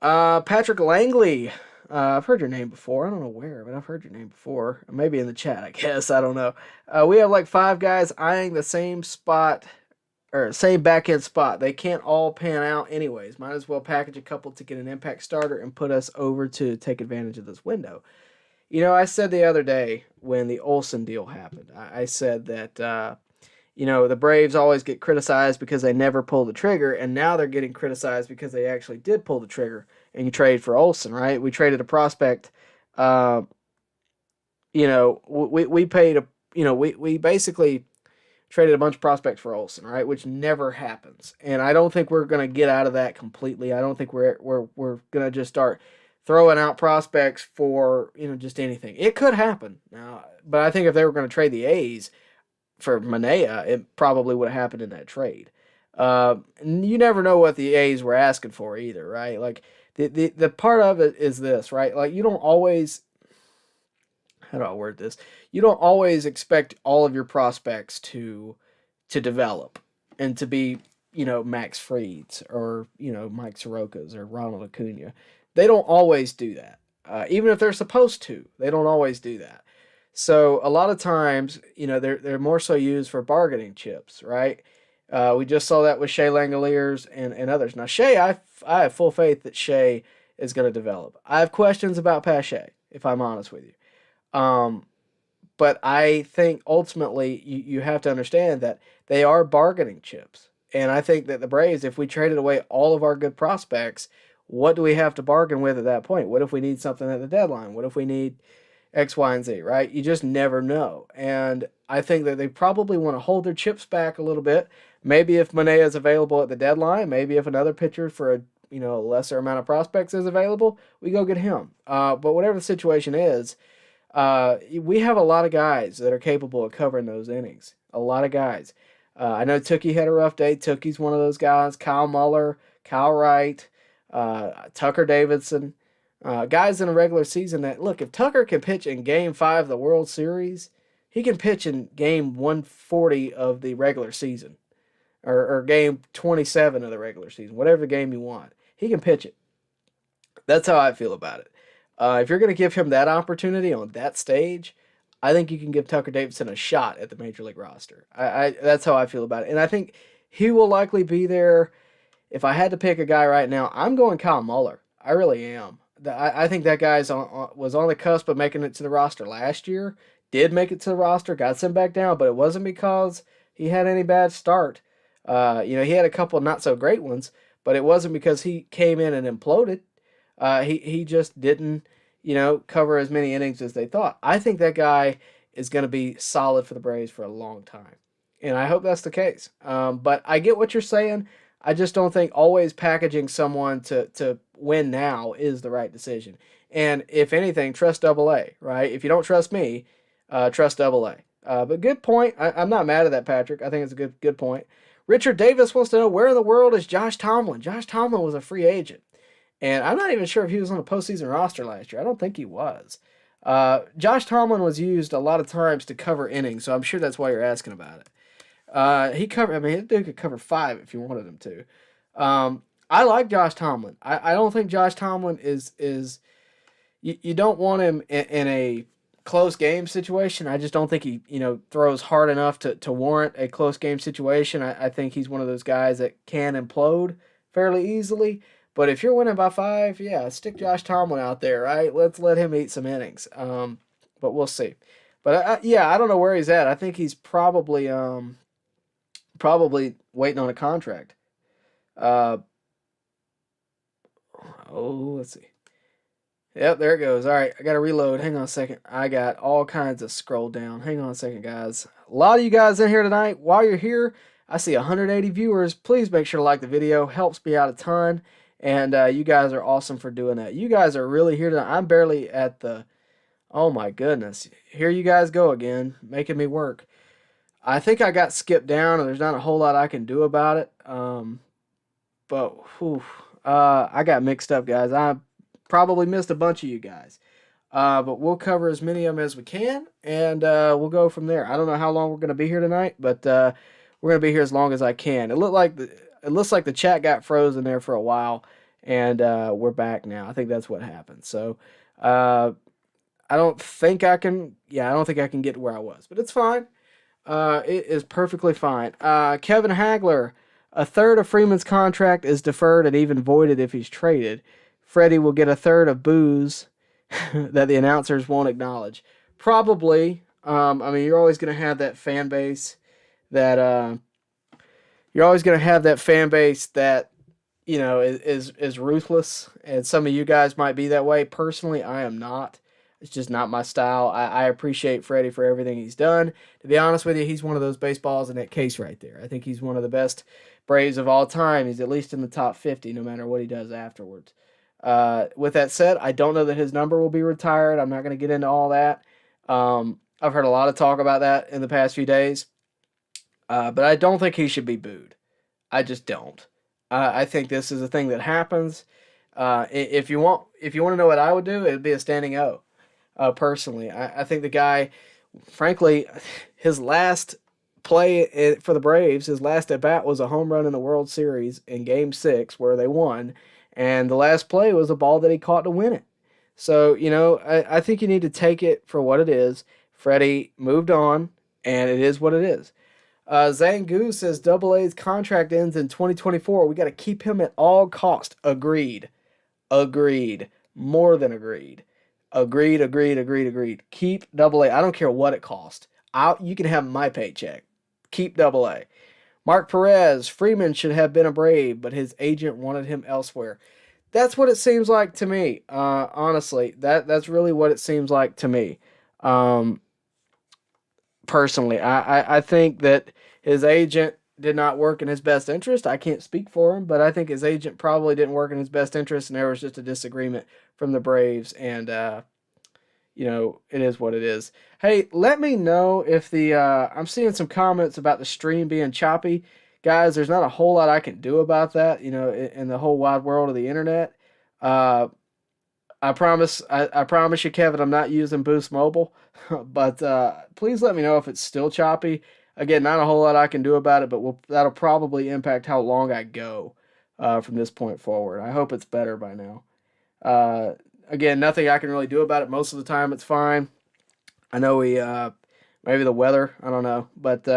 Patrick Langley. I've heard your name before. I don't know where, but I've heard your name before. Maybe in the chat, I guess. I don't know. We have like 5 guys eyeing the same spot. Or same back end spot. They can't all pan out anyways. Might as well package a couple to get an impact starter and put us over to take advantage of this window. I said the other day when the Olson deal happened, I said that, the Braves always get criticized because they never pull the trigger, and now they're getting criticized because they actually did pull the trigger and you trade for Olson, right? We traded a prospect. We paid we basically traded a bunch of prospects for Olson, right? Which never happens. And I don't think we're going to get out of that completely. I don't think we're going to just start throwing out prospects for, just anything. It could happen now, but I think if they were going to trade the A's for Manaea, it probably would have happened in that trade. You never know what the A's were asking for either, right? Like the part of it is this, right? Like you don't always, how do I word this? You don't always expect all of your prospects to develop and to be, Max Frieds or, Mike Sorokas or Ronald Acuna. They don't always do that. Even if they're supposed to, they don't always do that. So a lot of times, they're more so used for bargaining chips, right? We just saw that with Shea Langoliers and others. Now, Shea, I have full faith that Shea is going to develop. I have questions about Pache, if I'm honest with you. But I think ultimately you have to understand that they are bargaining chips. And I think that the Braves, if we traded away all of our good prospects, what do we have to bargain with at that point? What if we need something at the deadline? What if we need X, Y, and Z, right? You just never know. And I think that they probably want to hold their chips back a little bit. Maybe if Manaea is available at the deadline, maybe if another pitcher for a lesser amount of prospects is available, we go get him. But whatever the situation is, we have a lot of guys that are capable of covering those innings. A lot of guys. I know Tookie had a rough day. Tookie's one of those guys. Kyle Muller, Kyle Wright, Tucker Davidson. Guys in a regular season that, look, if Tucker can pitch in Game 5 of the World Series, he can pitch in Game 140 of the regular season. Or Game 27 of the regular season. Whatever game you want. He can pitch it. That's how I feel about it. If you're going to give him that opportunity on that stage, I think you can give Tucker Davidson a shot at the Major League roster. That's how I feel about it. And I think he will likely be there. If I had to pick a guy right now, I'm going Kyle Muller. I really am. I think that guy was on the cusp of making it to the roster last year. Did make it to the roster, got sent back down, but it wasn't because he had any bad start. He had a couple not so great ones, but it wasn't because he came in and imploded. He just didn't, cover as many innings as they thought. I think that guy is going to be solid for the Braves for a long time, and I hope that's the case. But I get what you're saying. I just don't think always packaging someone to win now is the right decision. And if anything, trust AA, right? If you don't trust me, trust AA. But good point. I'm not mad at that, Patrick. I think it's a good point. Richard Davis wants to know, where in the world is Josh Tomlin? Josh Tomlin was a free agent. And I'm not even sure if he was on the postseason roster last year. I don't think he was. Josh Tomlin was used a lot of times to cover innings, so I'm sure that's why you're asking about it. He could cover 5 if you wanted him to. I like Josh Tomlin. I don't think Josh Tomlin is you don't want him in a close game situation. I just don't think he, throws hard enough to warrant a close game situation. I think he's one of those guys that can implode fairly easily. But if you're winning by 5, yeah, stick Josh Tomlin out there, right? Let's let him eat some innings. But we'll see. But I don't know where he's at. I think he's probably waiting on a contract. Let's see. Yep, there it goes. All right, I got to reload. Hang on a second. I got all kinds of scroll down. Hang on a second, guys. A lot of you guys in here tonight. While you're here, I see 180 viewers. Please make sure to like the video. Helps me out a ton. And you guys are awesome for doing that. You guys are really here tonight. I'm barely at the... Oh, my goodness. Here you guys go again, making me work. I think I got skipped down, and there's not a whole lot I can do about it. But I got mixed up, guys. I probably missed a bunch of you guys. But we'll cover as many of them as we can, and we'll go from there. I don't know how long we're going to be here tonight, but we're going to be here as long as I can. It looks like the chat got frozen there for a while, and we're back now. I think that's what happened. So I don't think I can get to where I was, but it's fine. It is perfectly fine. Kevin Hagler, a third of Freeman's contract is deferred and even voided if he's traded. Freddie will get a third of booze that the announcers won't acknowledge. Probably. You're always going to have that fan base that is ruthless, and some of you guys might be that way. Personally, I am not. It's just not my style. I appreciate Freddie for everything he's done. To be honest with you, he's one of those baseballs in that case right there. I think he's one of the best Braves of all time. He's at least in the top 50 no matter what he does afterwards. With that said, I don't know that his number will be retired. I'm not going to get into all that. I've heard a lot of talk about that in the past few days. But I don't think he should be booed. I just don't. I think this is a thing that happens. If you want to know what I would do, it would be a standing O. Personally, I think the guy, frankly, his last play for the Braves, his last at bat was a home run in the World Series in Game 6 where they won, and the last play was a ball that he caught to win it. So, I think you need to take it for what it is. Freddie moved on, and it is what it is. Zangu says AA's contract ends in 2024. We got to keep him at all cost. Agreed. More than agreed. Agreed. Keep AA. I don't care what it costs. You can have my paycheck. Keep AA. Mark Perez, Freeman should have been a Brave, but his agent wanted him elsewhere. That's what it seems like to me. Honestly, that's really what it seems like to me. Um, Personally, I think that his agent did not work in his best interest. I can't speak for him, but I think his agent probably didn't work in his best interest, and there was just a disagreement from the Braves, and it is what it is. Hey, let me know if I'm seeing some comments about the stream being choppy. Guys, there's not a whole lot I can do about that, in the whole wide world of the internet. Uh, I promise you, Kevin, I'm not using Boost Mobile, but please let me know if it's still choppy. Again, not a whole lot I can do about it, but that'll probably impact how long I go from this point forward. I hope it's better by now. Again, nothing I can really do about it. Most of the time, it's fine. I know maybe the weather, I don't know, but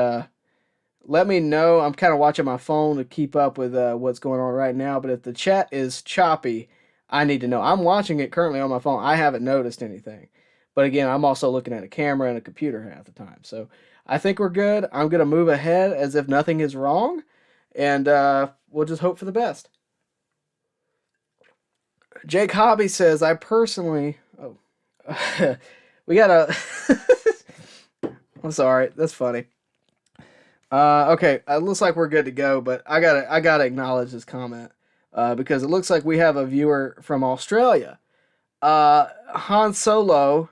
let me know. I'm kind of watching my phone to keep up with what's going on right now, but if the chat is choppy, I need to know. I'm watching it currently on my phone. I haven't noticed anything. But again, I'm also looking at a camera and a computer half the time. So I think we're good. I'm going to move ahead as if nothing is wrong. And we'll just hope for the best. Jake Hobby says, I personally... Oh. We got a... I'm sorry. That's funny. Okay. It looks like we're good to go, but I gotta acknowledge this comment. Because it looks like we have a viewer from Australia. Han Solo,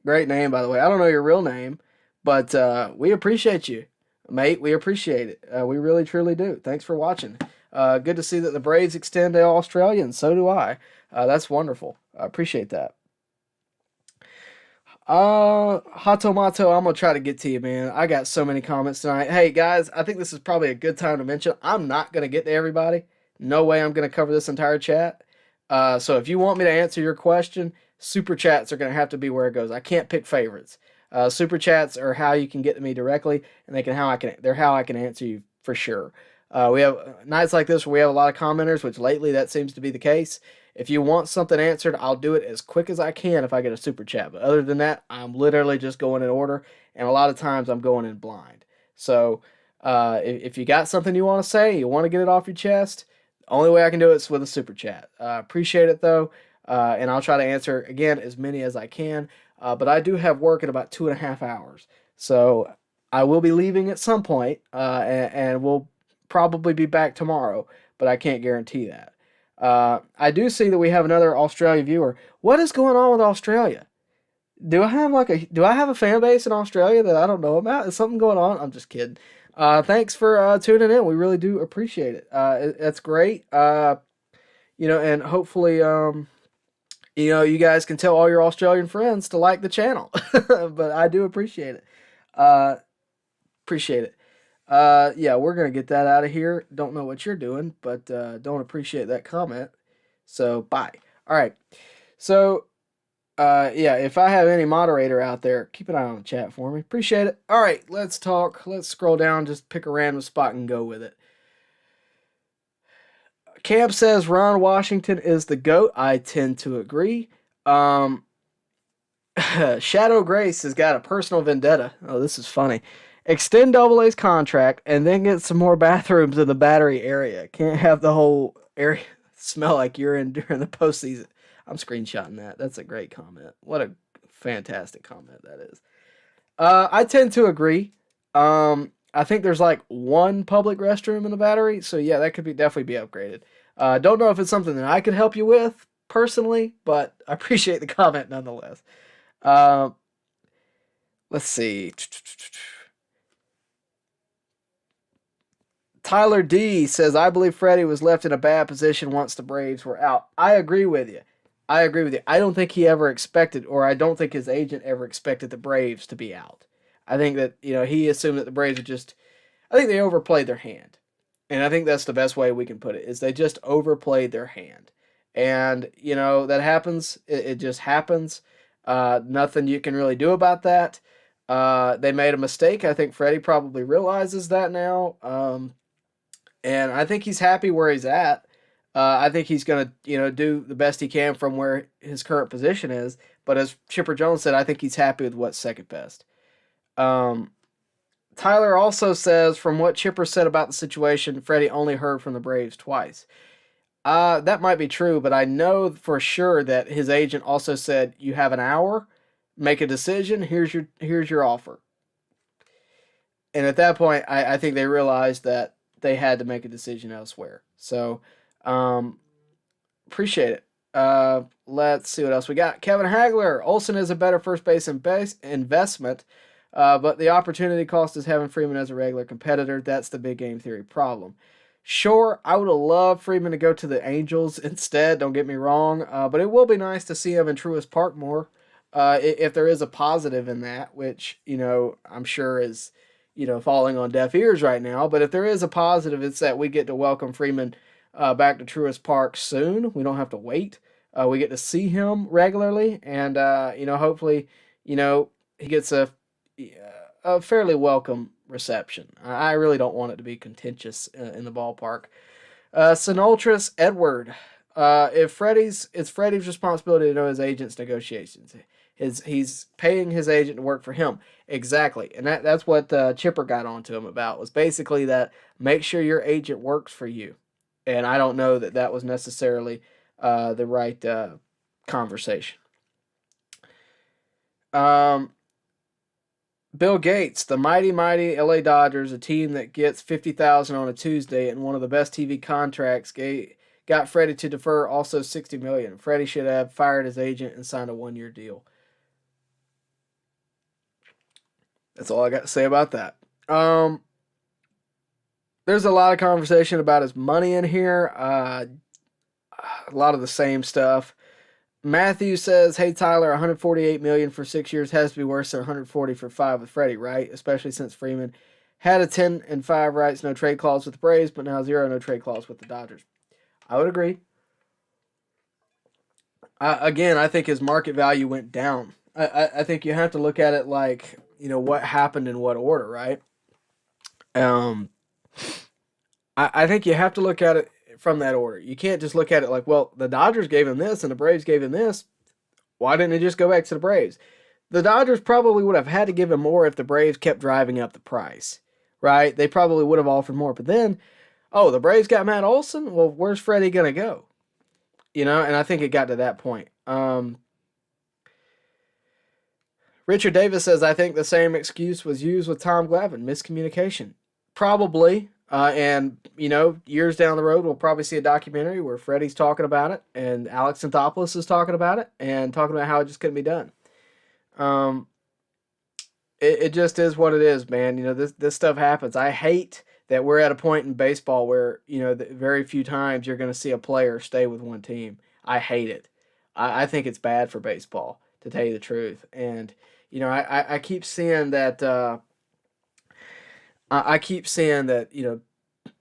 great name, by the way. I don't know your real name, but we appreciate you, mate. We appreciate it. We really, truly do. Thanks for watching. Good to see that the Braves extend to Australia, and so do I. That's wonderful. I appreciate that. Hatomato, I'm going to try to get to you, man. I got so many comments tonight. Hey, guys, I think this is probably a good time to mention I'm not going to get to everybody. No way I'm going to cover this entire chat. So if you want me to answer your question, super chats are going to have to be where it goes. I can't pick favorites. Super chats are how you can get to me directly, and they're how I can answer you for sure. We have nights like this where we have a lot of commenters, which lately that seems to be the case. If you want something answered, I'll do it as quick as I can if I get a super chat. But other than that, I'm literally just going in order, and a lot of times I'm going in blind. So if you got something you want to say, you want to get it off your chest, the only way I can do it is with a super chat. Appreciate it, though, and I'll try to answer, again, as many as I can. But I do have work in about 2.5 hours. So I will be leaving at some point, and we'll probably be back tomorrow, but I can't guarantee that. I do see that we have another Australia viewer. What is going on with Australia? Do I have a fan base in Australia that I don't know about? Is something going on? I'm just kidding. Thanks for tuning in. We really do appreciate it. That's great. And hopefully, you guys can tell all your Australian friends to like the channel. But I do appreciate it. Appreciate it. Yeah, we're going to get that out of here. Don't know what you're doing, but don't appreciate that comment. So, bye. All right. So, if I have any moderator out there, keep an eye on the chat for me. Appreciate it. All right, let's talk. Let's scroll down, just pick a random spot and go with it. Camp says Ron Washington is the GOAT. I tend to agree. Shadow Grace has got a personal vendetta. Oh, this is funny. Extend Double A's contract and then get some more bathrooms in the Battery area. Can't have the whole area smell like urine during the postseason. I'm screenshotting that. That's a great comment. What a fantastic comment that is. I tend to agree. I think there's like one public restroom in the Battery, so yeah, that could definitely be upgraded. Don't know if it's something that I could help you with personally, but I appreciate the comment nonetheless. Let's see. Tyler D says, I believe Freddie was left in a bad position once the Braves were out. I agree with you. I don't think he ever expected, or I don't think his agent ever expected the Braves to be out. I think that, he assumed that the Braves would I think they overplayed their hand. And I think that's the best way we can put it, is they just overplayed their hand. And, that happens. It just happens. Nothing you can really do about that. They made a mistake. I think Freddie probably realizes that now. And I think he's happy where he's at. I think he's going to, do the best he can from where his current position is. But as Chipper Jones said, I think he's happy with what's second best. Tyler also says, from what Chipper said about the situation, Freddie only heard from the Braves twice. That might be true, but I know for sure that his agent also said, you have an hour, make a decision, here's your offer. And at that point, I think they realized that they had to make a decision elsewhere. So, appreciate it. Let's see what else we got. Kevin Hagler. Olson is a better first base investment, but the opportunity cost is having Freeman as a regular competitor. That's the big game theory problem. Sure, I would have loved Freeman to go to the Angels instead, don't get me wrong, but it will be nice to see him in Truist Park more, if there is a positive in that, which, I'm sure is, falling on deaf ears right now, but if there is a positive, it's that we get to welcome Freeman back to Truist Park soon. We don't have to wait. We get to see him regularly, and, hopefully, he gets a fairly welcome reception. I really don't want it to be contentious in the ballpark. Sinoltris Edward. It's Freddie's responsibility to know his agent's negotiations. He's paying his agent to work for him. Exactly. And that's what Chipper got onto him about, was basically that make sure your agent works for you. And I don't know that was necessarily the right conversation. Bill Gates, the mighty LA Dodgers, a team that gets $50,000 on a Tuesday and one of the best TV contracts, got Freddie to defer also $60 million. Freddie should have fired his agent and signed a 1-year deal. That's all I got to say about that. There's a lot of conversation about his money in here. A lot of the same stuff. Matthew says, hey, Tyler, $148 million for 6 years has to be worse than $140 for 5 with Freddie, right? Especially since Freeman had a 10-5 rights, no trade clause with the Braves, but now 0, no trade clause with the Dodgers. I would agree. Again, I think his market value went down. I think you have to look at it like, what happened in what order, right? I think you have to look at it from that order. You can't just look at it like, well, the Dodgers gave him this and the Braves gave him this. Why didn't it just go back to the Braves? The Dodgers probably would have had to give him more if the Braves kept driving up the price, right? They probably would have offered more. But then, the Braves got Matt Olson? Well, where's Freddie going to go? And I think it got to that point. Richard Davis says, I think the same excuse was used with Tom Glavine, miscommunication. Probably. And, years down the road, we'll probably see a documentary where Freddie's talking about it and Alex Anthopoulos is talking about it and talking about how it just couldn't be done. It just is what it is, man. This stuff happens. I hate that we're at a point in baseball where, very few times you're going to see a player stay with one team. I hate it. I think it's bad for baseball, to tell you the truth. And, I keep seeing that,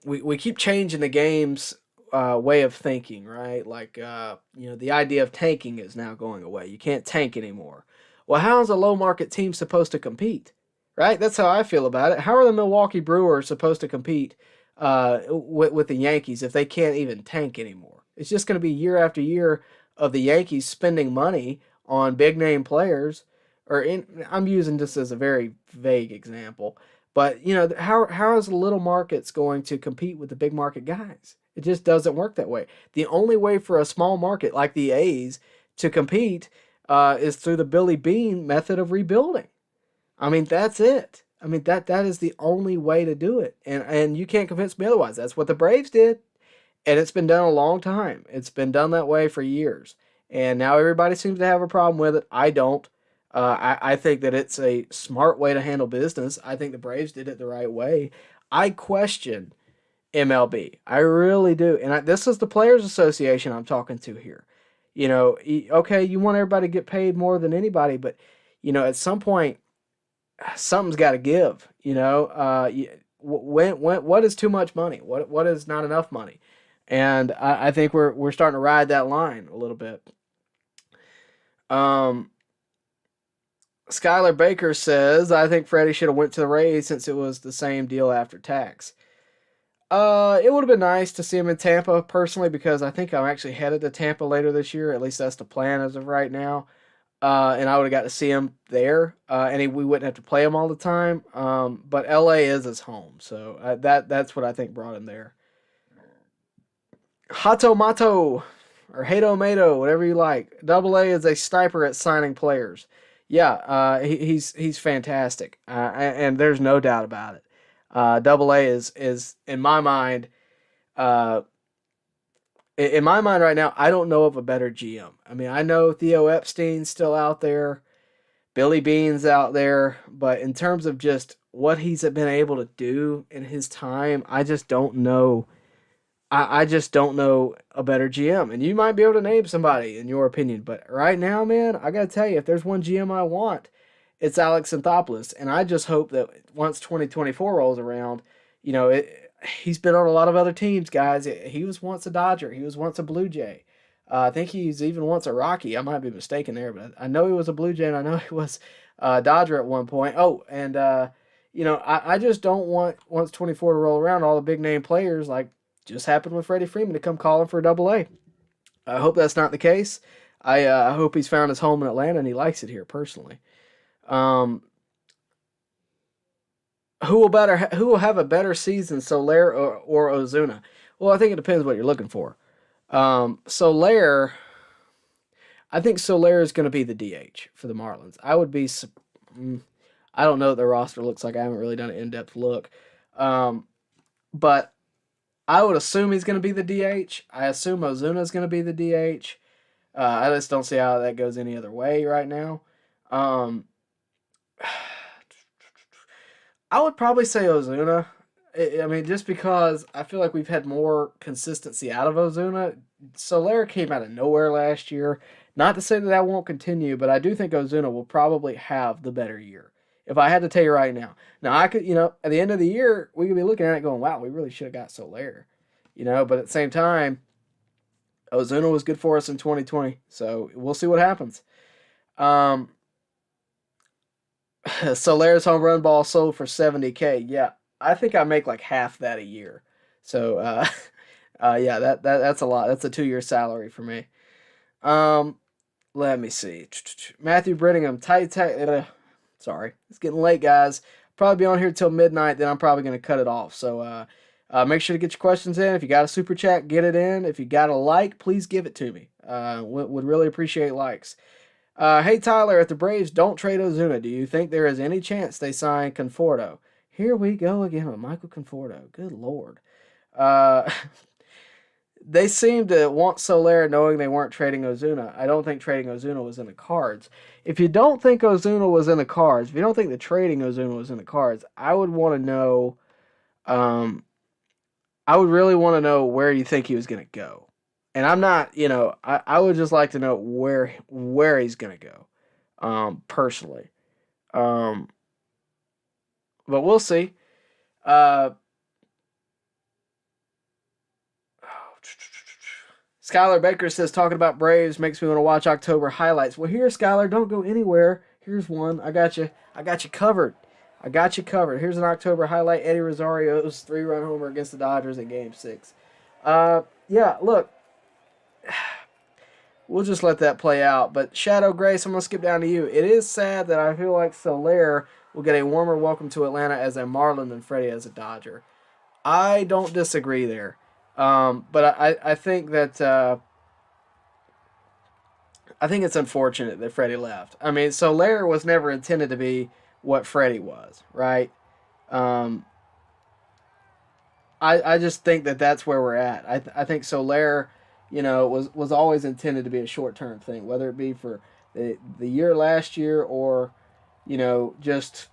we keep changing the game's way of thinking, right? Like, the idea of tanking is now going away. You can't tank anymore. Well, how is a low market team supposed to compete, right? That's how I feel about it. How are the Milwaukee Brewers supposed to compete with the Yankees if they can't even tank anymore? It's just going to be year after year of the Yankees spending money on big name players. I'm using this as a very vague example. But, how is the little markets going to compete with the big market guys? It just doesn't work that way. The only way for a small market like the A's to compete is through the Billy Beane method of rebuilding. I mean, that's it. I mean, that is the only way to do it. And you can't convince me otherwise. That's what the Braves did. And it's been done a long time. It's been done that way for years. And now everybody seems to have a problem with it. I don't. I think that it's a smart way to handle business. I think the Braves did it the right way. I question MLB. I really do. And this is the Players Association I'm talking to here. Okay, you want everybody to get paid more than anybody, but, at some point, something's got to give. What is too much money? What is not enough money? And I think we're starting to ride that line a little bit. Skylar Baker says, I think Freddie should have went to the Rays since it was the same deal after tax. It would have been nice to see him in Tampa personally, because I think I'm actually headed to Tampa later this year. At least that's the plan as of right now. and I would have got to see him there, we wouldn't have to play him all the time. But LA is his home, so that's what I think brought him there. Hato Mato, or Hato Mato, whatever you like. Double A is a sniper at signing players. Yeah, he's fantastic, and there's no doubt about it. Double A is in my mind. In my mind right now, I don't know of a better GM. I mean, I know Theo Epstein's still out there, Billy Bean's out there, but in terms of just what he's been able to do in his time, I just don't know. I just don't know a better GM. And you might be able to name somebody in your opinion, but right now, man, I got to tell you, if there's one GM I want, it's Alex Anthopoulos. And I just hope that once 2024 rolls around, he's been on a lot of other teams, guys. He was once a Dodger. He was once a Blue Jay. I think he's even once a Rocky. I might be mistaken there, but I know he was a Blue Jay, and I know he was a Dodger at one point. Oh, and, I just don't want, once 24 to roll around, all the big-name players, like just happened with Freddie Freeman, to come calling for a Double A. I hope that's not the case. I hope he's found his home in Atlanta, and he likes it here, personally. Who will have a better season, Soler or Ozuna? Well, I think it depends what you're looking for. Soler, I think Soler is going to be the DH for the Marlins. I don't know what the roster looks like. I haven't really done an in-depth look. But I would assume he's going to be the DH. I assume Ozuna is going to be the DH. I just don't see how that goes any other way right now. I would probably say Ozuna. I mean, just because I feel like we've had more consistency out of Ozuna. Soler came out of nowhere last year. Not to say that won't continue, but I do think Ozuna will probably have the better year. If I had to tell you right now. Now, I could, at the end of the year, we could be looking at it going, wow, we really should have got Soler. But at the same time, Ozuna was good for us in 2020. So we'll see what happens. Soler's home run ball sold for $70K. Yeah, I think I make like half that a year. So, yeah, that's a lot. That's a 2-year salary for me. Let me see. Matthew Brittingham, tight. Sorry, it's getting late, guys. Probably be on here till midnight. Then I'm probably going to cut it off. So, make sure to get your questions in. If you got a super chat, get it in. If you got a like, please give it to me. Would really appreciate likes. Hey, Tyler, if the Braves don't trade Ozuna, do you think there is any chance they sign Conforto? Here we go again with Michael Conforto. Good Lord. They seem to want Soler knowing they weren't trading Ozuna. I don't think trading Ozuna was in the cards. If you don't think Ozuna was in the cards, if you don't think the trading Ozuna was in the cards, I would want to know, I would really want to know where you think he was going to go. And I'm not, I would just like to know where he's going to go, personally. But we'll see. Skylar Baker says, talking about Braves makes me want to watch October highlights. Well, here, Skylar, don't go anywhere. Here's one. I got you covered. Here's an October highlight. Eddie Rosario's 3-run homer against the Dodgers in Game 6. Yeah, look. We'll just let that play out. But Shadow Grace, I'm going to skip down to you. It is sad that I feel like Soler will get a warmer welcome to Atlanta as a Marlin than Freddie as a Dodger. I don't disagree there. But I think that I think it's unfortunate that Freddie left. I mean, Soler was never intended to be what Freddie was, right? I just think that that's where we're at. I think Soler, was always intended to be a short-term thing, whether it be for the year last year or, just,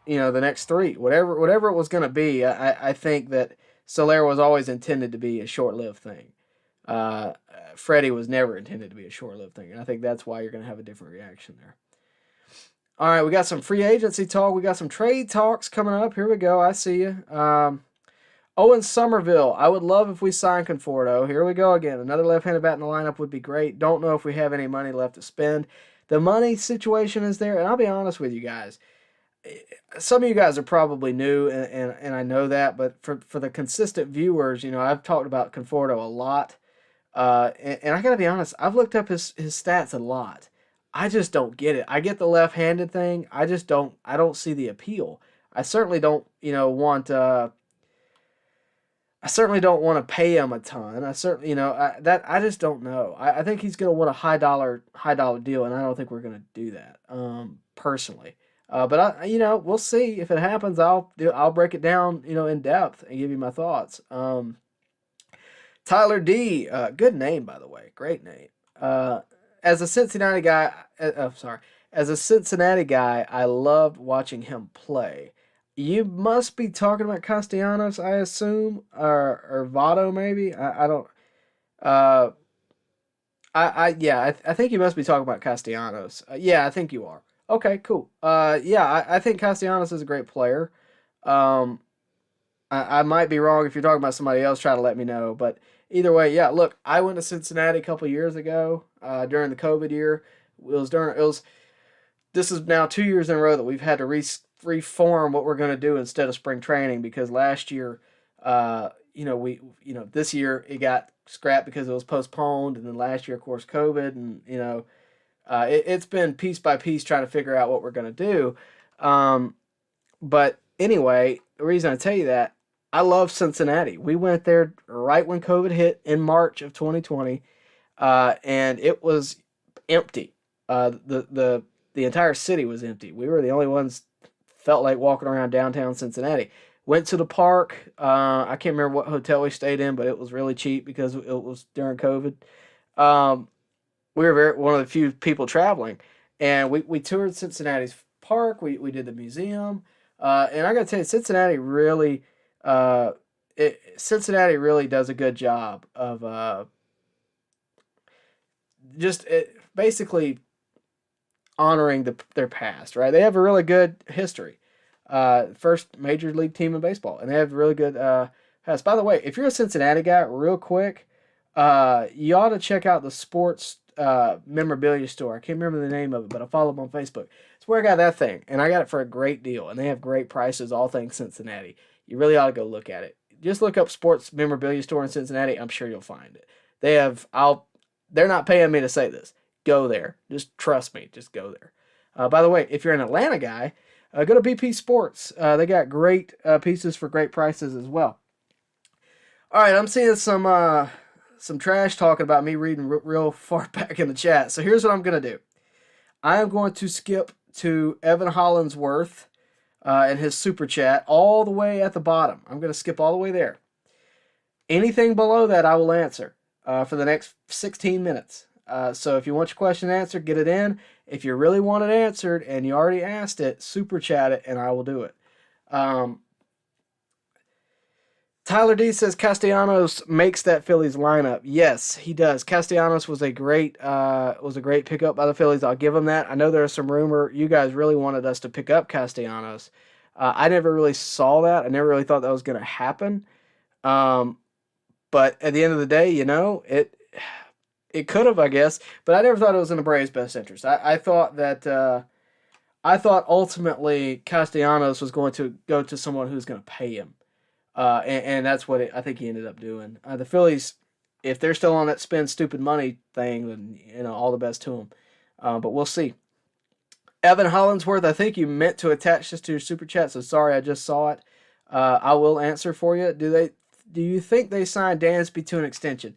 the next 3, whatever it was going to be. I think that Soler was always intended to be a short-lived thing. Freddie was never intended to be a short-lived thing, and I think that's why you're going to have a different reaction there. All right, we got some free agency talk. We got some trade talks coming up. Here we go. I see you. Owen Somerville, I would love if we signed Conforto. Here we go again. Another left-handed bat in the lineup would be great. Don't know if we have any money left to spend. The money situation is there, and I'll be honest with you guys. Some of you guys are probably new, and I know that, but for the consistent viewers, I've talked about Conforto a lot. And I got to be honest, I've looked up his stats a lot. I just don't get it. I get the left-handed thing. I don't see the appeal. I certainly don't, want I certainly don't want to pay him a ton. I certainly, I just don't know. I think he's going to want a high dollar deal, and I don't think we're going to do that, personally. But we'll see if it happens. I'll break it down, in depth and give you my thoughts. Tyler D, good name by the way, great name. As a Cincinnati guy, as a Cincinnati guy, I loved watching him play. You must be talking about Castellanos, I assume, or Votto maybe. I don't. Uh, I think you must be talking about Castellanos. Yeah, I think you are. Okay, cool. Yeah, I think Castellanos is a great player. Um, I might be wrong if you're talking about somebody else. Try to let me know. But either way, yeah. Look, I went to Cincinnati a couple years ago during the COVID year. This is now 2 years in a row that we've had to reform what we're going to do instead of spring training because last year, this year it got scrapped because it was postponed, and then last year, of course, COVID, and it's been piece by piece trying to figure out what we're going to do. But anyway, the reason I tell you that, I love Cincinnati. We went there right when COVID hit in March of 2020, and it was empty. The entire city was empty. We were the only ones felt like walking around downtown Cincinnati. Went to the park. I can't remember what hotel we stayed in, but it was really cheap because it was during COVID. We were one of the few people traveling, and we toured Cincinnati's park. We did the museum, and I got to tell you, Cincinnati really does a good job of basically honoring their past. Right? They have a really good history. First major league team in baseball, and they have really good past. By the way, if you're a Cincinnati guy, real quick, you ought to check out the sports memorabilia store. I can't remember the name of it, but I follow them on Facebook. It's where I got that thing, and I got it for a great deal, and they have great prices, all things Cincinnati. You really ought to go look at it. Just look up sports memorabilia store in Cincinnati. I'm sure you'll find it. They're not paying me to say this. Go there. Just trust me. Just go there. By the way, if you're an Atlanta guy, go to BP Sports. They got great pieces for great prices as well. All right, I'm seeing some trash talking about me reading real far back in the chat. So here's what I'm going to do. I am going to skip to Evan Hollinsworth and his super chat all the way at the bottom. I'm going to skip all the way there. Anything below that I will answer for the next 16 minutes. So if you want your question answered, get it in. If you really want it answered and you already asked it, super chat it and I will do it. Tyler D says Castellanos makes that Phillies lineup. Yes, he does. Castellanos was a great pickup by the Phillies. I'll give him that. I know there's some rumor you guys really wanted us to pick up Castellanos. I never really saw that. I never really thought that was going to happen. But at the end of the day, it could have, I guess, but I never thought it was in the Braves' best interest. I thought ultimately Castellanos was going to go to someone who's going to pay him, and that's what I think he ended up doing. The Phillies, if they're still on that spend stupid money thing, then all the best to them. But we'll see. Evan Hollinsworth, I think you meant to attach this to your super chat, so sorry, I just saw it. I will answer for you. Do you think they signed Dansby to an extension?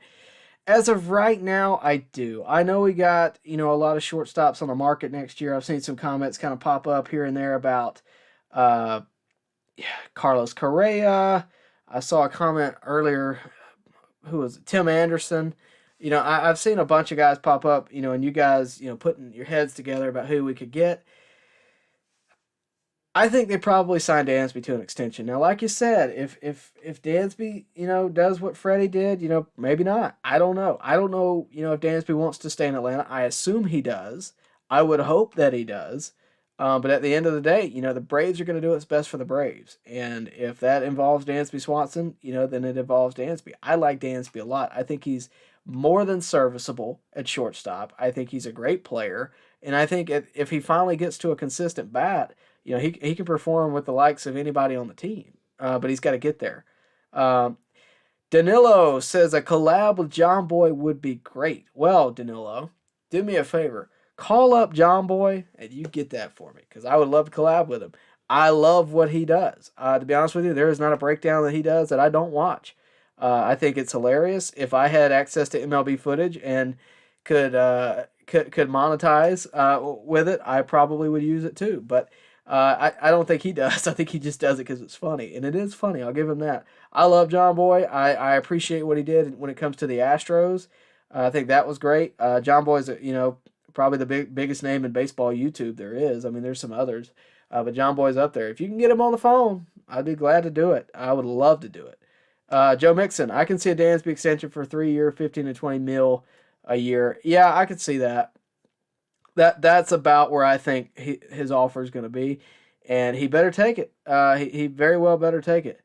As of right now, I do. I know we got, a lot of shortstops on the market next year. I've seen some comments kind of pop up here and there about Carlos Correa. I saw a comment earlier, who was it? Tim Anderson. I've seen a bunch of guys pop up, and you guys, putting your heads together about who we could get. I think they probably signed Dansby to an extension. Now, like you said, if Dansby, does what Freddie did, maybe not. I don't know. I don't know, if Dansby wants to stay in Atlanta. I assume he does. I would hope that he does. But at the end of the day, the Braves are going to do what's best for the Braves. And if that involves Dansby Swanson, then it involves Dansby. I like Dansby a lot. I think he's more than serviceable at shortstop. I think he's a great player. And I think if he finally gets to a consistent bat, he can perform with the likes of anybody on the team, but he's got to get there. Danilo says a collab with John Boy would be great. Well, Danilo, do me a favor. call up John Boy and you get that for me because I would love to collab with him. I love what he does. To be honest with you, there is not a breakdown that he does that I don't watch. I think it's hilarious. If I had access to MLB footage and could monetize with it, I probably would use it too. But I don't think he does. I think he just does it because it's funny, and it is funny. I'll give him that. I love John Boy. I appreciate what he did when it comes to the Astros. I think that was great. John Boy's probably the biggest name in baseball YouTube there is. I mean, there's some others. But John Boy's up there. If you can get him on the phone, I'd be glad to do it. I would love to do it. Joe Mixon, I can see a Dansby extension for 3 year, 15 to 20 mil a year. Yeah, I could see that. That's about where I think his offer is going to be, and he better take it. He very well better take it.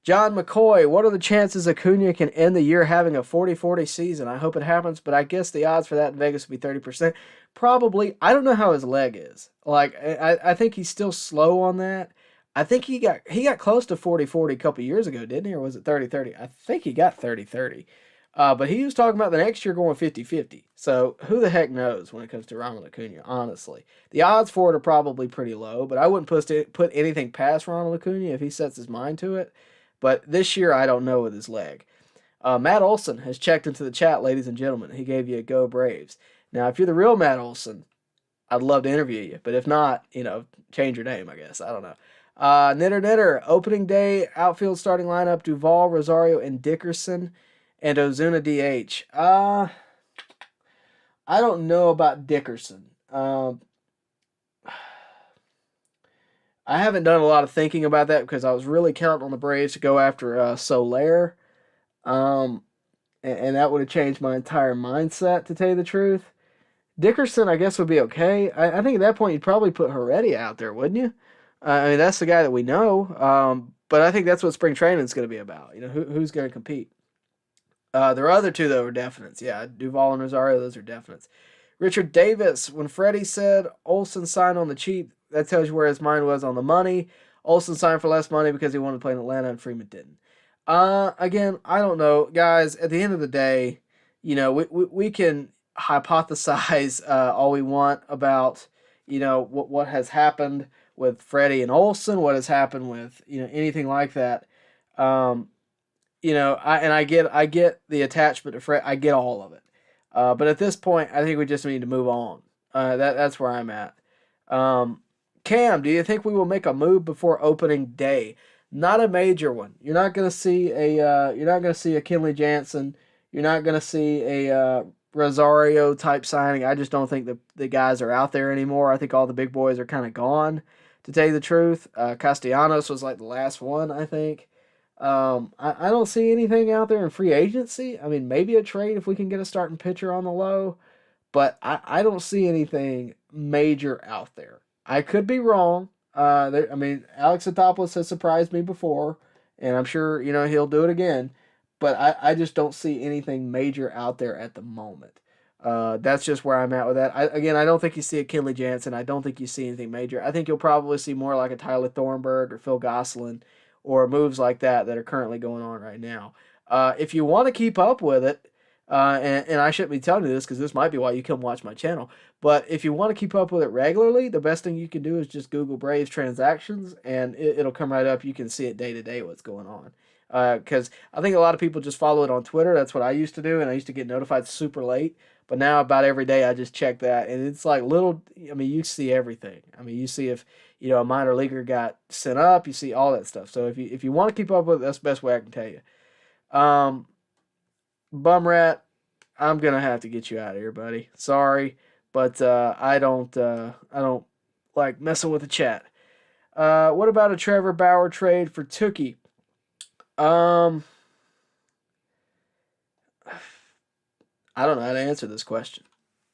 John McCoy, what are the chances Acuna can end the year having a 40-40 season? I hope it happens, but I guess the odds for that in Vegas would be 30%. Probably. I don't know how his leg is. Like, I think he's still slow on that. I think he got close to 40-40 a couple years ago, didn't he? Or was it 30-30? I think he got 30-30. But he was talking about the next year going 50-50. So who the heck knows when it comes to Ronald Acuna, honestly. The odds for it are probably pretty low, but I wouldn't put anything past Ronald Acuna if he sets his mind to it. But this year, I don't know with his leg. Matt Olson has checked into the chat, ladies and gentlemen. He gave you a go Braves. Now, if you're the real Matt Olson, I'd love to interview you. But if not, change your name, I guess. I don't know. Knitter, opening day, outfield starting lineup, Duvall, Rosario, and Dickerson, and Ozuna DH. I don't know about Dickerson. I haven't done a lot of thinking about that because I was really counting on the Braves to go after Soler. And that would have changed my entire mindset, to tell you the truth. Dickerson, I guess, would be okay. I think at that point you'd probably put Heredia out there, wouldn't you? I mean, that's the guy that we know. But I think that's what spring training is going to be about. Who's going to compete? Their other two, though, are definites. Yeah, Duvall and Rosario, those are definites. Richard Davis, when Freddie said Olson signed on the cheap, that tells you where his mind was on the money. Olson signed for less money because he wanted to play in Atlanta and Freeman didn't. Again, I don't know. Guys, at the end of the day, we can hypothesize all we want about, what has happened with Freddie and Olson, what has happened with, anything like that. I get the attachment to Fred. I get all of it. But at this point, I think we just need to move on. That's where I'm at. Cam, do you think we will make a move before opening day? Not a major one. You're not going to see a Kenley Jansen. You're not going to see a Rosario type signing. I just don't think the guys are out there anymore. I think all the big boys are kind of gone, to tell you the truth. Castellanos was like the last one, I think. I don't see anything out there in free agency. I mean, maybe a trade if we can get a starting pitcher on the low, but I don't see anything major out there. I could be wrong. Alex Anthopoulos has surprised me before, and I'm sure, he'll do it again, but I just don't see anything major out there at the moment. That's just where I'm at with that. I don't think you see a Kenley Jansen. I don't think you see anything major. I think you'll probably see more like a Tyler Thornburg or Phil Gosselin or moves like that are currently going on right now. If you want to keep up with it, and I shouldn't be telling you this because this might be why you come watch my channel, but if you want to keep up with it regularly, the best thing you can do is just Google Braves transactions, and it'll come right up. You can see it day to day what's going on. Because I think a lot of people just follow it on Twitter. That's what I used to do, and I used to get notified super late. But now about every day I just check that, and it's like you see everything. You see if a minor leaguer got sent up, you see all that stuff. So if you want to keep up with it, that's the best way I can tell you. Bumrat, I'm gonna have to get you out of here, buddy. Sorry, but I don't like messing with the chat. What about a Trevor Bauer trade for Tookie? I don't know how to answer this question.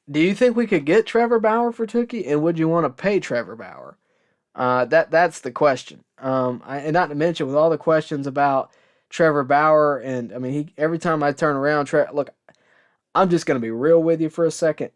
Do you think we could get Trevor Bauer for Tookie, and would you want to pay Trevor Bauer? That's the question. And not to mention with all the questions about Trevor Bauer, and every time I turn around, look, I'm just gonna be real with you for a second.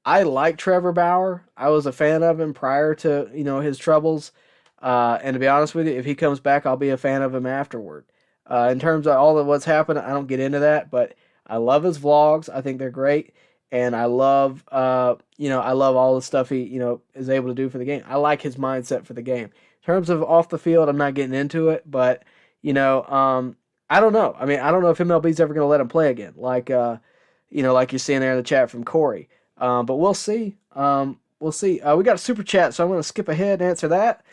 I like Trevor Bauer. I was a fan of him prior to his troubles, and to be honest with you, if he comes back, I'll be a fan of him afterward. In terms of all of what's happened, I don't get into that, but I love his vlogs. I think they're great. and I love I love all the stuff he is able to do for the game. I like his mindset for the game. In terms of off the field, I'm not getting into it, but I don't know. I mean, I don't know if MLB's ever going to let him play again, like like you're seeing there in the chat from Corey. But we'll see. We'll see. We got a super chat, so I'm going to skip ahead and answer that.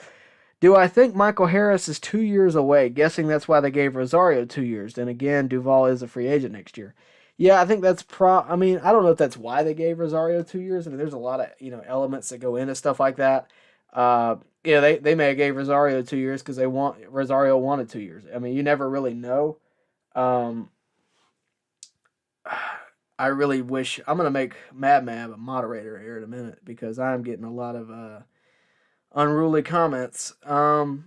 Do I think Michael Harris is 2 years away? Guessing that's why they gave Rosario 2 years. Then again, Duvall is a free agent next year. Yeah, I think that's I mean, I don't know if that's why they gave Rosario 2 years. I mean, there's a lot of elements that go into stuff like that. They may have gave Rosario 2 years because Rosario wanted 2 years. I mean, you never really know. I really wish I'm gonna make Mad Mab a moderator here in a minute because I'm getting a lot of unruly comments. So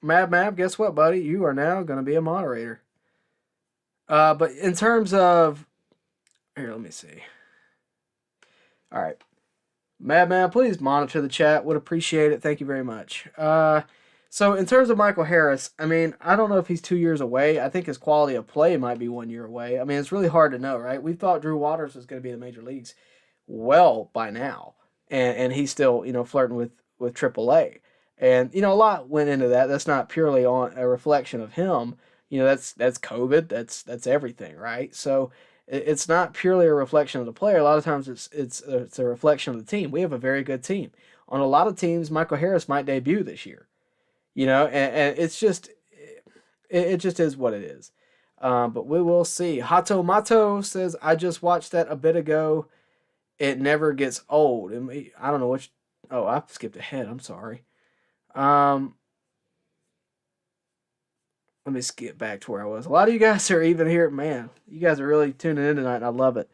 Mad Mab, guess what, buddy? You are now gonna be a moderator. But in terms of here, let me see. All right, Mad, please monitor the chat. Would appreciate it. Thank you very much. So in terms of Michael Harris, I mean, I don't know if he's 2 years away. I think his quality of play might be 1 year away. I mean, it's really hard to know, right? We thought Drew Waters was going to be in the major leagues well by now, and he's still flirting with AAA. And a lot went into that. That's not purely on a reflection of him. That's COVID. That's everything, right? So it's not purely a reflection of the player. A lot of times it's a reflection of the team. We have a very good team. On a lot of teams, Michael Harris might debut this year. And it's just it just is what it is. But we will see. Hato Mato says, I just watched that a bit ago. It never gets old. I don't know which. Oh, I skipped ahead. I'm sorry. Let me skip back to where I was. A lot of you guys are even here. Man, you guys are really tuning in tonight, and I love it.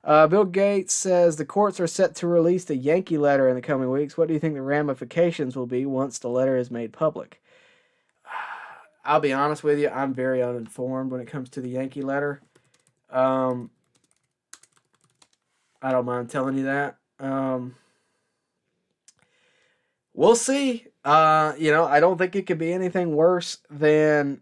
Bill Gates says the courts are set to release the Yankee letter in the coming weeks. What do you think the ramifications will be once the letter is made public? I'll be honest with you. I'm very uninformed when it comes to the Yankee letter. I don't mind telling you that. We'll see. I don't think it could be anything worse than...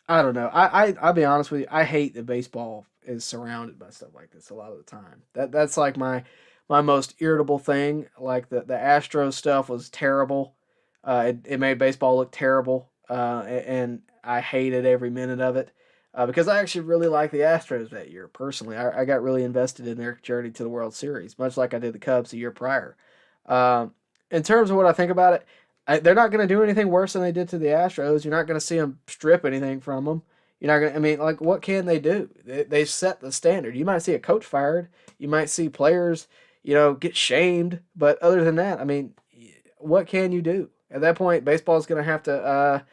I don't know. I'll be honest with you. I hate that baseball is surrounded by stuff like this a lot of the time. That's like my most irritable thing. Like the Astros stuff was terrible. It made baseball look terrible, and I hated every minute of it because I actually really liked the Astros that year personally. I got really invested in their journey to the World Series, much like I did the Cubs the year prior. In terms of what I think about it, they're not going to do anything worse than they did to the Astros. You're not going to see them strip anything from them. You're not going to, I mean, like, what can they do? They set the standard. You might see a coach fired. You might see players, get shamed. But other than that, I mean, what can you do? At that point, baseball is going to have to,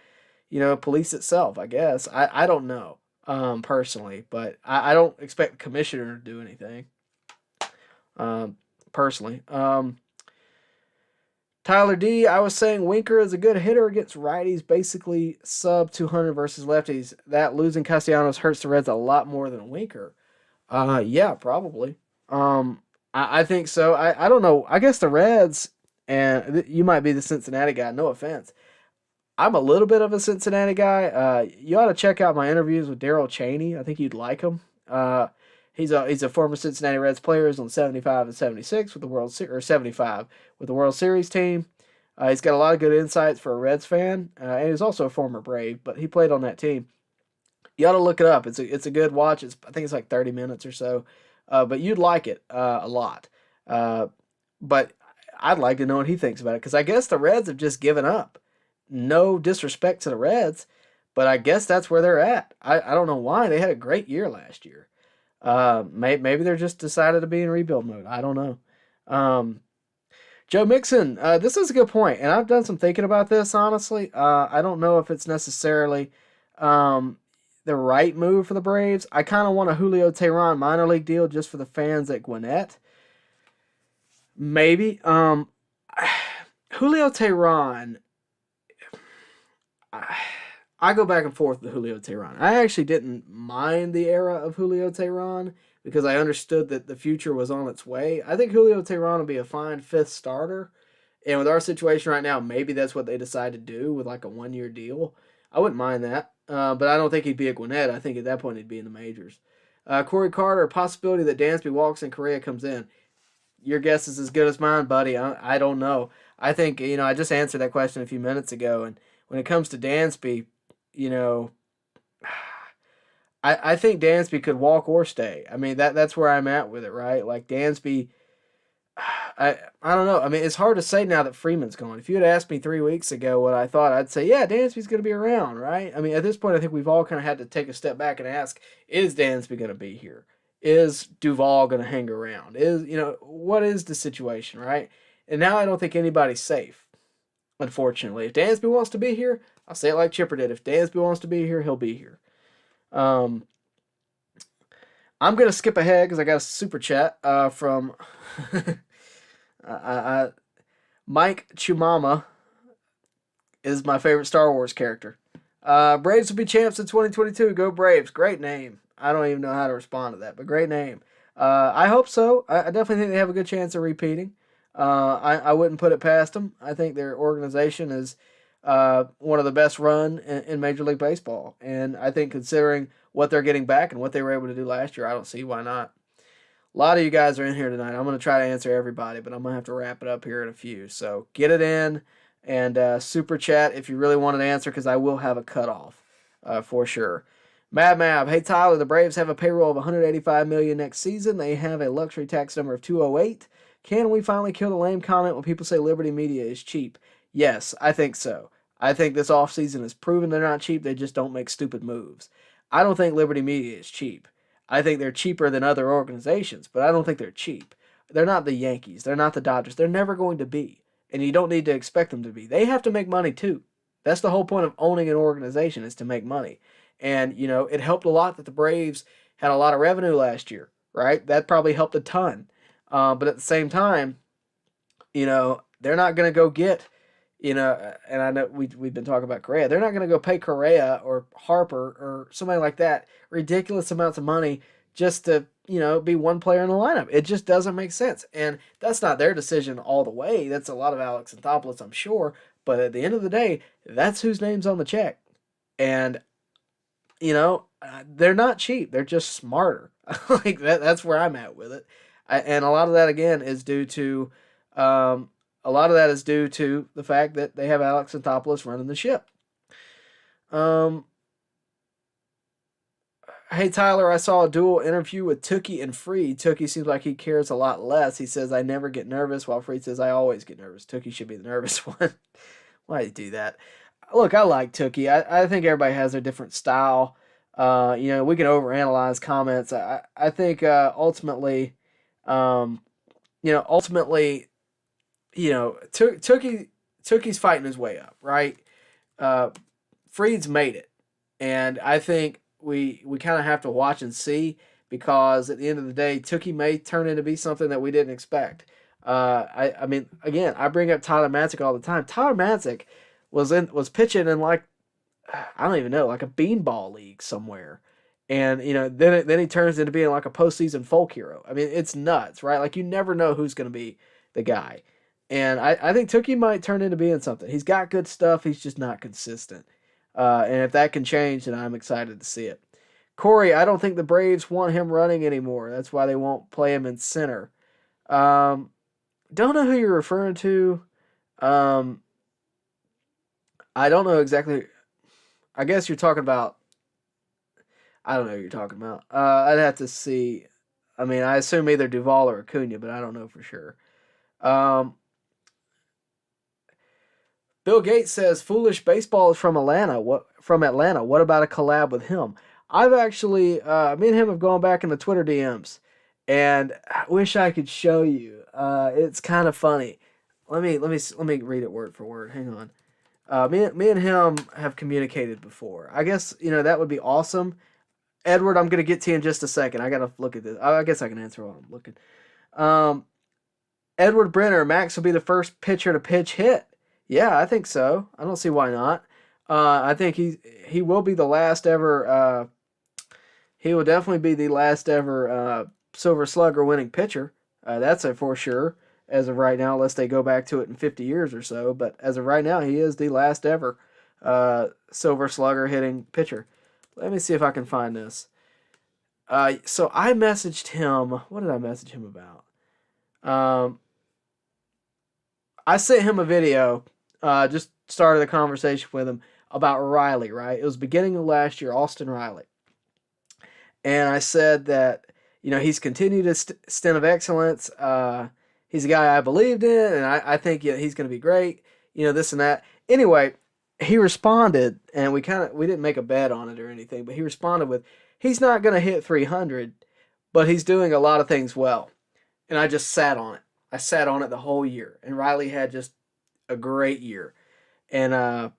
police itself, I guess. I don't know, personally. But I don't expect the commissioner to do anything, personally. Tyler D, I was saying Winker is a good hitter against righties, basically sub 200 versus lefties. That losing Castellanos hurts the Reds a lot more than Winker. Yeah, probably. I think so. I don't know. I guess the Reds, and you might be the Cincinnati guy, no offense. I'm a little bit of a Cincinnati guy. You ought to check out my interviews with Darryl Chaney. I think you'd like him. He's a former Cincinnati Reds player. He's on 75 and 76 with the World Series, or 75 with the World Series team. He's got a lot of good insights for a Reds fan, and he's also a former Brave, but he played on that team. You ought to look it up. It's a good watch. I think it's like 30 minutes or so, but you'd like it a lot. But I'd like to know what he thinks about it because I guess the Reds have just given up. No disrespect to the Reds, but I guess that's where they're at. I don't know why. They had a great year last year. Maybe they're just decided to be in rebuild mode. I don't know. Joe Mixon, this is a good point, and I've done some thinking about this, honestly. I don't know if it's necessarily the right move for the Braves. I kind of want a Julio Teheran minor league deal just for the fans at Gwinnett. Maybe. Julio Teheran, I go back and forth with Julio Teheran. I actually didn't mind the era of Julio Teheran because I understood that the future was on its way. I think Julio Teheran would be a fine fifth starter. And with our situation right now, maybe that's what they decide to do with like a 1-year deal. I wouldn't mind that. But I don't think he'd be at Gwinnett. I think at that point he'd be in the majors. Corey Carter, possibility that Dansby walks and Correa comes in. Your guess is as good as mine, buddy. I don't know. I think, I just answered that question a few minutes ago. And when it comes to Dansby, you know, I think Dansby could walk or stay. I mean, that's where I'm at with it, right? Like Dansby, I don't know. I mean, it's hard to say now that Freeman's gone. If you had asked me 3 weeks ago what I thought, I'd say, yeah, Dansby's going to be around, right? I mean, at this point, I think we've all kind of had to take a step back and ask, is Dansby going to be here? Is Duvall going to hang around? What is the situation, right? And now I don't think anybody's safe, unfortunately. If Dansby wants to be here, I'll say it like Chipper did. If Dansby wants to be here, he'll be here. I'm going to skip ahead because I got a super chat from Mike Chumama is my favorite Star Wars character. Braves will be champs in 2022. Go Braves. Great name. I don't even know how to respond to that, but great name. I hope so. I definitely think they have a good chance of repeating. I wouldn't put it past them. I think their organization is one of the best run in Major League Baseball. And I think considering what they're getting back and what they were able to do last year, I don't see why not. A lot of you guys are in here tonight. I'm going to try to answer everybody, but I'm going to have to wrap it up here in a few. So get it in and super chat if you really want an answer because I will have a cutoff for sure. Mad Mab, hey Tyler, the Braves have a payroll of $185 million next season. They have a luxury tax number of 208. Can we finally kill the lame comment when people say Liberty Media is cheap? Yes, I think so. I think this offseason has proven they're not cheap. They just don't make stupid moves. I don't think Liberty Media is cheap. I think they're cheaper than other organizations, but I don't think they're cheap. They're not the Yankees. They're not the Dodgers. They're never going to be, and you don't need to expect them to be. They have to make money too. That's the whole point of owning an organization is to make money. And, it helped a lot that the Braves had a lot of revenue last year, right? That probably helped a ton. But at the same time, they're not going to go get, and I know we've been talking about Correa. They're not going to go pay Correa or Harper or somebody like that ridiculous amounts of money just to, be one player in the lineup. It just doesn't make sense. And that's not their decision all the way. That's a lot of Alex Anthopoulos, I'm sure. But at the end of the day, that's whose name's on the check. And, they're not cheap. They're just smarter. Like that's where I'm at with it. And a lot of that, again, is due to the fact that they have Alex Anthopoulos running the ship. Hey, Tyler, I saw a dual interview with Tookie and Freed. Tookie seems like he cares a lot less. He says, I never get nervous, while Freed says, I always get nervous. Tookie should be the nervous one. Why do you do that? Look, I like Tookie. I think everybody has their different style. We can overanalyze comments. I think ultimately, Tookie's fighting his way up, right? Freed's made it. And I think we kind of have to watch and see because at the end of the day, Tookie may turn into be something that we didn't expect. I mean, again, I bring up Tyler Matzik all the time. Tyler Matzik was pitching in like, I don't even know, like a beanball league somewhere. And, then he turns into being like a postseason folk hero. I mean, it's nuts, right? Like you never know who's going to be the guy. And I think Tookie might turn into being something. He's got good stuff. He's just not consistent. And if that can change, then I'm excited to see it. Corey, I don't think the Braves want him running anymore. That's why they won't play him in center. Don't know who you're referring to. I don't know exactly. I guess you're talking about. I don't know who you're talking about. I'd have to see. I mean, I assume either Duvall or Acuna, but I don't know for sure. Bill Gates says Foolish Baseball is from Atlanta. What about a collab with him? I've actually me and him have gone back in the Twitter DMs, and I wish I could show you. It's kind of funny. Let me read it word for word. Hang on. Me and him have communicated before. I guess that would be awesome. Edward, I'm gonna get to you in just a second. I gotta look at this. I guess I can answer while I'm looking. Edward Brenner, Max will be the first pitcher to pitch hit. Yeah, I think so. I don't see why not. I think he will be the last ever. He will definitely be the last ever Silver Slugger winning pitcher. That's a for sure as of right now, unless they go back to it in 50 years or so. But as of right now, he is the last ever Silver Slugger hitting pitcher. Let me see if I can find this. So I messaged him. What did I message him about? I sent him a video. Just started a conversation with him about Riley. Right, it was beginning of last year. Austin Riley, and I said that he's continued his stint of excellence. He's a guy I believed in, and I think he's going to be great. This and that. Anyway, he responded, and we didn't make a bet on it or anything, but he responded with, he's not going to hit 300, but he's doing a lot of things well. And I just sat on it. I sat on it the whole year, and Riley had just a great year. And I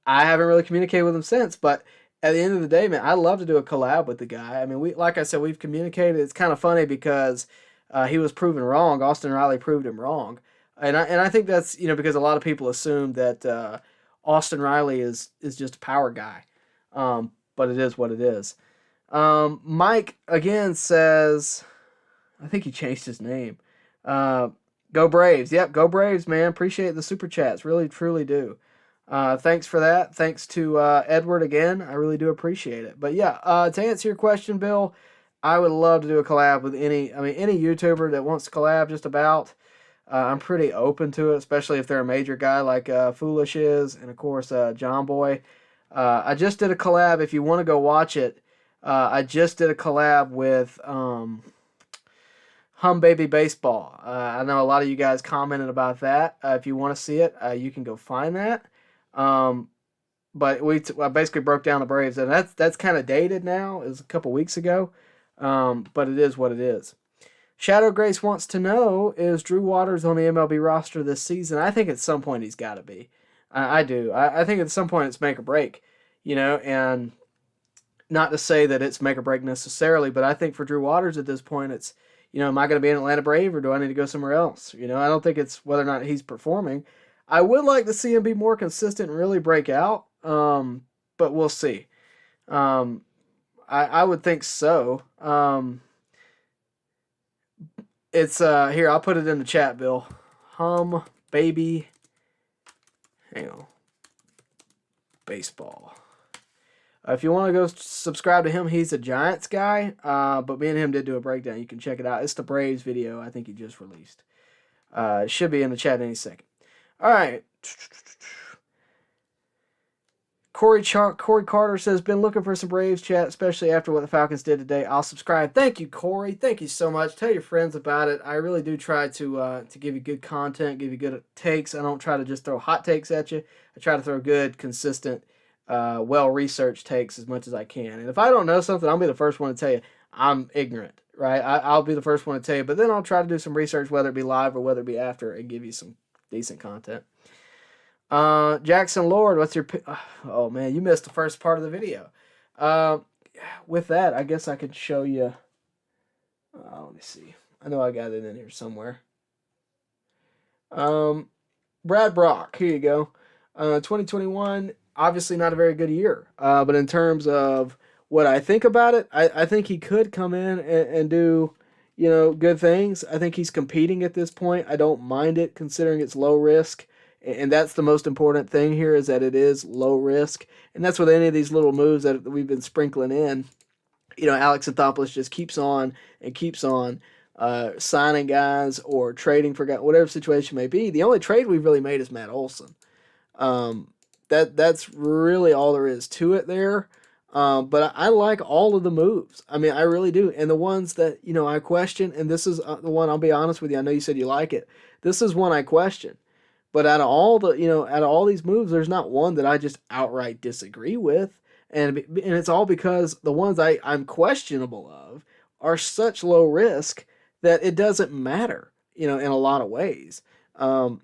haven't really communicated with him since, but at the end of the day, man, I'd love to do a collab with the guy. I mean, like I said, we've communicated. It's kind of funny because he was proven wrong. Austin Riley proved him wrong. And I think that's, because a lot of people assume that Austin Riley is just a power guy. But it is what it is. Mike, again, says, I think he changed his name. Go Braves. Yep, go Braves, man. Appreciate the super chats. Really, truly do. Thanks for that. Thanks to Edward again. I really do appreciate it. But yeah, to answer your question, Bill, I would love to do a collab with any YouTuber that wants to collab just about. I'm pretty open to it, especially if they're a major guy like Foolish is, and of course John Boy. I just did a collab. If you want to go watch it, I just did a collab with Hum Baby Baseball. I know a lot of you guys commented about that. If you want to see it, you can go find that. But I basically broke down the Braves, and that's kind of dated now. It was a couple weeks ago, but it is what it is. Shadow Grace wants to know, is Drew Waters on the MLB roster this season? I think at some point he's got to be. I do. I think at some point it's make or break, and not to say that it's make or break necessarily, but I think for Drew Waters at this point, it's, am I going to be an Atlanta Brave or do I need to go somewhere else? I don't think it's whether or not he's performing. I would like to see him be more consistent and really break out, but we'll see. I would think so. It's here, I'll put it in the chat, Bill. Hum Baby, hang on, Baseball. If you want to go subscribe to him, he's a Giants guy, but me and him did do a breakdown. You can check it out. It's the Braves video I think he just released. It should be in the chat any second. All right. Corey Carter says, been looking for some Braves chat, especially after what the Falcons did today. I'll subscribe. Thank you, Corey. Thank you so much. Tell your friends about it. I really do try to give you good content, give you good takes. I don't try to just throw hot takes at you. I try to throw good, consistent, well-researched takes as much as I can. And if I don't know something, I'll be the first one to tell you I'm ignorant, right? I'll be the first one to tell you, but then I'll try to do some research, whether it be live or whether it be after, and give you some decent content. Jackson Lord, what's your... Oh, man, you missed the first part of the video. With that, I guess I could show you... let me see. I know I got it in here somewhere. Brad Brock, here you go. 2021, obviously not a very good year. But in terms of what I think about it, I think he could come in and do, good things. I think he's competing at this point. I don't mind it, considering it's low risk. And that's the most important thing here, is that it is low risk. And that's with any of these little moves that we've been sprinkling in. Alex Anthopoulos just keeps on and keeps on signing guys or trading for guys, whatever situation may be. The only trade we've really made is Matt Olson. That's really all there is to it there. But I like all of the moves. I mean, I really do. And the ones that, I question, and this is the one, I'll be honest with you, I know you said you like it. This is one I question. But out of all these moves, there's not one that I just outright disagree with. And it's all because the ones I'm questionable of are such low risk that it doesn't matter, in a lot of ways. But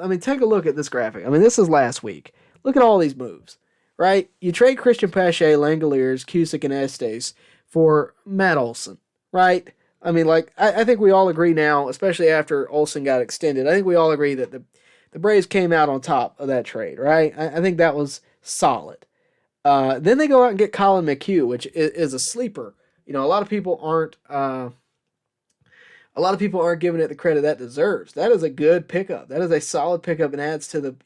I mean, take a look at this graphic. I mean, this is last week. Look at all these moves, right? You trade Christian Pache, Langoliers, Cusick, and Estes for Matt Olson, right? I mean, I think we all agree now, especially after Olson got extended, I think we all agree that the Braves came out on top of that trade, right? I think that was solid. Then they go out and get Colin McHugh, which is a sleeper. A lot of people aren't giving it the credit that deserves. That is a good pickup. That is a solid pickup and adds to the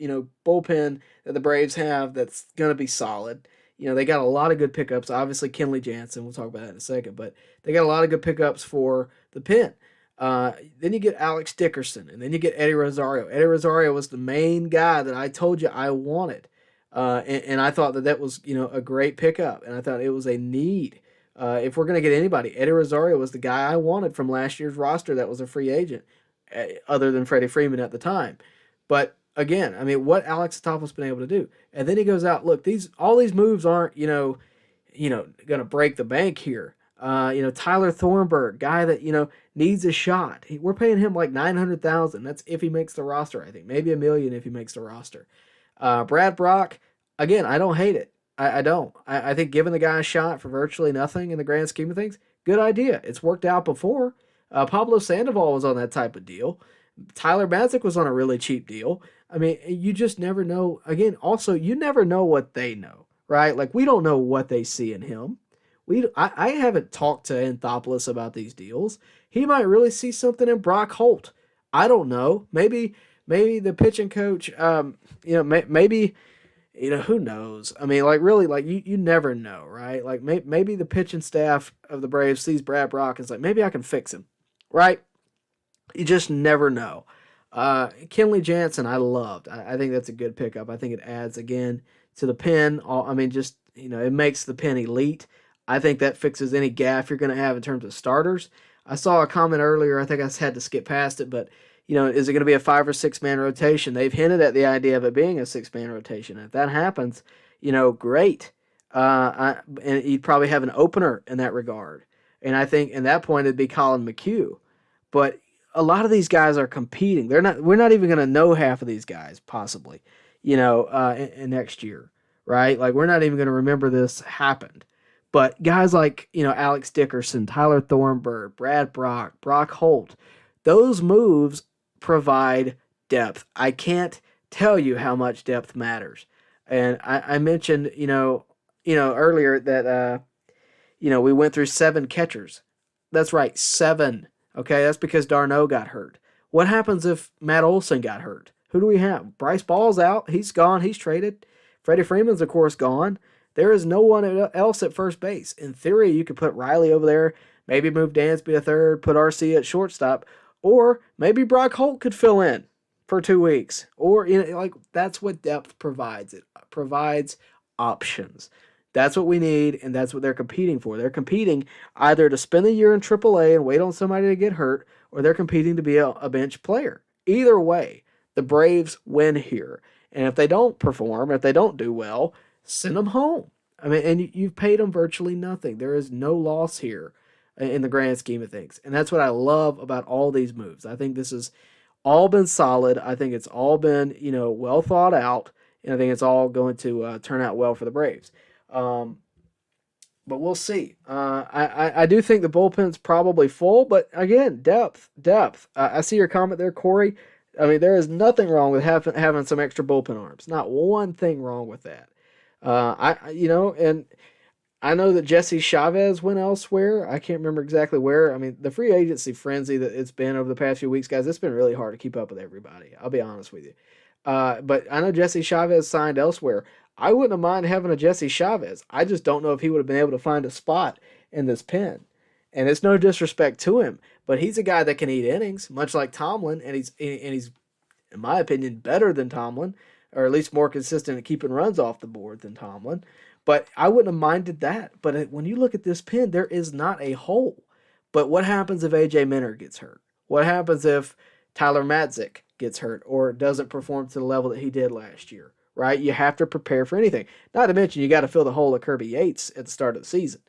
bullpen that the Braves have. That's going to be solid. they got a lot of good pickups. Obviously, Kenley Jansen, we'll talk about that in a second, but they got a lot of good pickups for the pen. Then you get Alex Dickerson, and then you get Eddie Rosario. Eddie Rosario was the main guy that I told you I wanted, and I thought that was a great pickup, and I thought it was a need. If we're going to get anybody, Eddie Rosario was the guy I wanted from last year's roster that was a free agent, other than Freddie Freeman at the time. But again, I mean, what Alex Anthopoulos been able to do, and then he goes out. Look, all these moves aren't going to break the bank here. Tyler Thornburg, guy that needs a shot. We're paying him like $900,000. That's if he makes the roster. I think maybe $1 million if he makes the roster. Brad Brock, again, I don't hate it. I don't. I think giving the guy a shot for virtually nothing in the grand scheme of things, good idea. It's worked out before. Pablo Sandoval was on that type of deal. Tyler Matzek was on a really cheap deal. I mean, you just never know. Again, also, you never know what they know, right? Like, we don't know what they see in him. I haven't talked to Anthopoulos about these deals. He might really see something in Brock Holt. I don't know. Maybe the pitching coach, maybe, who knows? I mean, like, really, like, you never know, right? Like, maybe the pitching staff of the Braves sees Brad Brock and is like, maybe I can fix him, right? You just never know. Kenley Jansen, I loved. I think that's a good pickup. I think it adds, again, to the pen. It makes the pen elite. I think that fixes any gap you're going to have in terms of starters. I saw a comment earlier. I think I had to skip past it, but is it going to be a 5 or 6 man rotation? They've hinted at the idea of it being a 6 man rotation. If that happens, great. And you'd probably have an opener in that regard. And I think in that point it'd be Colin McHugh. But a lot of these guys are competing. We're not even going to know half of these guys possibly, in next year, right? Like, we're not even going to remember this happened. But guys like, Alex Dickerson, Tyler Thornburg, Brad Brock, Brock Holt, those moves provide depth. I can't tell you how much depth matters. And I mentioned, earlier that, we went through 7 catchers. That's right, 7. Okay, that's because d'Arnaud got hurt. What happens if Matt Olson got hurt? Who do we have? Bryce Ball's out. He's gone. He's traded. Freddie Freeman's, of course, gone. There is no one else at first base. In theory, you could put Riley over there, maybe move Dansby to third, put RC at shortstop, or maybe Brock Holt could fill in for 2 weeks. Or, that's what depth provides. It provides options. That's what we need, and that's what they're competing for. They're competing either to spend the year in AAA and wait on somebody to get hurt, or they're competing to be a bench player. Either way, the Braves win here. And if they don't perform, if they don't do well, send them home. I mean, and you've paid them virtually nothing. There is no loss here in the grand scheme of things. And that's what I love about all these moves. I think this has all been solid. I think it's all been, well thought out. And I think it's all going to turn out well for the Braves. But we'll see. I do think the bullpen's probably full, but again, depth. I see your comment there, Corey. I mean, there is nothing wrong with having some extra bullpen arms. Not one thing wrong with that. And I know that Jesse Chavez went elsewhere. I can't remember exactly where. I mean, the free agency frenzy that it's been over the past few weeks, guys, it's been really hard to keep up with everybody. I'll be honest with you. But I know Jesse Chavez signed elsewhere. I wouldn't have minded having a Jesse Chavez. I just don't know if he would have been able to find a spot in this pen. And it's no disrespect to him, but he's a guy that can eat innings, much like Tomlin, and he's in my opinion, better than Tomlin, or at least more consistent at keeping runs off the board than Tomlin. But I wouldn't have minded that. But when you look at this pen, there is not a hole. But what happens if A.J. Minter gets hurt? What happens if Tyler Matzek gets hurt or doesn't perform to the level that he did last year? Right? You have to prepare for anything. Not to mention you got to fill the hole of Kirby Yates at the start of the season.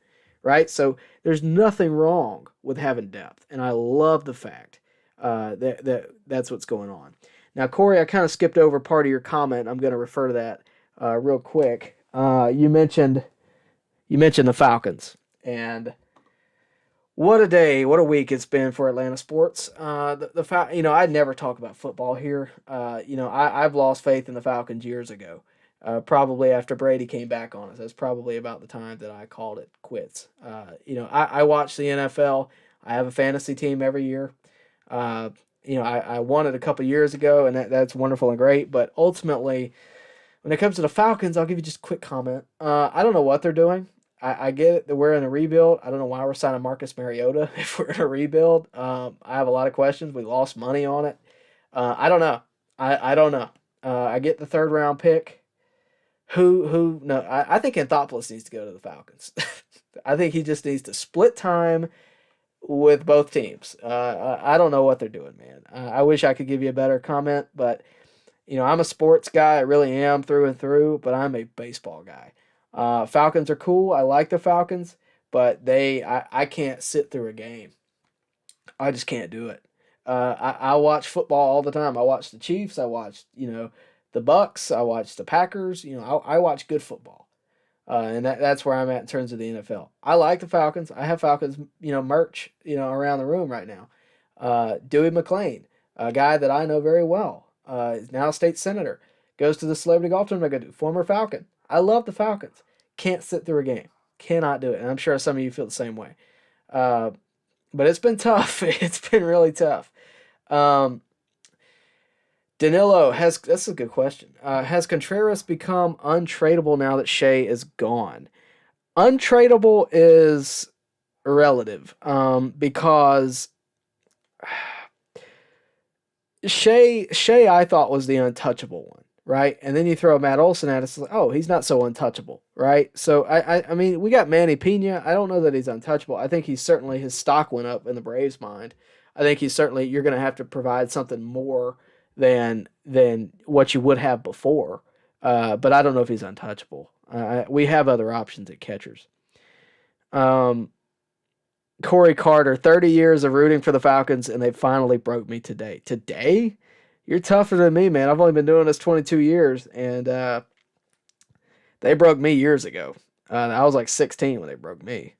Right? So there's nothing wrong with having depth. And I love the fact that's what's going on. Now, Corey, I kind of skipped over part of your comment. I'm going to refer to that real quick. You mentioned the Falcons, and what a day, what a week it's been for Atlanta sports. I'd never talk about football here. I've lost faith in the Falcons years ago. Probably after Brady came back on us. That's probably about the time that I called it quits. I watch the NFL. I have a fantasy team every year. I won it a couple years ago, and that's wonderful and great. But ultimately, When it comes to the Falcons, I'll give you just a quick comment. I don't know what they're doing. I get it that we're in a rebuild. I don't know why we're signing Marcus Mariota if we're in a rebuild. I have a lot of questions. We lost money on it. I don't know. I don't know. I get the 3rd round pick. No, I think Anthopoulos needs to go to the Falcons. I think he just needs to split time with both teams. I don't know what they're doing, man. I wish I could give you a better comment, but I'm a sports guy. I really am through and through, but I'm a baseball guy. Falcons are cool. I like the Falcons, but I can't sit through a game. I just can't do it. I watch football all the time. I watch the Chiefs. I watch, the Bucks. I watch the Packers. I watch good football. And that's where I'm at in terms of the NFL. I like the Falcons. I have Falcons, merch, around the room right now. Dewey McClain, a guy that I know very well, is now a state senator, goes to the celebrity golf tournament I go to, former Falcon. I love the Falcons. Can't sit through a game. Cannot do it. And I'm sure some of you feel the same way. But it's been tough. It's been really tough. Danilo that's a good question. Has Contreras become untradeable now that Shea is gone? Untradeable is relative, because Shea I thought was the untouchable one, right? And then you throw Matt Olson at us, like, oh, he's not so untouchable, right? So I mean, we got Manny Pena. I don't know that he's untouchable. I think he's certainly, his stock went up in the Braves' mind. I think he's certainly, you're going to have to provide something more than what you would have before. But I don't know if he's untouchable. We have other options at catchers. Corey Carter, 30 years of rooting for the Falcons, and they finally broke me today. Today? You're tougher than me, man. I've only been doing this 22 years, and they broke me years ago. I was like 16 when they broke me.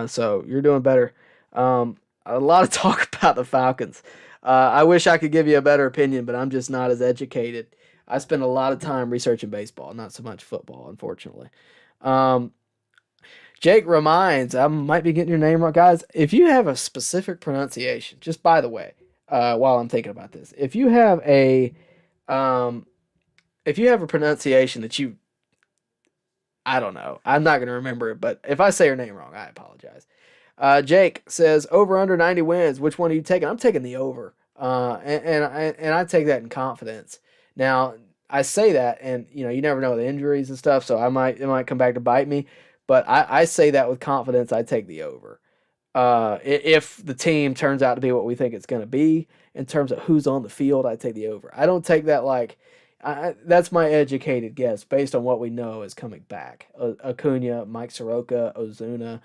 So you're doing better. A lot of talk about the Falcons. I wish I could give you a better opinion, but I'm just not as educated. I spend a lot of time researching baseball, not so much football, unfortunately. Jake reminds, I might be getting your name wrong. Guys, if you have a specific pronunciation, just by the way, while I'm thinking about this, if you have a pronunciation that I don't know, I'm not going to remember it, but if I say your name wrong, I apologize. Jake says, over under 90 wins. Which one are you taking? I'm taking the over. And I take that in confidence. Now, I say that, and you never know the injuries and stuff, so it might come back to bite me. But I say that with confidence. I take the over. If the team turns out to be what we think it's going to be in terms of who's on the field, I take the over. I don't take that like that's my educated guess based on what we know is coming back. Acuna, Mike Soroka, Ozuna,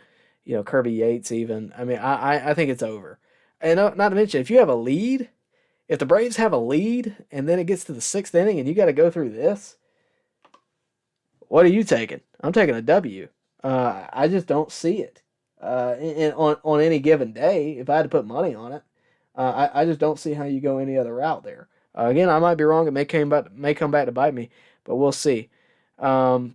Kirby Yates even. I mean, I think it's over. And not to mention, if you have a lead, if the Braves have a lead and then it gets to the 6th inning and you got to go through this, what are you taking? I'm taking a W. I just don't see it on any given day. If I had to put money on it, I just don't see how you go any other route there. Again, I might be wrong. It may come back to bite me, but we'll see. Let's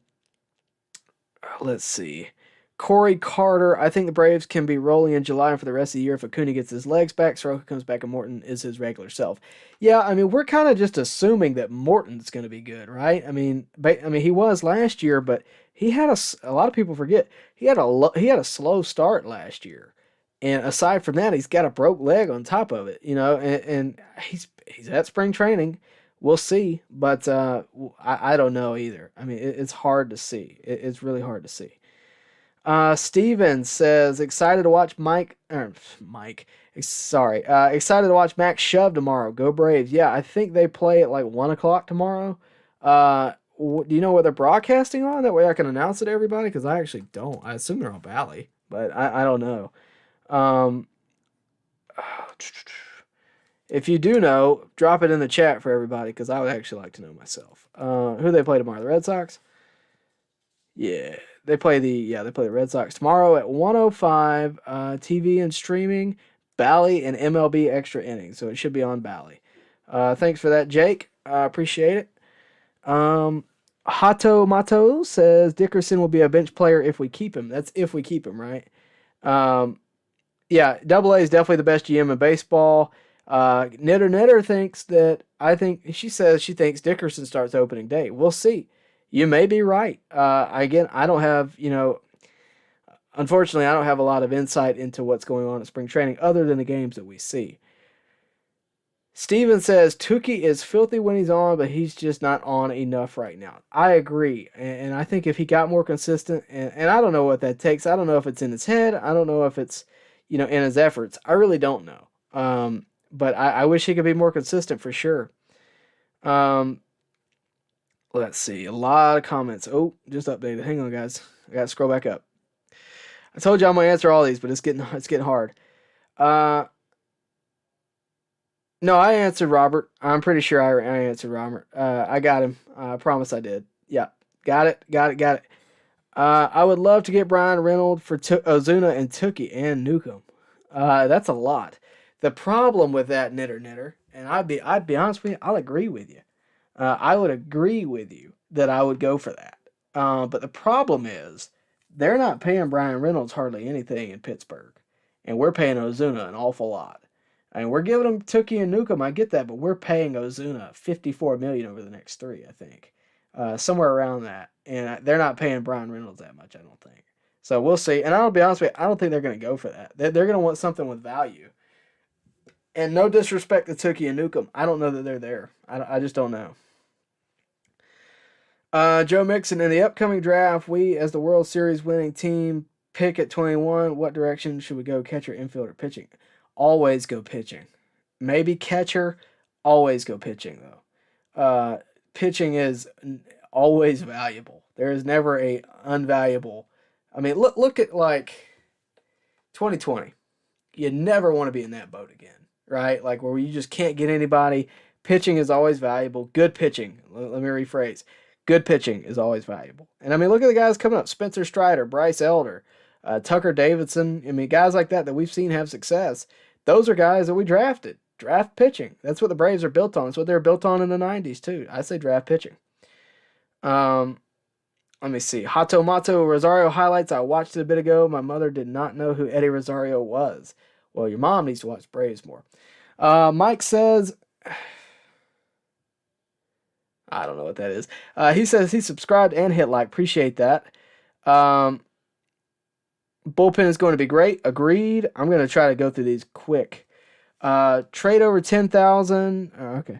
see. Corey Carter, I think the Braves can be rolling in July and for the rest of the year if Acuna gets his legs back, Soroka comes back, and Morton is his regular self. Yeah, I mean, we're kind of just assuming that Morton's going to be good, right? I mean, he was last year, but he had a lot of people forget he had a slow start last year, and aside from that, he's got a broke leg on top of it, and he's at spring training. We'll see, but I don't know either. I mean, it's hard to see. It's really hard to see. Steven says, excited to watch excited to watch Max shove tomorrow. Go Braves. Yeah, I think they play at like 1 o'clock tomorrow. Do you know what they're broadcasting on? That way I can announce it to everybody, because I actually don't. I assume they're on Bally, but I don't know. If you do know, drop it in the chat for everybody, because I would actually like to know myself. Who they play tomorrow? The Red Sox? Yeah. They play the Red Sox tomorrow at 1:05. TV and streaming, Bally and MLB extra innings. So it should be on Bally. Thanks for that, Jake. Appreciate it. Hato Mato says Dickerson will be a bench player if we keep him. That's if we keep him, right? Yeah, Double A is definitely the best GM in baseball. Knitter thinks that she says she thinks Dickerson starts opening day. We'll see. You may be right. Again, I don't have, unfortunately, I don't have a lot of insight into what's going on at spring training other than the games that we see. Steven says Tukey is filthy when he's on, but he's just not on enough right now. I agree. And I think if he got more consistent, and I don't know what that takes. I don't know if it's in his head. I don't know if it's, in his efforts. I really don't know. But I wish he could be more consistent for sure. Let's see. A lot of comments. Oh, just updated. Hang on, guys. I got to scroll back up. I told you I'm going to answer all these, but it's getting hard. No, I answered Robert. I'm pretty sure I answered Robert. I got him. I promise I did. Yeah. Got it. I would love to get Brian Reynolds for Ozuna and Tukey and Newcomb. That's a lot. The problem with that, Knitter, and I'd be honest with you, I'll agree with you. I would agree with you that I would go for that. But the problem is they're not paying Brian Reynolds hardly anything in Pittsburgh, and we're paying Ozuna an awful lot. And we're giving them Tukey and Newcomb, I get that, but we're paying Ozuna $54 million over the next 3, I think. Somewhere around that. And they're not paying Brian Reynolds that much, I don't think. So we'll see. And I'll be honest with you, I don't think they're going to go for that. They're going to want something with value. And no disrespect to Tukey and Newcomb. I don't know that they're there. I just don't know. Joe Mixon, in the upcoming draft, we, as the World Series winning team, pick at 21. What direction should we go? Catcher, infielder, pitching? Always go pitching. Maybe catcher, always go pitching, though. Pitching is always valuable. There is never a unvaluable. I mean, look at, 2020. You never want to be in that boat again, right? Like, where you just can't get anybody. Pitching is always valuable. Good pitching. Let me rephrase. Good pitching is always valuable. And, I mean, look at the guys coming up. Spencer Strider, Bryce Elder, Tucker Davidson. I mean, guys like that we've seen have success. Those are guys that we drafted. Draft pitching. That's what the Braves are built on. That's what they were built on in the 90s, too. I say draft pitching. Let me see. Hato Mato Rosario highlights. I watched it a bit ago. My mother did not know who Eddie Rosario was. Well, your mom needs to watch Braves more. Mike says... I don't know what that is. He says he subscribed and hit like. Appreciate that. Bullpen is going to be great. Agreed. I'm going to try to go through these quick. Trade over 10,000. Okay.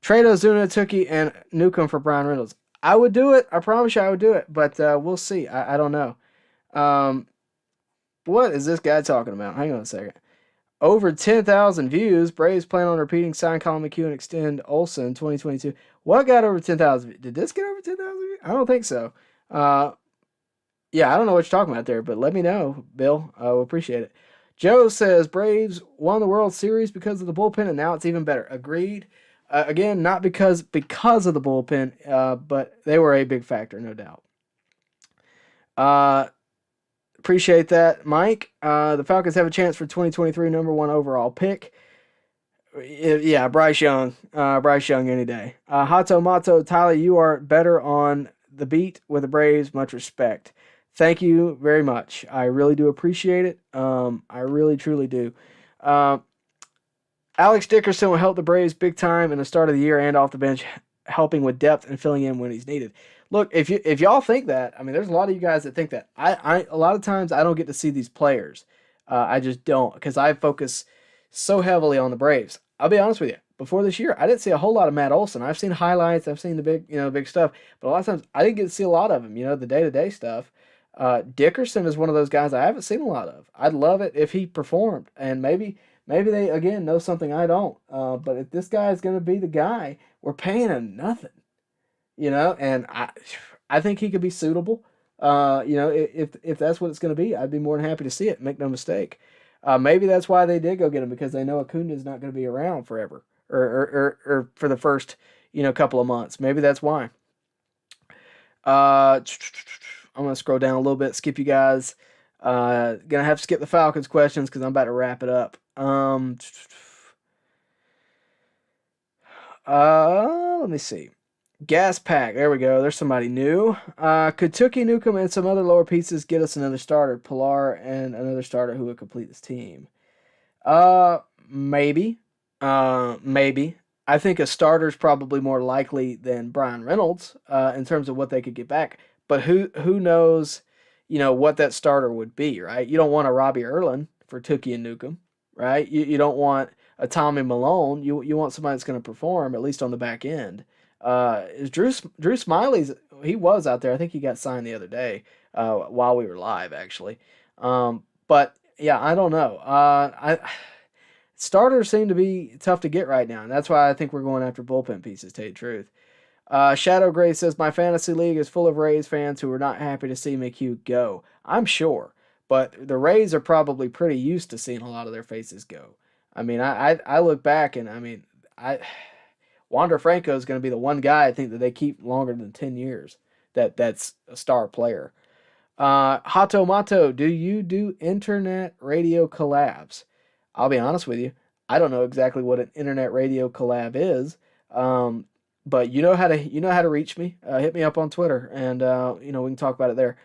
Trade Ozuna, Tukey, and Newcomb for Brian Reynolds. I would do it. I promise you I would do it. But we'll see. I don't know. What is this guy talking about? Hang on a second. Over 10,000 views. Braves plan on repeating sign Colin McHugh and extend Olson 2022. What got over 10,000? Did this get over 10,000 views? I don't think so. Yeah, I don't know what you're talking about there, but let me know, Bill. We'll appreciate it. Joe says Braves won the World Series because of the bullpen, and now it's even better. Agreed. Again, not because of the bullpen, but they were a big factor, no doubt. Appreciate that, Mike. The Falcons have a chance for 2023 number 1 overall pick. Yeah, Bryce Young. Bryce Young any day. Hato Mato, Tyler, you are better on the beat with the Braves. Much respect. Thank you very much. I really do appreciate it. I really, truly do. Alex Dickerson will help the Braves big time in the start of the year and off the bench, helping with depth and filling in when he's needed. Look, if y'all think that, I mean, there's a lot of you guys that think that. I a lot of times I don't get to see these players. I just don't, because I focus so heavily on the Braves. I'll be honest with you. Before this year, I didn't see a whole lot of Matt Olson. I've seen highlights. I've seen the big stuff. But a lot of times, I didn't get to see a lot of him. The day-to-day stuff. Dickerson is one of those guys I haven't seen a lot of. I'd love it if he performed, and maybe they again know something I don't. But if this guy is going to be the guy, we're paying him nothing. And I think he could be suitable. If that's what it's going to be, I'd be more than happy to see it. Make no mistake. Maybe that's why they did go get him, because they know Acuna is not going to be around forever, or for the first couple of months. Maybe that's why. I'm gonna scroll down a little bit, skip you guys. Gonna have to skip the Falcons questions because I'm about to wrap it up. Let me see. Gas Pack. There we go. There's somebody new. Could Tukey, Newcomb, and some other lower pieces get us another starter? Pilar and another starter who would complete this team. Maybe. Maybe. I think a starter's probably more likely than Brian Reynolds in terms of what they could get back. But who knows, what that starter would be, right? You don't want a Robbie Erlin for Tookie and Nukem, right? You don't want a Tommy Malone. You want somebody that's going to perform at least on the back end. Is Drew Smiley's? He was out there. I think he got signed the other day while we were live, actually. But yeah, I don't know. Starters seem to be tough to get right now, and that's why I think we're going after bullpen pieces, to tell you the truth. Shadow Gray says, my fantasy league is full of Rays fans who are not happy to see McHugh go. I'm sure, but the Rays are probably pretty used to seeing a lot of their faces go. I mean, I look back, and I mean, Wander Franco is going to be the one guy I think that they keep longer than 10 years that's a star player. Hato Mato, do you do internet radio collabs? I'll be honest with you. I don't know exactly what an internet radio collab is. But you know how to reach me. Hit me up on Twitter, and we can talk about it there.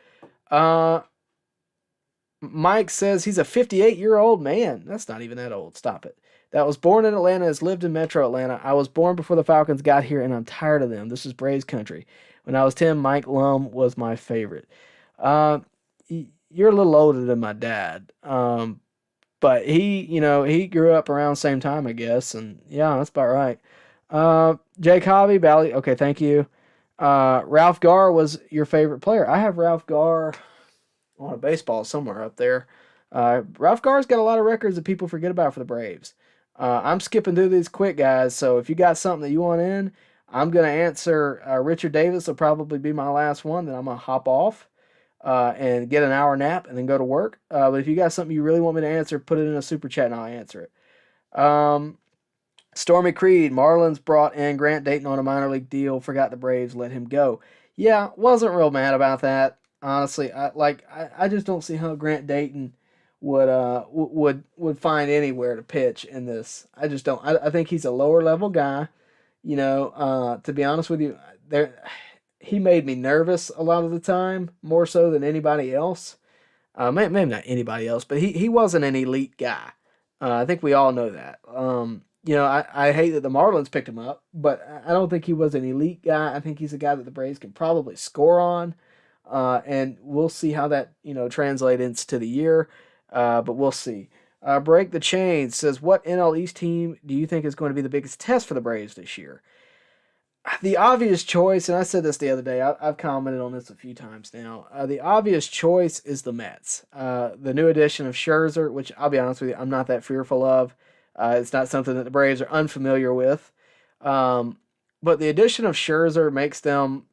Mike says he's a 58-year-old man. That's not even that old. Stop it. That was born in Atlanta, has lived in Metro Atlanta. I was born before the Falcons got here, and I'm tired of them. This is Braves country. When I was 10, Mike Lum was my favorite. You're a little older than my dad. But he grew up around the same time, I guess, and yeah, that's about right. Jake Hobby, Bally, okay, thank you. Ralph Garr was your favorite player. I have Ralph Garr on a baseball somewhere up there. Ralph Garr's got a lot of records that people forget about for the Braves. I'm skipping through these quick, guys, so if you got something that you want in, I'm going to answer. Richard Davis will probably be my last one, then I'm going to hop off. And get an hour nap and then go to work. But if you got something you really want me to answer, put it in a super chat and I'll answer it. Stormy Creed, Marlins brought in Grant Dayton on a minor league deal, forgot the Braves let him go. Yeah, wasn't real mad about that. Honestly, I just don't see how Grant Dayton would find anywhere to pitch in this. I just don't. I think he's a lower level guy. To be honest with you, he made me nervous a lot of the time, more so than anybody else. Maybe not anybody else, but he wasn't an elite guy. I think we all know that. I hate that the Marlins picked him up, but I don't think he was an elite guy. I think he's a guy that the Braves can probably score on, and we'll see how that translates into the year. But we'll see. Break the Chain says, what NL East team do you think is going to be the biggest test for the Braves this year? The obvious choice, and I said this the other day, I've commented on this a few times now. The obvious choice is the Mets. The new addition of Scherzer, which I'll be honest with you, I'm not that fearful of. It's not something that the Braves are unfamiliar with. But the addition of Scherzer makes them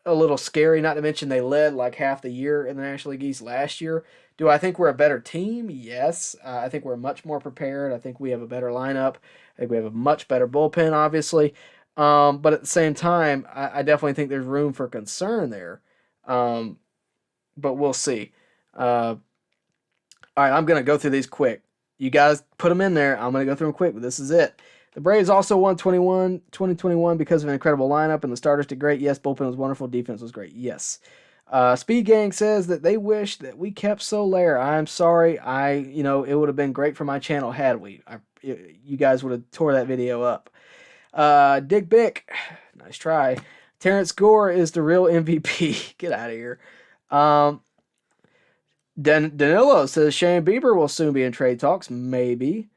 a little scary, not to mention they led like half the year in the National League East last year. Do I think we're a better team? Yes. I think we're much more prepared. I think we have a better lineup. I think we have a much better bullpen, obviously. But at the same time, I definitely think there's room for concern there. But we'll see. All right, I'm going to go through these quick. You guys put them in there. I'm going to go through them quick, but this is it. The Braves also won 2021 because of an incredible lineup, and the starters did great. Yes, bullpen was wonderful. Defense was great. Yes. Speed Gang says that they wish that we kept Soler. I'm sorry. It would have been great for my channel had we. You guys would have tore that video up. Dick Bick, nice try. Terrence Gore is the real MVP. Get out of here. Danilo says Shane Bieber will soon be in trade talks. Maybe.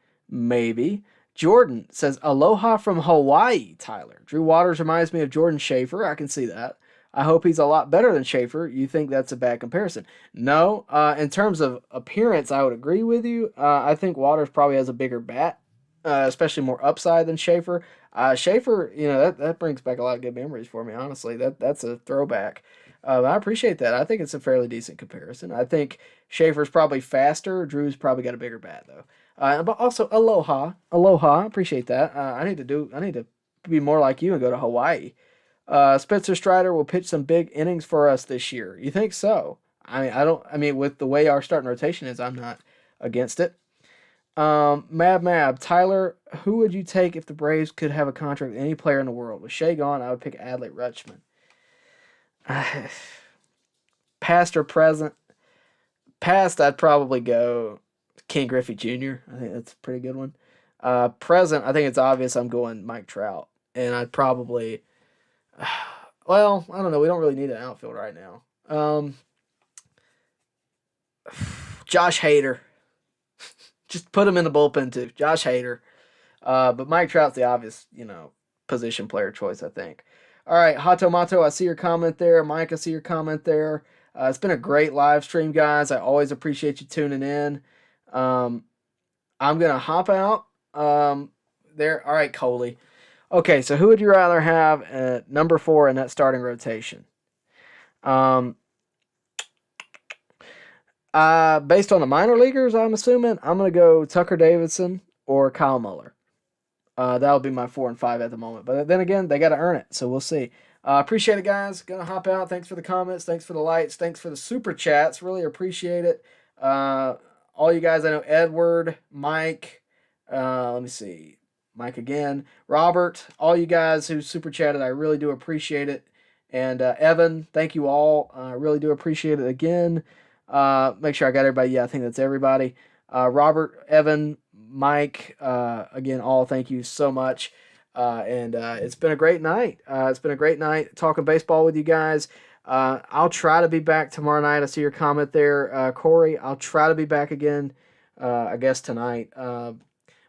Jordan says aloha from Hawaii, Tyler. Drew Waters reminds me of Jordan Schaefer. I can see that. I hope he's a lot better than Schaefer. You think that's a bad comparison? No. In terms of appearance, I would agree with you. I think Waters probably has a bigger bat, especially more upside than Schaefer. Schaefer, that brings back a lot of good memories for me, honestly. That's a throwback. I appreciate that. I think it's a fairly decent comparison. I think Schaefer's probably faster. Drew's probably got a bigger bat, though. But also, aloha. I appreciate that. I need to be more like you and go to Hawaii. Spencer Strider will pitch some big innings for us this year. You think so? With the way our starting rotation is, I'm not against it. Mab, Tyler, who would you take if the Braves could have a contract with any player in the world? With Shea gone, I would pick Adley Rutschman. Past or present? Past, I'd probably go Ken Griffey Jr. I think that's a pretty good one. Present, I think it's obvious I'm going Mike Trout. And I'd probably, well, I don't know. We don't really need an outfield right now. Josh Hader. Just put him in the bullpen too. Josh Hader. But Mike Trout's the obvious, position player choice, I think. All right, Hato Mato, I see your comment there. Mike, I see your comment there. It's been a great live stream, guys. I always appreciate you tuning in. I'm going to hop out there. All right, Coley. Okay, so who would you rather have at number 4 in that starting rotation? Based on the minor leaguers, I'm assuming, I'm going to go Tucker Davidson or Kyle Muller. That'll be my 4 and 5 at the moment. But then again, they got to earn it, so we'll see. Appreciate it, guys. Gonna hop out. Thanks for the comments. Thanks for the lights. Thanks for the super chats. Really appreciate it. All you guys, I know Edward, Mike, let me see, Mike again, Robert, all you guys who super chatted, I really do appreciate it. And Evan, thank you all. I really do appreciate it again. Make sure I got everybody. Yeah, I think that's everybody. Robert, Evan, Mike, again, all thank you so much. And it's been a great night. It's been a great night talking baseball with you guys. I'll try to be back tomorrow night. I see your comment there, Corey. I'll try to be back again, I guess tonight.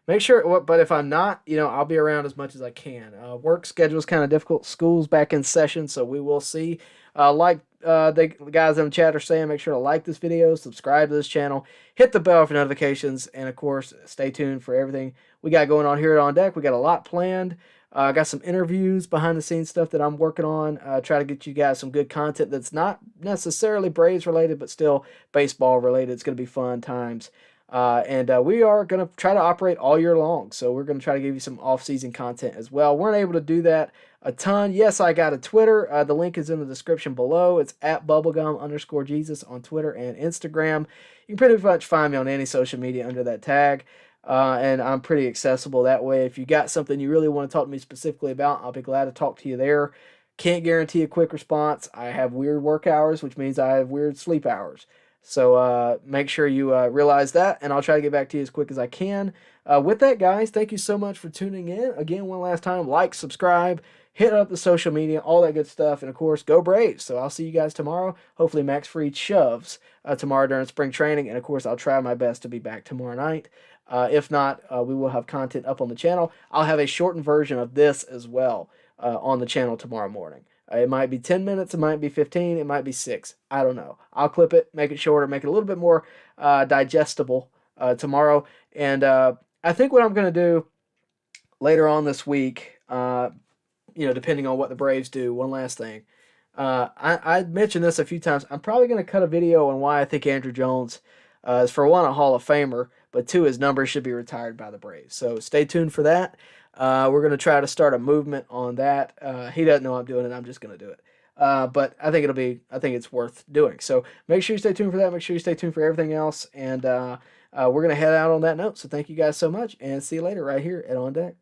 Make sure, but if I'm not, I'll be around as much as I can. Work schedule is kind of difficult. School's back in session, so we will see. The guys in the chat are saying, make sure to like this video, subscribe to this channel, hit the bell for notifications, and of course, stay tuned for everything we got going on here at On Deck. We got a lot planned. I got some interviews, behind the scenes stuff that I'm working on. Try to get you guys some good content that's not necessarily Braves related, but still baseball related. It's going to be fun times. And we are going to try to operate all year long. So we're going to try to give you some off-season content as well. Weren't able to do that a ton. Yes, I got a Twitter. The link is in the description below. It's at bubblegum_Jesus on Twitter and Instagram. You can pretty much find me on any social media under that tag. And I'm pretty accessible that way. If you got something you really want to talk to me specifically about, I'll be glad to talk to you there. Can't guarantee a quick response. I have weird work hours, which means I have weird sleep hours. So make sure you realize that, and I'll try to get back to you as quick as I can. With that, guys, thank you so much for tuning in. Again, one last time, like, subscribe, hit up the social media, all that good stuff, and of course, go Braves. So I'll see you guys tomorrow. Hopefully Max Fried shoves tomorrow during spring training, and of course, I'll try my best to be back tomorrow night. If not, we will have content up on the channel. I'll have a shortened version of this as well on the channel tomorrow morning. It might be 10 minutes, it might be 15, it might be 6. I don't know. I'll clip it, make it shorter, make it a little bit more digestible tomorrow. And I think what I'm going to do later on this week, depending on what the Braves do, one last thing. I mentioned this a few times. I'm probably going to cut a video on why I think Andrew Jones is, for one, a Hall of Famer, but two, his numbers should be retired by the Braves. So stay tuned for that. We're going to try to start a movement on that. He doesn't know I'm doing it. I'm just going to do it. But I think it's worth doing. So make sure you stay tuned for that. Make sure you stay tuned for everything else. And we're going to head out on that note. So thank you guys so much, and see you later right here at On Deck.